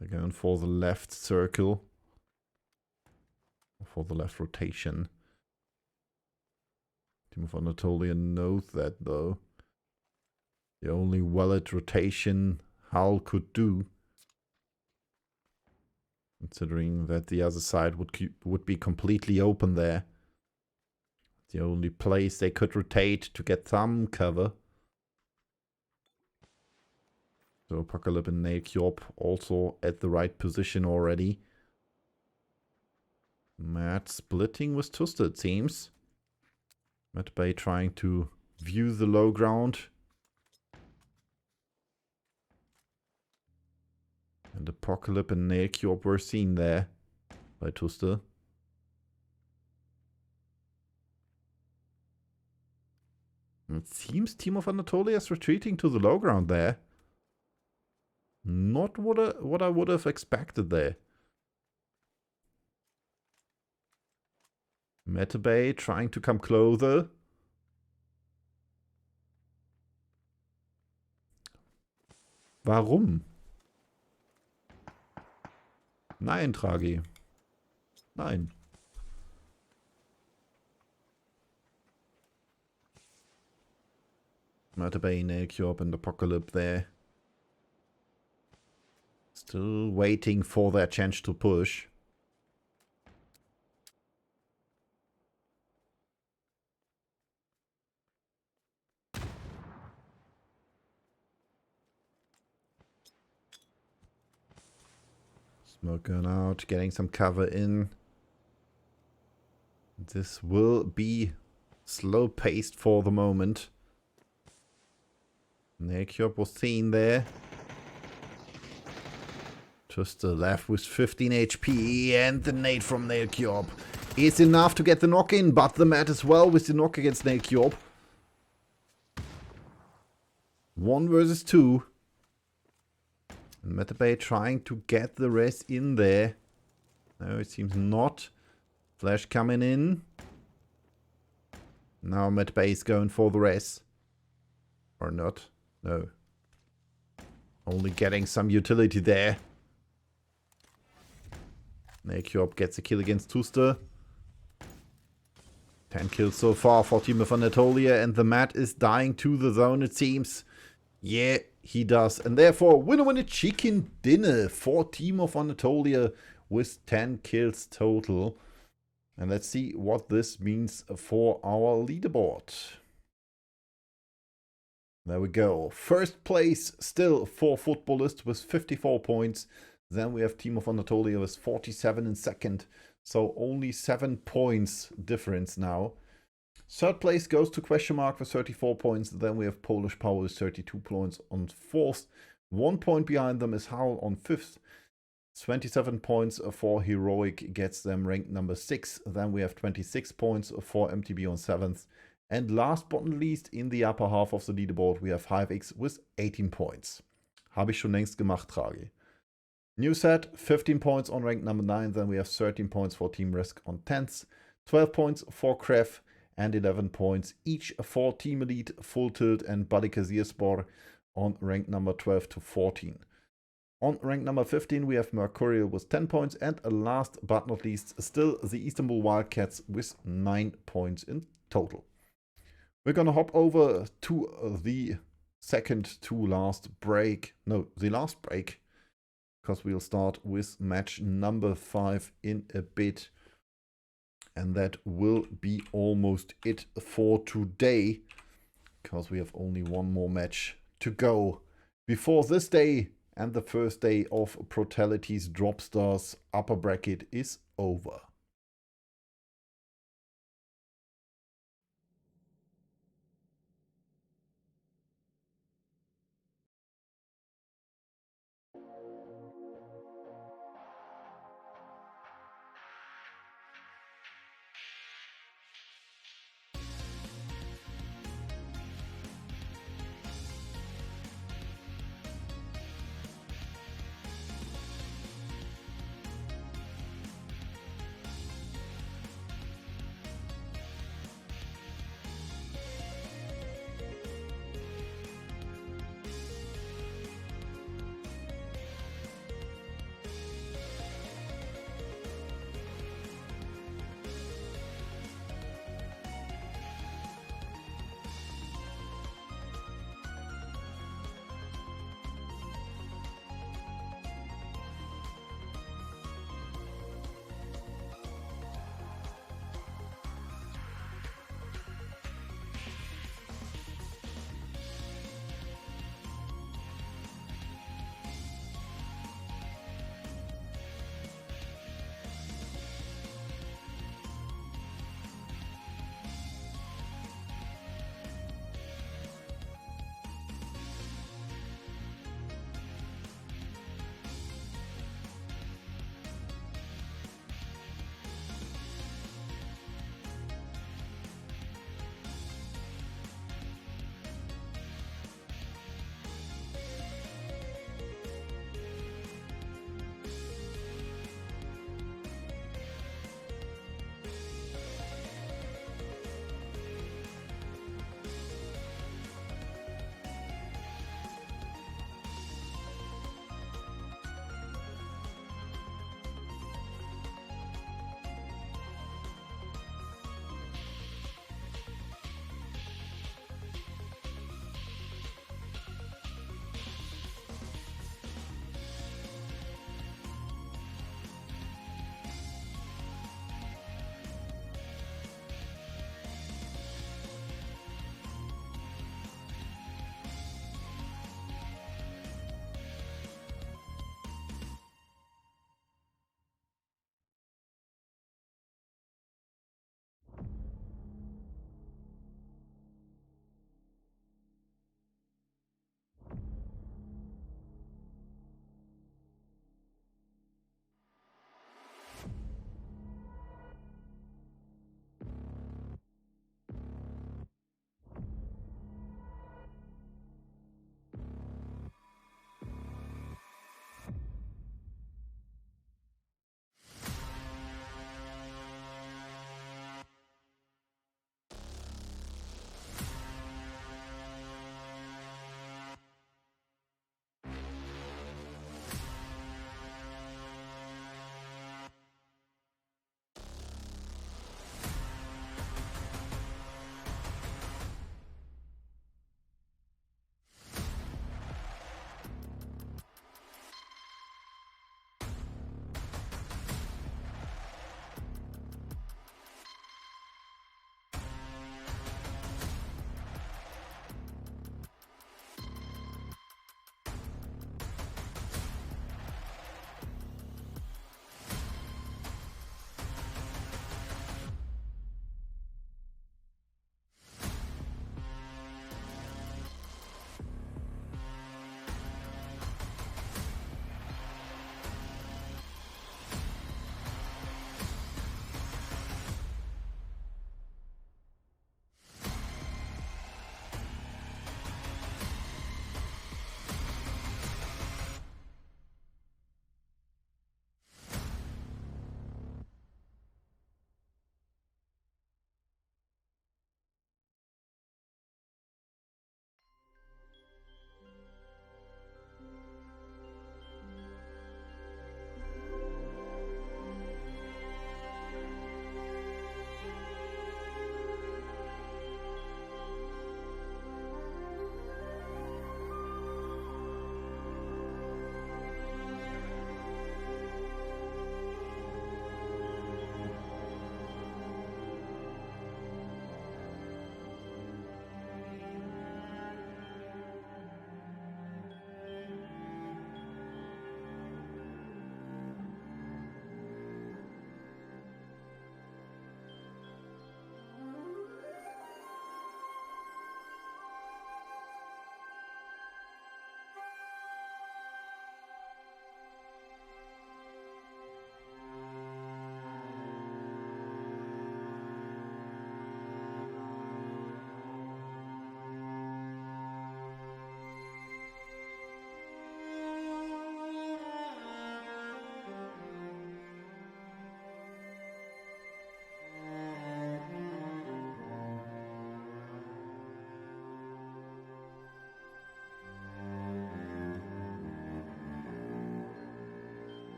They're going for the left circle. For the left rotation. Team of Anatolia knows that though. The only valid rotation Hull could do. Considering that the other side would be completely open there. The only place they could rotate to get some cover. So Apocalypse and Nakyop also at the right position already. Matt splitting with Tuster, it seems. Matt Bay trying to view the low ground. And Apocalypse and Nakyop were seen there by Tuster. It seems Team of Anatolia is retreating to the low ground there. Not what I would have expected there. Metabay trying to come closer. Warum? Nein, Tragi. Nein. Metabay, Nakyop and Apocalypse there. Still waiting for their chance to push. Smoke going out, getting some cover in. This will be slow paced for the moment. Nakyop was seen there. Just the left with 15 HP, and the nade from Nakyop is enough to get the knock in, but the mat as well with the knock against Nakyop. 1 versus 2. And Metabay trying to get the res in there. No, it seems not. Flash coming in. Now Metabay is going for the res. Or not. No. Only getting some utility there. Nakyop gets a kill against Tuster. 10 kills so far for Team of Anatolia, and the mat is dying to the zone, it seems. Yeah, he does. And therefore, winner chicken dinner for Team of Anatolia with 10 kills total. And let's see what this means for our leaderboard. There we go. First place still for Footballist with 54 points. Then we have Team of Anatolia with 47 in second. So only 7 points difference now. Third place goes to Question Mark with 34 points. Then we have Polish Power with 32 points on fourth. 1 point behind them is Hull on fifth. 27 points for Heroic gets them ranked number 6. Then we have 26 points for MTB on 7th. And last but not least, in the upper half of the leaderboard, we have 5x with 18 points. Habe ich schon längst gemacht, Tragi. New set, 15 points on rank number 9. Then we have 13 points for Team Risk on 10th. 12 points for Kref. And 11 points each for Team Elite, Full Tilt and Buddy Kazirspor on rank number 12 to 14. On rank number 15, we have Mercurial with 10 points. And last but not least, still the Istanbul Wildcats with 9 points in total. We're going to hop over to the second to last break. No, the last break. Because we'll start with match number 5 in a bit. And that will be almost it for today. Because we have only one more match to go before this day and the first day of PROTALITY's DROPSTARS upper bracket is over.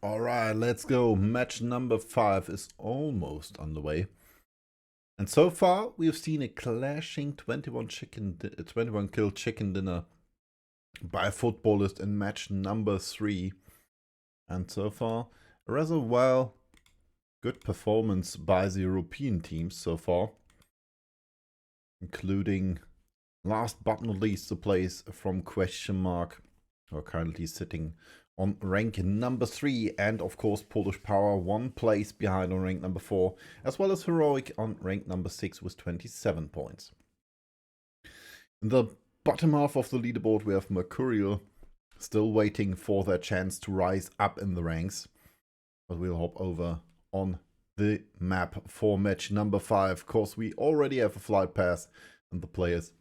Alright, let's go. Match number 5 is almost underway. And so far, we've seen a clashing 21 kill chicken dinner by a footballist in match number 3. And so far, a rather good performance by the European teams so far. Including, last but not least, the players from question mark, who are currently sitting on rank number 3, and of course Polish Power 1 place behind on rank number 4, as well as Heroic on rank number 6 with 27 points. In the bottom half of the leaderboard we have Mercurial, still waiting for their chance to rise up in the ranks, but we'll hop over on the map for match number 5. Of course, we already have a flight pass and the players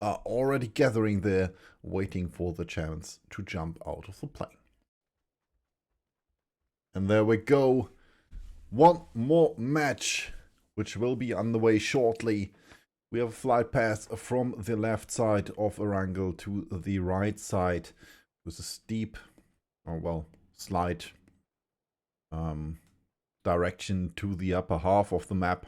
are already gathering there, waiting for the chance to jump out of the plane. And there we go. One more match, which will be underway shortly. We have a flight path from the left side of Erangel to the right side with a steep, slight direction to the upper half of the map.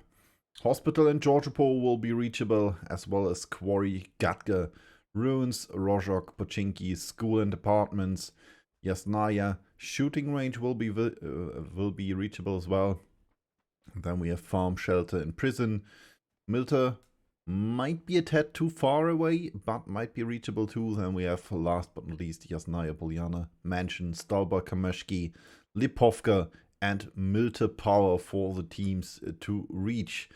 Hospital and Georgopol will be reachable, as well as Quarry, Gatke, Ruins, Rozhok, Pochinki, School and Apartments, Yasnaya. Shooting range will be reachable as well. And then we have Farm, Shelter, and Prison. Milter might be a tad too far away, but might be reachable too. Then we have, last but not least, Yasnaya, Polyana, Mansion, Stalba, Kameshki, Lipovka, and Milter Power for the teams to reach.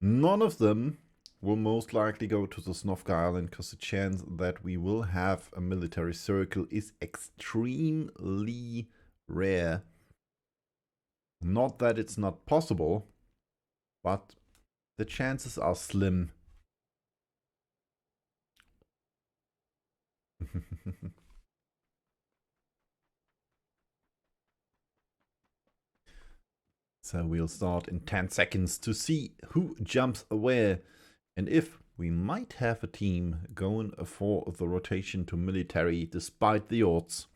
None of them will most likely go to the Snovka Island, because the chance that we will have a military circle is extremely rare. Not that it's not possible, but the chances are slim. So we'll start in 10 seconds to see who jumps where, and if we might have a team going for the rotation to military despite the odds.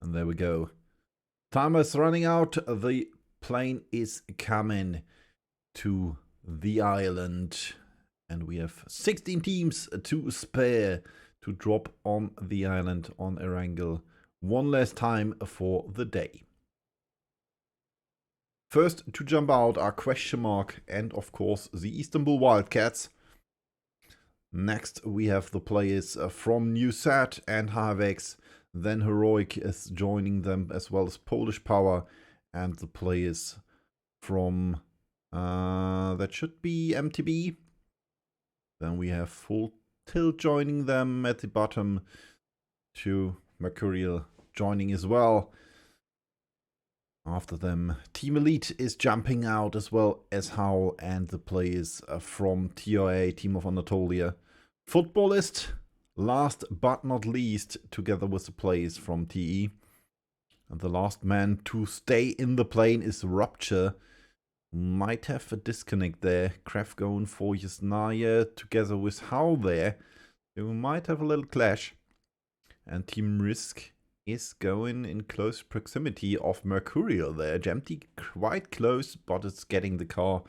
And there we go. Timer is running out. The plane is coming to the island. And we have 16 teams to spare to drop on the island on Erangel one last time for the day. First to jump out are Question Mark and of course the Istanbul Wildcats. Next we have the players from Newsat and Harvex. Then Heroic is joining them, as well as Polish Power and the players from that should be MTB. Then we have Full Tilt joining them at the bottom, to Mercurial joining as well. After them, Team Elite is jumping out, as well as Howl and the players from TOA, Team of Anatolia. Footballist, last but not least, together with the players from TE. And the last man to stay in the plane is Rupture. Might have a disconnect there. Kref going for Yasnaya together with Howl there. We might have a little clash. And Team Risk is going in close proximity of Mercurial there. Jempty quite close, but it's getting the car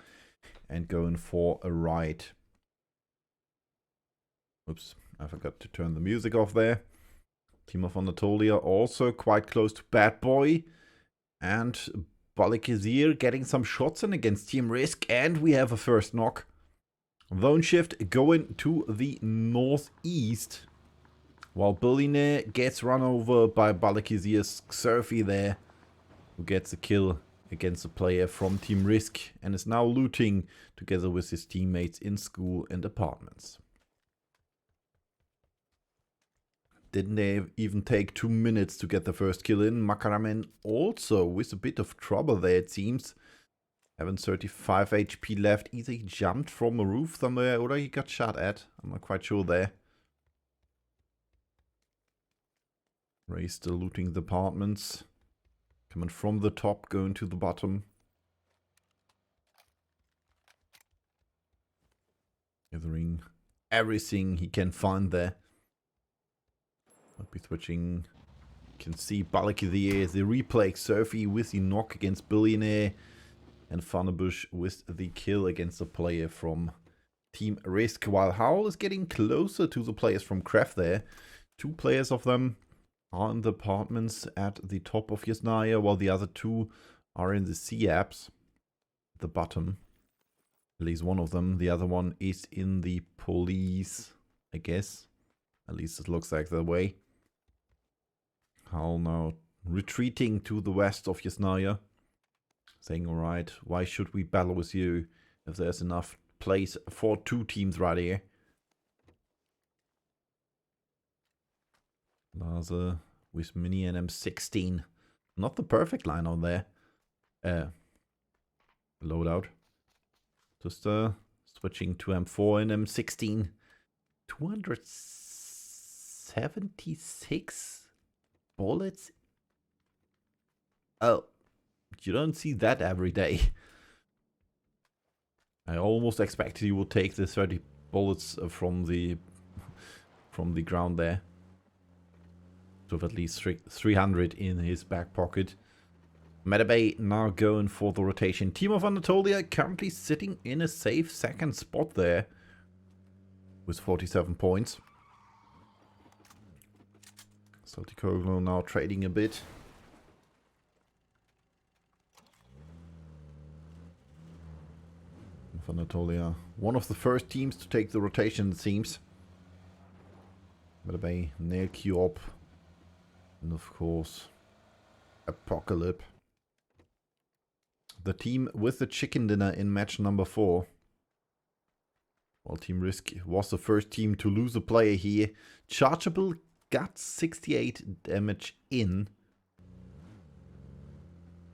and going for a ride. Oops, I forgot to turn the music off there. Team of Anatolia also quite close to Bad Boy. And Balikazir getting some shots in against Team Risk. And we have a first knock. Zone shift going to the northeast. While Billionaire gets run over by Balikazir's Surfy there, who gets a kill against a player from Team Risk and is now looting together with his teammates in School and Apartments. Didn't they even take 2 minutes to get the first kill in? Makaramen also with a bit of trouble there, it seems. Having 35 HP left. Either he jumped from a roof somewhere or he got shot at. I'm not quite sure there. Ray still looting the apartments. Coming from the top, going to the bottom. Gathering everything he can find there. Might be switching You can see Balaki the replay, Surfy with the knock against Billionaire, and Funnebush with the kill against the player from Team Risk, while Howl is getting closer to the players from Craft there. 2 players of them are in the apartments at the top of Yasnaya, while the other 2 are in the C-apps at the bottom. At least one of them. The other one is in the police, I guess. At least it looks like that way. Howl now retreating to the west of Yasnaya, saying, alright, why should we battle with you if there's enough place for 2 teams right here? Laza with Mini and M16. Not the perfect line on there. Loadout. Just switching to M4 and M16. 276 bullets. Oh, you don't see that every day. I almost expected you would take the 30 bullets from the ground there. With at least 300 in his back pocket. Metabay now going for the rotation. Team of Anatolia currently sitting in a safe second spot there with 47 points. Saltikoglu now trading a bit. Of Anatolia, one of the first teams to take the rotation, it seems. Metabay, Nail Cube. And of course, Apocalypse. The team with the chicken dinner in match number 4. Well, Team Risk was the first team to lose a player here. Chargeable got 68 damage in.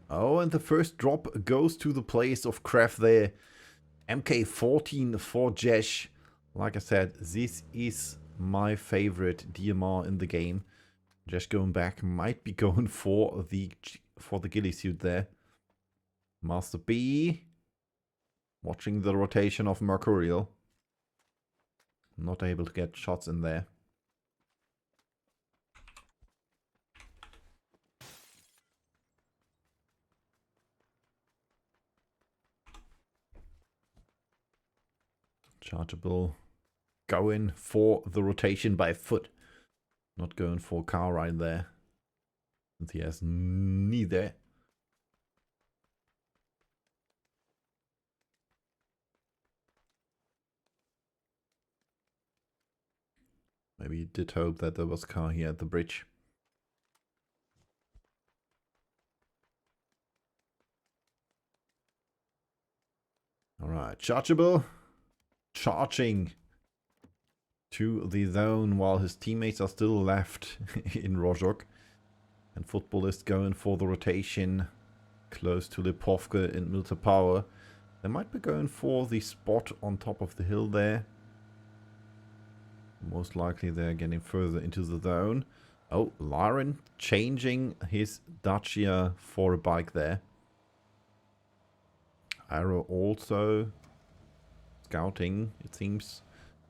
Oh, and the first drop goes to the place of Craft there. MK14 for Jesh. Like I said, this is my favorite DMR in the game. Just going back, might be going for the ghillie suit there. Master B watching the rotation of Mercurial. Not able to get shots in there. Chargeable going for the rotation by foot. Not going for car right there. Since he has neither. Maybe he did hope that there was a car here at the bridge. Alright, Chargeable. Charging to the zone while his teammates are still left in Rozhok. And Footballist going for the rotation close to Lipovka and Milta Power. They might be going for the spot on top of the hill there. Most likely they're getting further into the zone. Oh, Laren changing his Dacia for a bike there. Arrow also scouting, it seems.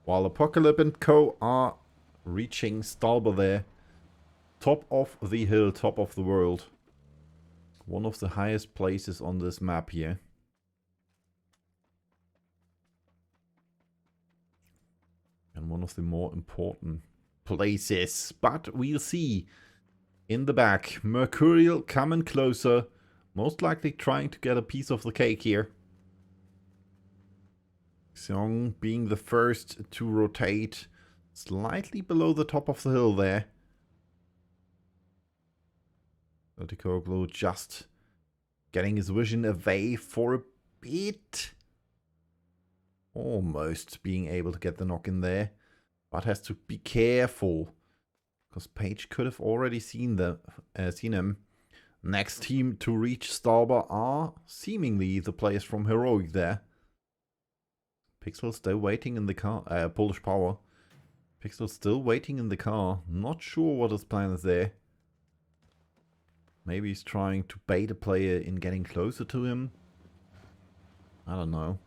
While Apocalypse and Co. are reaching Stalber there. Top of the hill, top of the world. One of the highest places on this map here. And one of the more important places. But we'll see. In the back, Mercurial coming closer. Most likely trying to get a piece of the cake here. Xiong being the first to rotate slightly below the top of the hill there. Vertikoglu just getting his vision away for a bit. Almost being able to get the knock in there. But has to be careful. Because Page could have already seen him. Next team to reach Stalber are seemingly the players from Heroic there. Pixel still waiting in the car. Polish Power. Pixel still waiting in the car. Not sure what his plan is there. Maybe he's trying to bait a player in getting closer to him. I don't know.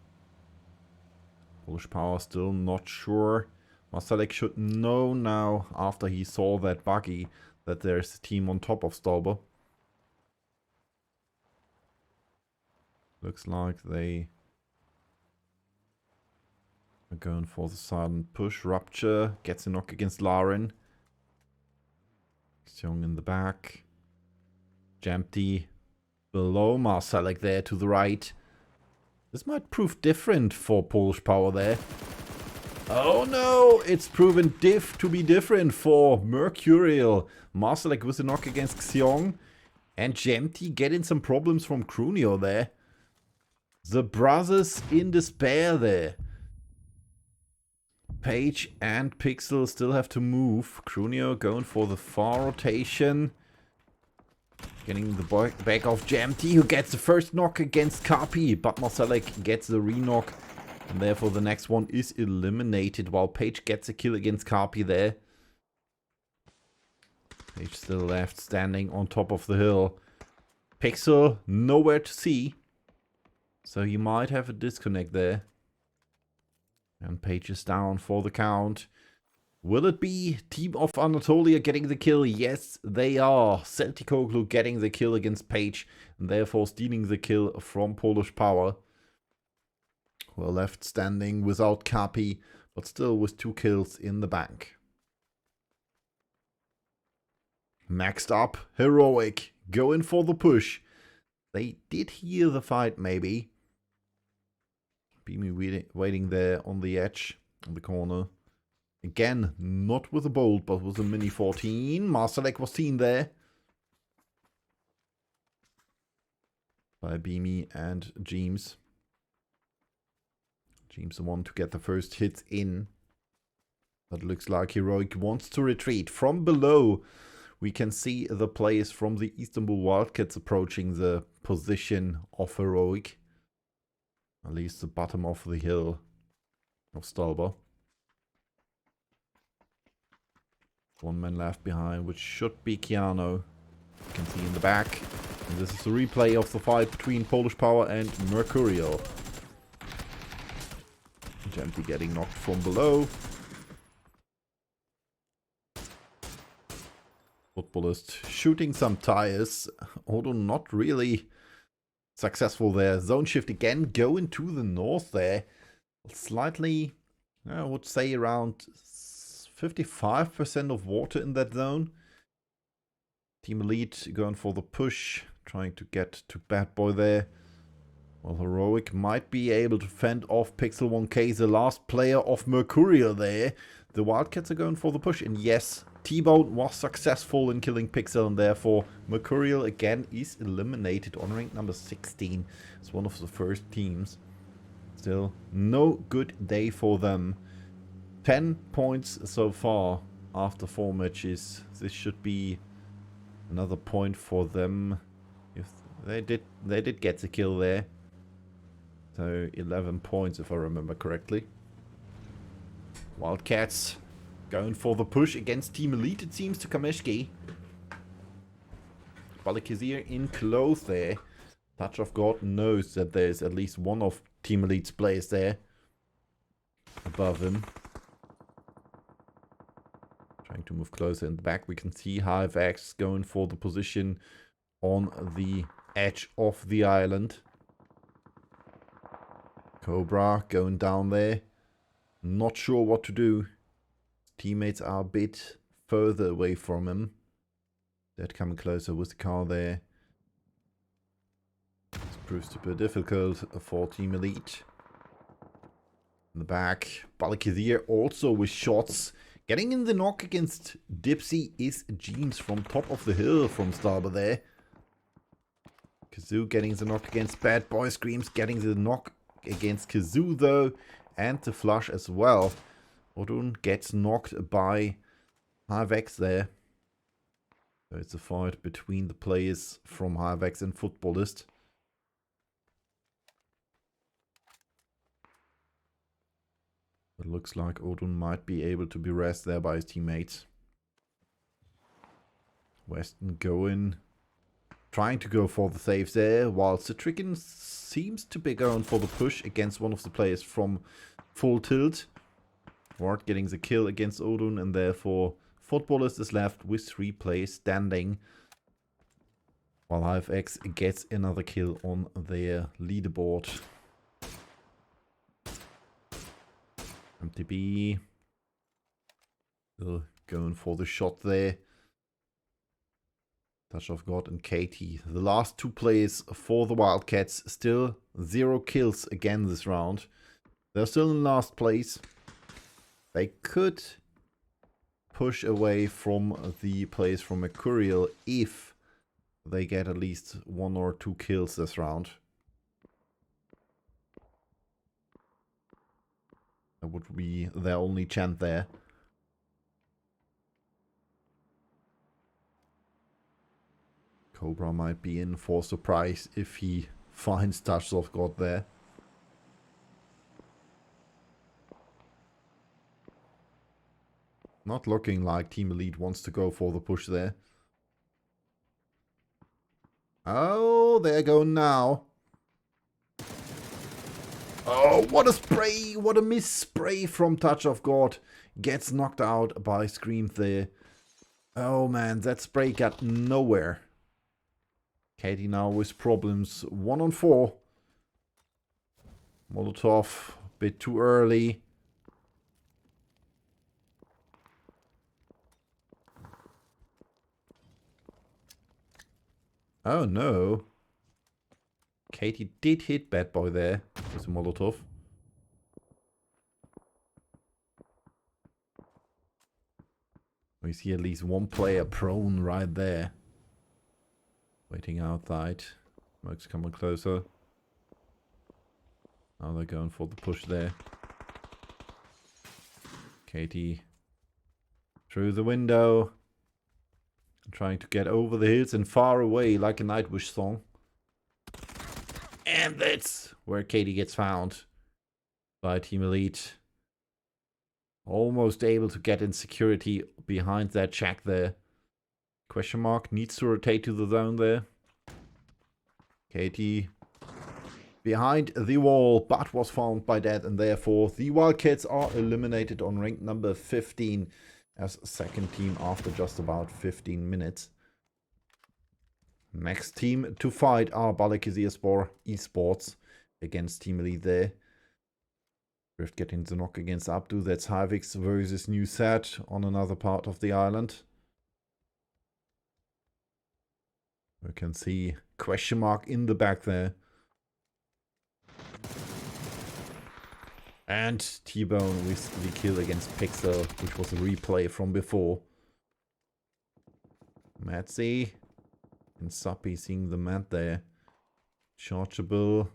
Polish Power still not sure. Marcelek should know now, after he saw that buggy, that there's a team on top of Stauber. Looks like they are going for the silent push. Rupture gets a knock against Laren. Xiong in the back. Jamty below Marsalek there to the right. This might prove different for Polish Power there. Oh no, it's proven to be different for Mercurial. Marsalek with a knock against Xiong. And Jamty getting some problems from Krunio there. The brothers in despair there. Page and Pixel still have to move. Krunio going for the far rotation. Getting the back of Jamty, who gets the first knock against Kapi. But Marsalek gets the re-knock. And therefore the next one is eliminated. While Page gets a kill against Kapi there. Page still left standing on top of the hill. Pixel nowhere to see. So you might have a disconnect there. And Page is down for the count. Will it be Team of Anatolia getting the kill? Yes, they are. Celticoglu getting the kill against Page. And therefore stealing the kill from Polish Power. Well, left standing without Kapi. But still with 2 kills in the bank. Next up, Heroic. Going for the push. They did hear the fight maybe. Beamy waiting there on the edge, on the corner. Again, not with a bolt, but with a mini 14. Marsalek was seen there. By Beamy and James. James the one to get the first hits in. But looks like Heroic wants to retreat. From below, we can see the players from the Istanbul Wildcats approaching the position of Heroic. At least the bottom of the hill of Stauber. 1 man left behind, which should be Keanu. You can see in the back. And this is a replay of the fight between Polish Power and Mercurial. Jamty getting knocked from below. Footballist shooting some tires, although not really successful there. Zone shift again, going to the north there. Slightly, I would say around 55% of water in that zone. Team Elite going for the push, trying to get to Bad Boy there. Well, Heroic might be able to fend off Pixel 1K, the last player of Mercurial there. The Wildcats are going for the push, and yes, T-Bone was successful in killing Pixel, and therefore Mercurial again is eliminated on rank number 16. It's one of the first teams. Still, no good day for them. 10 points so far after 4 matches. This should be another point for them. If they did get the kill there. So 11 points if I remember correctly. Wildcats going for the push against Team Elite, it seems, to Kameshki. Balikazir in close there. Touch of God knows that there's at least one of Team Elite's players there. Above him. Trying to move closer in the back. We can see HiveX going for the position on the edge of the island. Cobra going down there. Not sure what to do. Teammates are a bit further away from him. Dead coming closer with the car there. This proves to be difficult for Team Elite. In the back, Balikazir also with shots. Getting in the knock against Dipsy is James from top of the hill from Stauber there. Kazoo getting the knock against Bad Boy. Screams getting the knock against Kazoo though. And the flush as well. Odun gets knocked by HiveX there. So it's a fight between the players from HiveX and Footballist. It looks like Odun might be able to be rest there by his teammates. Weston going, trying to go for the saves there, while Citrican seems to be going for the push against one of the players from Full Tilt. Ward getting the kill against Odun and therefore footballers is left with 3 players standing. While HiveX gets another kill on their leaderboard. MTB still going for the shot there. Touch of God and Katie. The last 2 players for the Wildcats. Still 0 kills again this round. They're still in last place. They could push away from the players from Mercurial if they get at least 1 or 2 kills this round. That would be their only chance there. Cobra might be in for a surprise if he finds Touch of God there. Not looking like Team Elite wants to go for the push there. Oh, they're going now. Oh, what a spray! What a miss spray from Touch of God. Gets knocked out by Scream there. Oh man, that spray got nowhere. Katie now with problems. 1 on 4. Molotov, a bit too early. Oh no. Katie did hit Bad Boy there with a Molotov. We see at least 1 player prone right there. Waiting outside. Smoke's coming closer. Now they're going for the push there. Katie through the window. Trying to get over the hills and far away like a Nightwish song. And that's where Katie gets found by Team Elite. Almost able to get in security behind that shack there. Question mark needs to rotate to the zone there. Katie behind the wall, but was found by that, and therefore the Wildcats are eliminated on rank number 15 as second team after just about 15 minutes. Next team to fight are Balakizir Esports against Team Elite there. Rift getting the knock against Abdu. That's Havix versus New Set on another part of the island. We can see question mark in the back there. And T-Bone with the kill against Pixel, which was a replay from before. Matsy and Sappy seeing the mat there. Chargeable.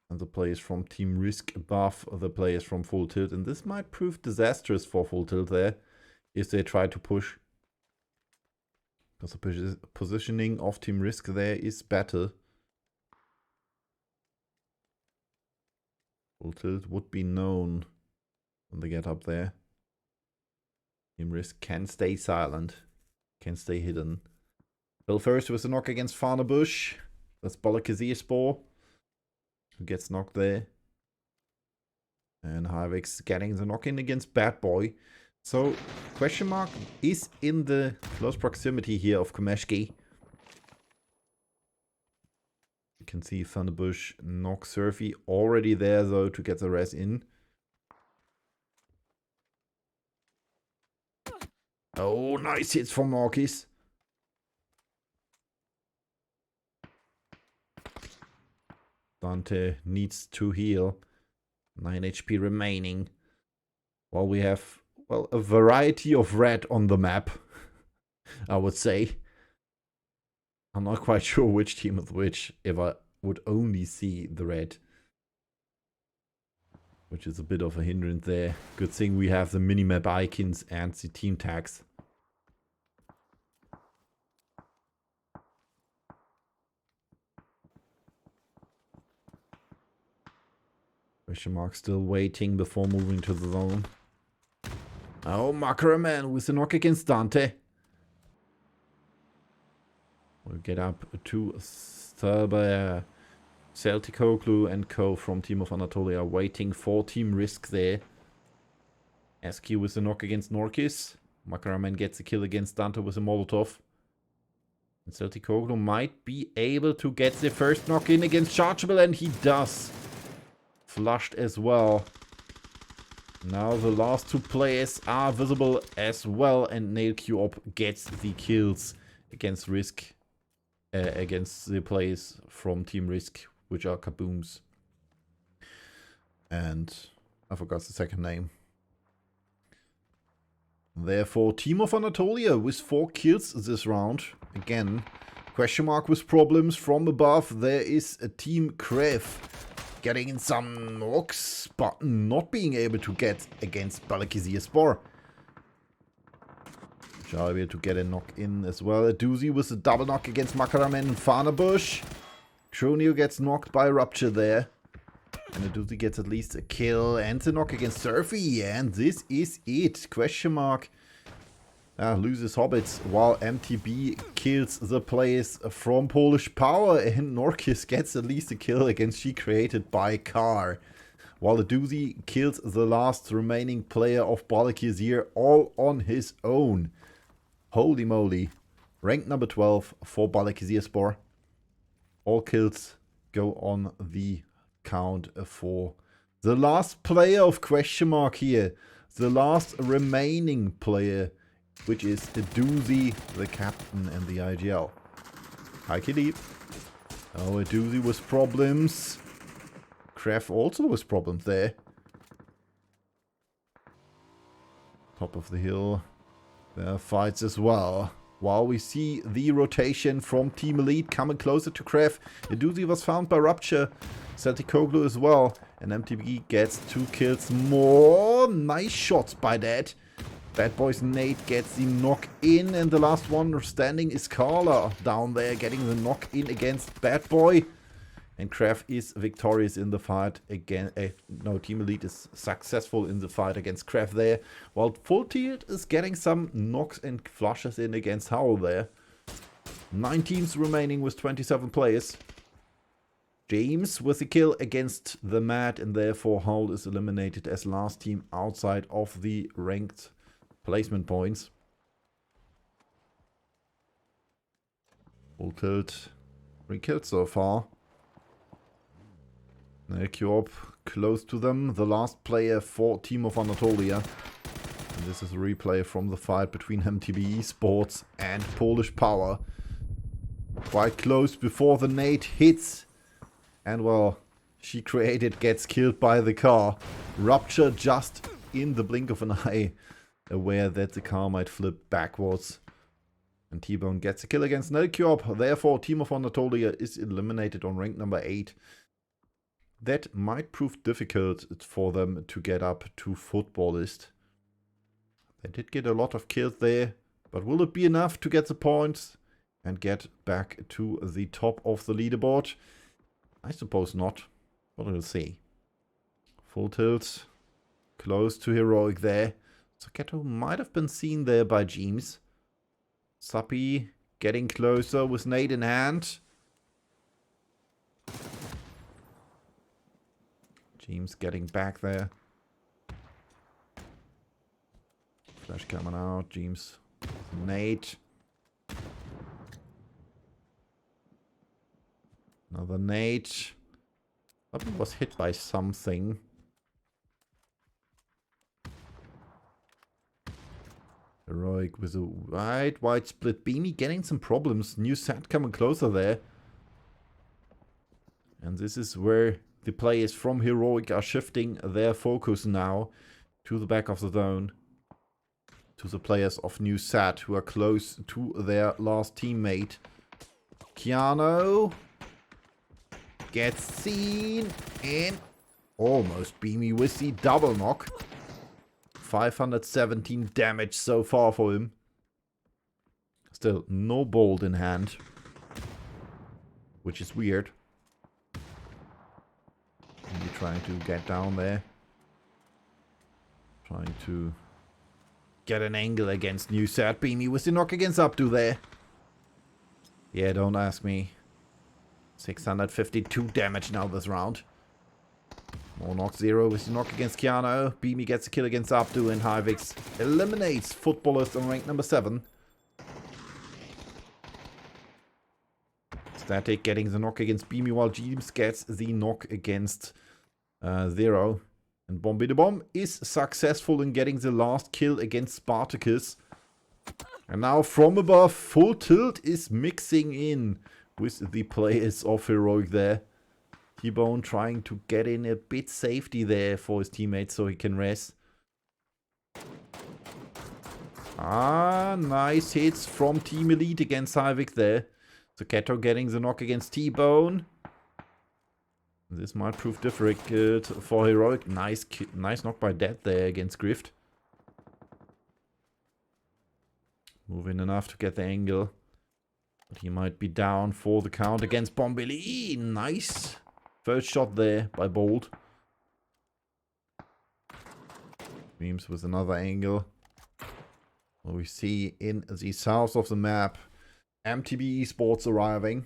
And the players from Team Risk above the players from Full Tilt. And this might prove disastrous for Full Tilt there, if they try to push. Because the positioning of Team Risk there is better. Full Tilt would be known when they get up there. Team Risk can stay silent, can stay hidden. Bill first with a knock against Farnabush. That's Balakazir Spore, who gets knocked there. And Havix getting the knock in against Bad Boy. So, question mark is in the close proximity here of Komeshki. You can see Thunderbush knock Surfy already there though to get the res in. Oh, nice hits from Marquis. Dante needs to heal. 9 HP remaining. While we have, well, a variety of red on the map, I would say. I'm not quite sure which team is which if I would only see the red. Which is a bit of a hindrance there. Good thing we have the minimap icons and the team tags. Question mark still waiting before moving to the zone. Oh, Makaraman with the knock against Dante. We'll get up to Serba, Celticoglu and co from Team of Anatolia waiting for Team Risk there. SQ with the knock against Norkis. Makaraman gets a kill against Dante with a Molotov. And Celticoglu might be able to get the first knock in against Chargeable, and he does. Flushed as well. Now the last two players are visible as well, and Nail Q-Op gets the kills against Risk. Against the players from Team Risk, which are Kabooms. And I forgot the second name. Therefore, Team of Anatolia with 4 kills this round. Again, question mark with problems from above. There is a Team Krev getting in some knocks, but not being able to get against Balikizirspor. Shall be able to get a knock in as well. A doozy with a double knock against Makaraman and Farnabush. Tronio gets knocked by Rupture there. And a doozy gets at least a kill and a knock against Surfy. And this is it. Question mark. Loses Hobbits while MTB kills the players from Polish Power. And Norkis gets at least a kill against She Created by Car. While the doozy kills the last remaining player of Balikizir all on his own. Holy moly. Rank number 12 for Balikizirspor. All kills go on the count for the last player of question mark here. The last remaining player, which is the doozy, the captain, and the IGL. Hi, Kitty. Oh, a doozy with problems. Krev also with problems there. Top of the hill. There are fights as well. While we see the rotation from Team Elite coming closer to Krev. The doozy was found by Rupture. Celticoglu as well. And MTB gets 2 kills more. Nice shots by that. Bad Boy's Nate gets the knock in. And the last one standing is Carla down there getting the knock in against Bad Boy. And Krev is victorious in the fight again. No, Team Elite is successful in the fight against Krev there. While Full Tilt is getting some knocks and flushes in against Howl there. 9 teams remaining with 27 players. James with a kill against the Mad, and therefore Howl is eliminated as last team outside of the ranked placement points. Full Tilt 3 kills so far. Q-Op close to them, the last player for Team of Anatolia. And this is a replay from the fight between MTB Esports and Polish Power. Quite close before the nade hits. And well, She Created gets killed by the car. Rupture just in the blink of an eye, aware that the car might flip backwards. And T-Bone gets a kill against Q-Op. Therefore, Team of Anatolia is eliminated on rank number 8. That might prove difficult for them to get up to Footballist. They did get a lot of kills there, but will it be enough to get the points and get back to the top of the leaderboard? I suppose not, but we'll see. Full Tilt, close to Heroic there. Soketo might have been seen there by James. Sappy getting closer with nade in hand. James getting back there. Flash coming out. James. Nade. Another nade. Sappy was hit by something. Heroic with a wide split. Beamy getting some problems. New set coming closer there. And this is where the players from Heroic are shifting their focus now to the back of the zone. To the players of New Sat who are close to their last teammate. Keanu gets seen and almost Beamy with the double knock. 517 damage so far for him. Still no bolt in hand, which is weird. Maybe trying to get down there. Trying to get an angle against New Sat. Beamy with the knock against Abdu there. Yeah, don't ask me. 652 damage now this round. More knock 0 with the knock against Keanu. Beamy gets a kill against Abdu, and Hyvix eliminates Footballers on rank number 7. Static getting the knock against Beamy, while James gets the knock against 0. And Bombi the Bomb is successful in getting the last kill against Spartacus. And now from above, Full Tilt is mixing in with the players of Heroic there. T-Bone trying to get in a bit safety there for his teammates so he can rest. Ah, nice hits from Team Elite against Hyvik there. Zuchetto getting the knock against T-Bone. This might prove difficult for Heroic. Nice knock by Dead there against Grift. Moving enough to get the angle. But he might be down for the count against Bombili. Nice first shot there by Bold. Beams with another angle. What we see in the south of the map, MTB Esports arriving.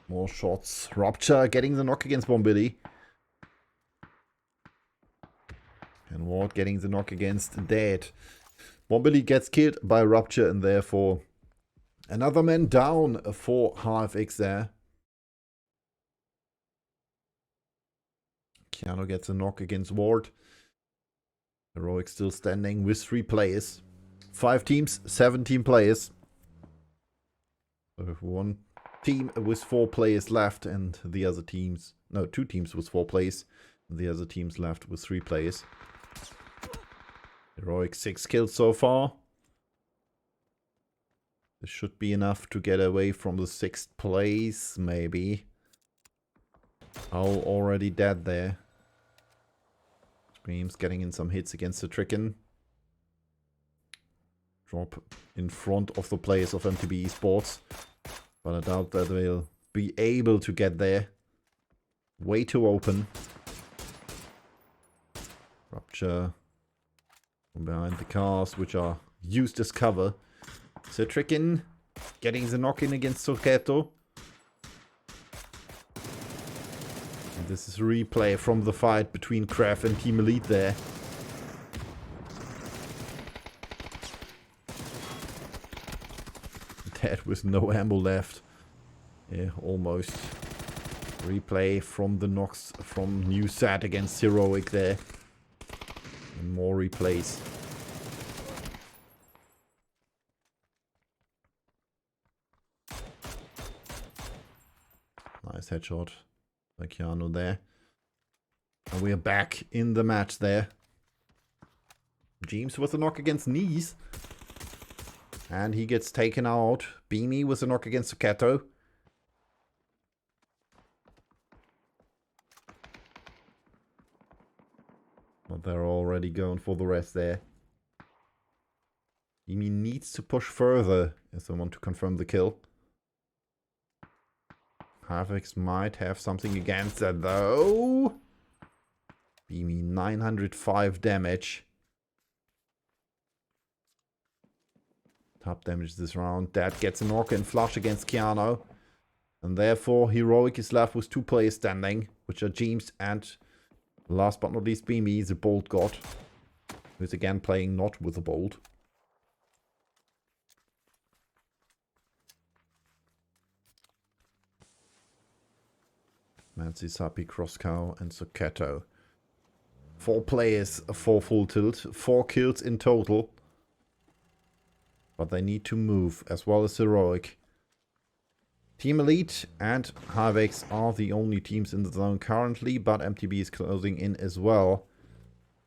More shots. Rupture getting the knock against Bombili. And Ward getting the knock against Dead. Bombili gets killed by Rupture, and therefore another man down for HFX there. Keanu gets a knock against Ward. Heroic still standing with 3 players. 5 teams, 17 players. So 1 team with 4 players left, and the other teams... No, 2 teams with 4 players. And the other teams left with 3 players. Heroic 6 kills so far. This should be enough to get away from the 6th place, maybe. Owl already dead there. Screams getting in some hits against the Tricken. Drop in front of the players of MTB Esports. But I doubt that they'll be able to get there. Way too open. Rupture from behind the cars, which are used as cover. Citrikin getting the knock in against Zuchetto. And this is a replay from the fight between Kraft and Team Elite there. Dead with no ammo left. Yeah, almost. Replay from the knocks from New Sat against Heroic there. And more replays. Nice headshot by Keanu there. And we are back in the match there. James with a knock against Knees. And he gets taken out. Beamy with a knock against Zuchetto. But they're already going for the rest there. Beamy needs to push further if they want to confirm the kill. Havix might have something against that though. Beamy 905 damage. Top damage this round. That gets a knock and flush against Keanu. And therefore Heroic is left with 2 players standing, which are James and last but not least Beamy, the Bolt God. Who is again playing not with a Bolt. Mansi, Sapi, Crosscow and Zuchetto. 4 players for Full Tilt. 4 kills in total. But they need to move as well as Heroic. Team Elite and Havex are the only teams in the zone currently, but MTB is closing in as well.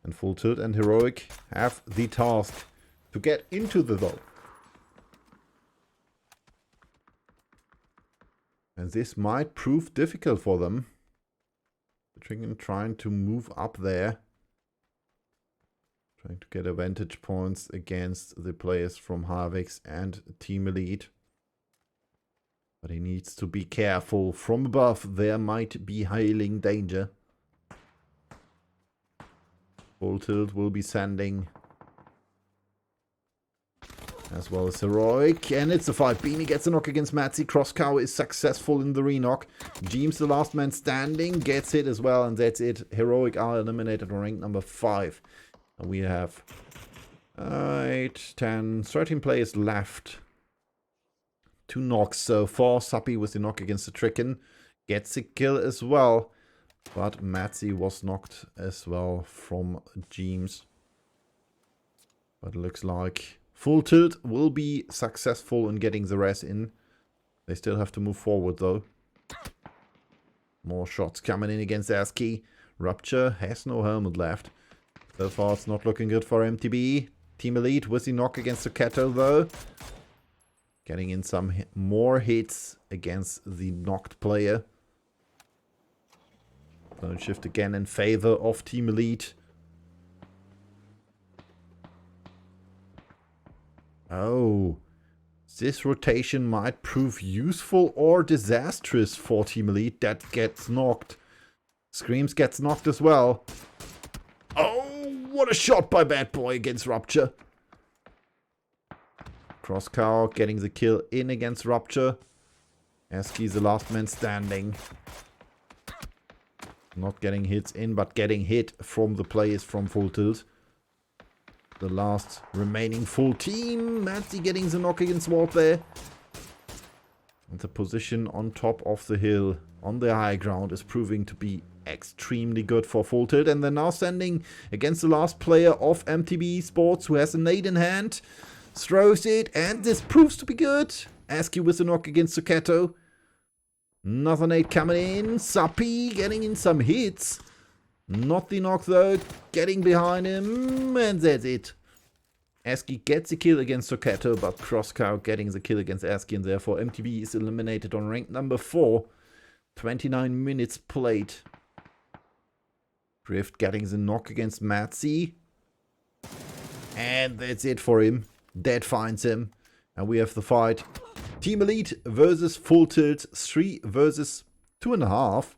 And Full Tilt and Heroic have the task to get into the zone. And this might prove difficult for them. Tricken trying to move up there. Trying to get advantage points against the players from Havix and Team Elite. But he needs to be careful. From above there might be hailing danger. Full Tilt will be sending as well as Heroic, and it's a fight. Beanie gets a knock against Matzi. Crosscow is successful in the re-knock. Jeems, the last man standing, gets hit as well, and that's it. Heroic are eliminated on rank number 5. And we have 8, 10, 13 players left. 2 knocks so far. Suppy with the knock against the Tricken gets a kill as well. But Matzi was knocked as well from Jeems. But it looks like Full Tilt will be successful in getting the res in. They still have to move forward though. More shots coming in against ASCII. Rupture has no helmet left. So far it's not looking good for MTB. Team Elite with the knock against Zucchetto though. Getting in some more hits against the knocked player. Zone shift again in favor of Team Elite. Oh, this rotation might prove useful or disastrous for Team Elite. That gets knocked. Screams gets knocked as well. Oh, what a shot by Bad Boy against Rupture. Crosscow getting the kill in against Rupture. ASCII's the last man standing. Not getting hits in, but getting hit from the players from Full Tilt. The last remaining full team. Matzi getting the knock against Ward there. And the position on top of the hill on the high ground is proving to be extremely good for Full Tilt. And they're now standing against the last player of MTB Sports who has a nade in hand. Throws it, and this proves to be good. ASCII with the knock against Zucchetto. Another nade coming in. Suppy getting in some hits. Not the knock though, getting behind him, and that's it. ASCII gets a kill against Zucchetto, but Crosscow getting the kill against ASCII, and therefore MTB is eliminated on rank number 4. 29 minutes played. Drift getting the knock against Matzi. And that's it for him. Dead finds him. And we have the fight. Team Elite versus Full Tilt. 3 versus 2.5.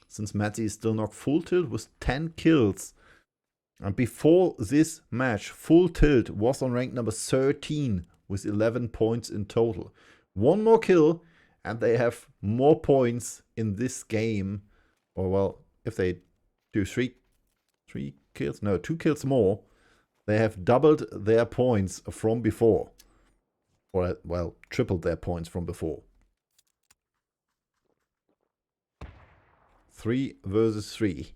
Since Matzi is still knocked, Full Tilt with 10 kills. And before this match, Full Tilt was on rank number 13 with 11 points in total. 1 more kill and they have more points in this game. Or well, if they do 2 kills more, they have doubled their points from before. Or well, tripled their points from before. 3 versus 3.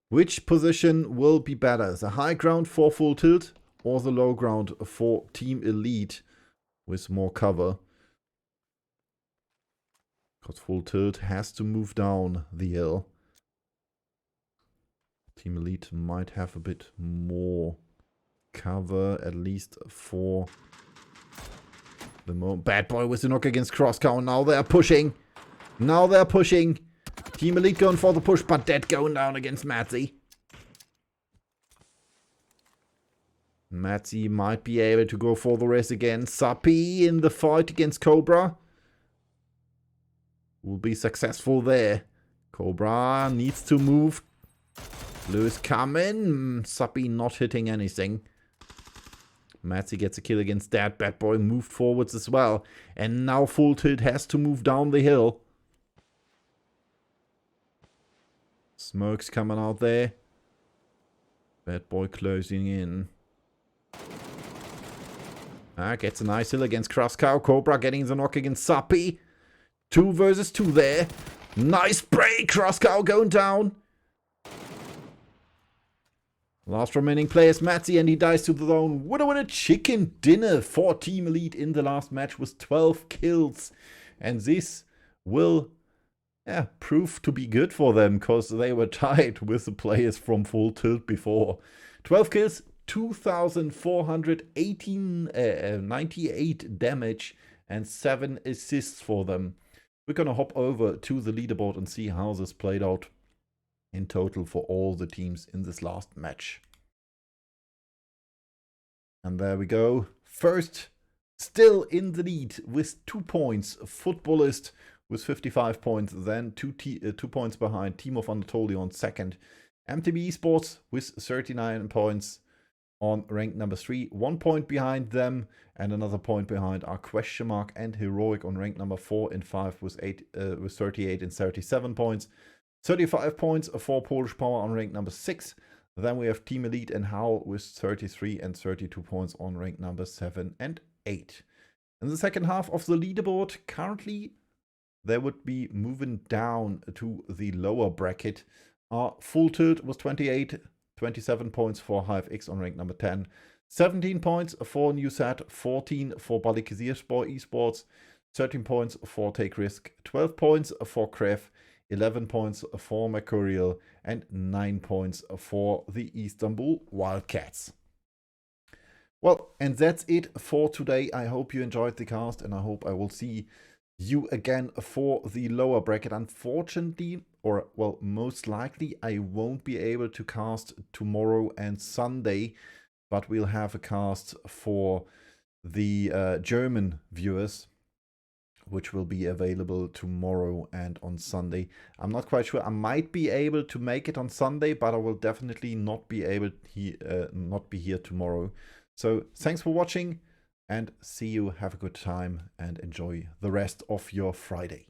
Which position will be better? The high ground for Full Tilt or the low ground for Team Elite with more cover? Because Full Tilt has to move down the hill. Team Elite might have a bit more cover, at least for the moment. Bad Boy with the knock against Crosscow. Now they're pushing. Now they're pushing. Team Elite going for the push, but Dead going down against Matzi. Matzi might be able to go for the race again. Suppy in the fight against Cobra. Will be successful there. Cobra needs to move. Blue is coming. Suppy not hitting anything. Matzi gets a kill against that. Bad Boy moved forwards as well. And now Full Tilt has to move down the hill. Smoke's coming out there. Bad Boy closing in. Gets a nice hill against Crosscow. Cobra getting the knock against Suppy. 2 versus 2 there. Nice break. Crosscow going down. Last remaining player is Matzi, and he dies to the zone. Winner chicken dinner for Team Elite in the last match with 12 kills. And this will prove to be good for them, because they were tied with the players from Full Tilt before. 12 kills, 2,498 damage, and 7 assists for them. We're going to hop over to the leaderboard and see how this played out in total for all the teams in this last match. And there we go. First, still in the lead with 2 points, Footballist with 55 points, then 2 points behind Team of Anatolia on second. MTB Esports with 39 points. on ranked number 3, 1 point behind them, and another point behind are Question Mark and Heroic on ranked number 4 and 5 with 38 and 37 points. 35 points for Polish Power on rank number 6. Then we have Team Elite and Howl with 33 and 32 points on rank number 7 and 8. In the second half of the leaderboard, currently they would be moving down to the lower bracket. Full Tilt was 28, 27 points for HiveX on rank number 10. 17 points for Newsat, 14 for Balikazirspor Esports, 13 points for Take Risk, 12 points for Kref, 11 points for Mercurial, and 9 points for the Istanbul Wildcats. Well, and that's it for today. I hope you enjoyed the cast, and I hope I will see you again for the lower bracket. Unfortunately, or well, most likely, I won't be able to cast tomorrow and Sunday, but we'll have a cast for the German viewers, which will be available tomorrow and on Sunday. I'm not quite sure. I might be able to make it on Sunday, but I will definitely not be able to not be here tomorrow. So thanks for watching, and see you. Have a good time and enjoy the rest of your Friday.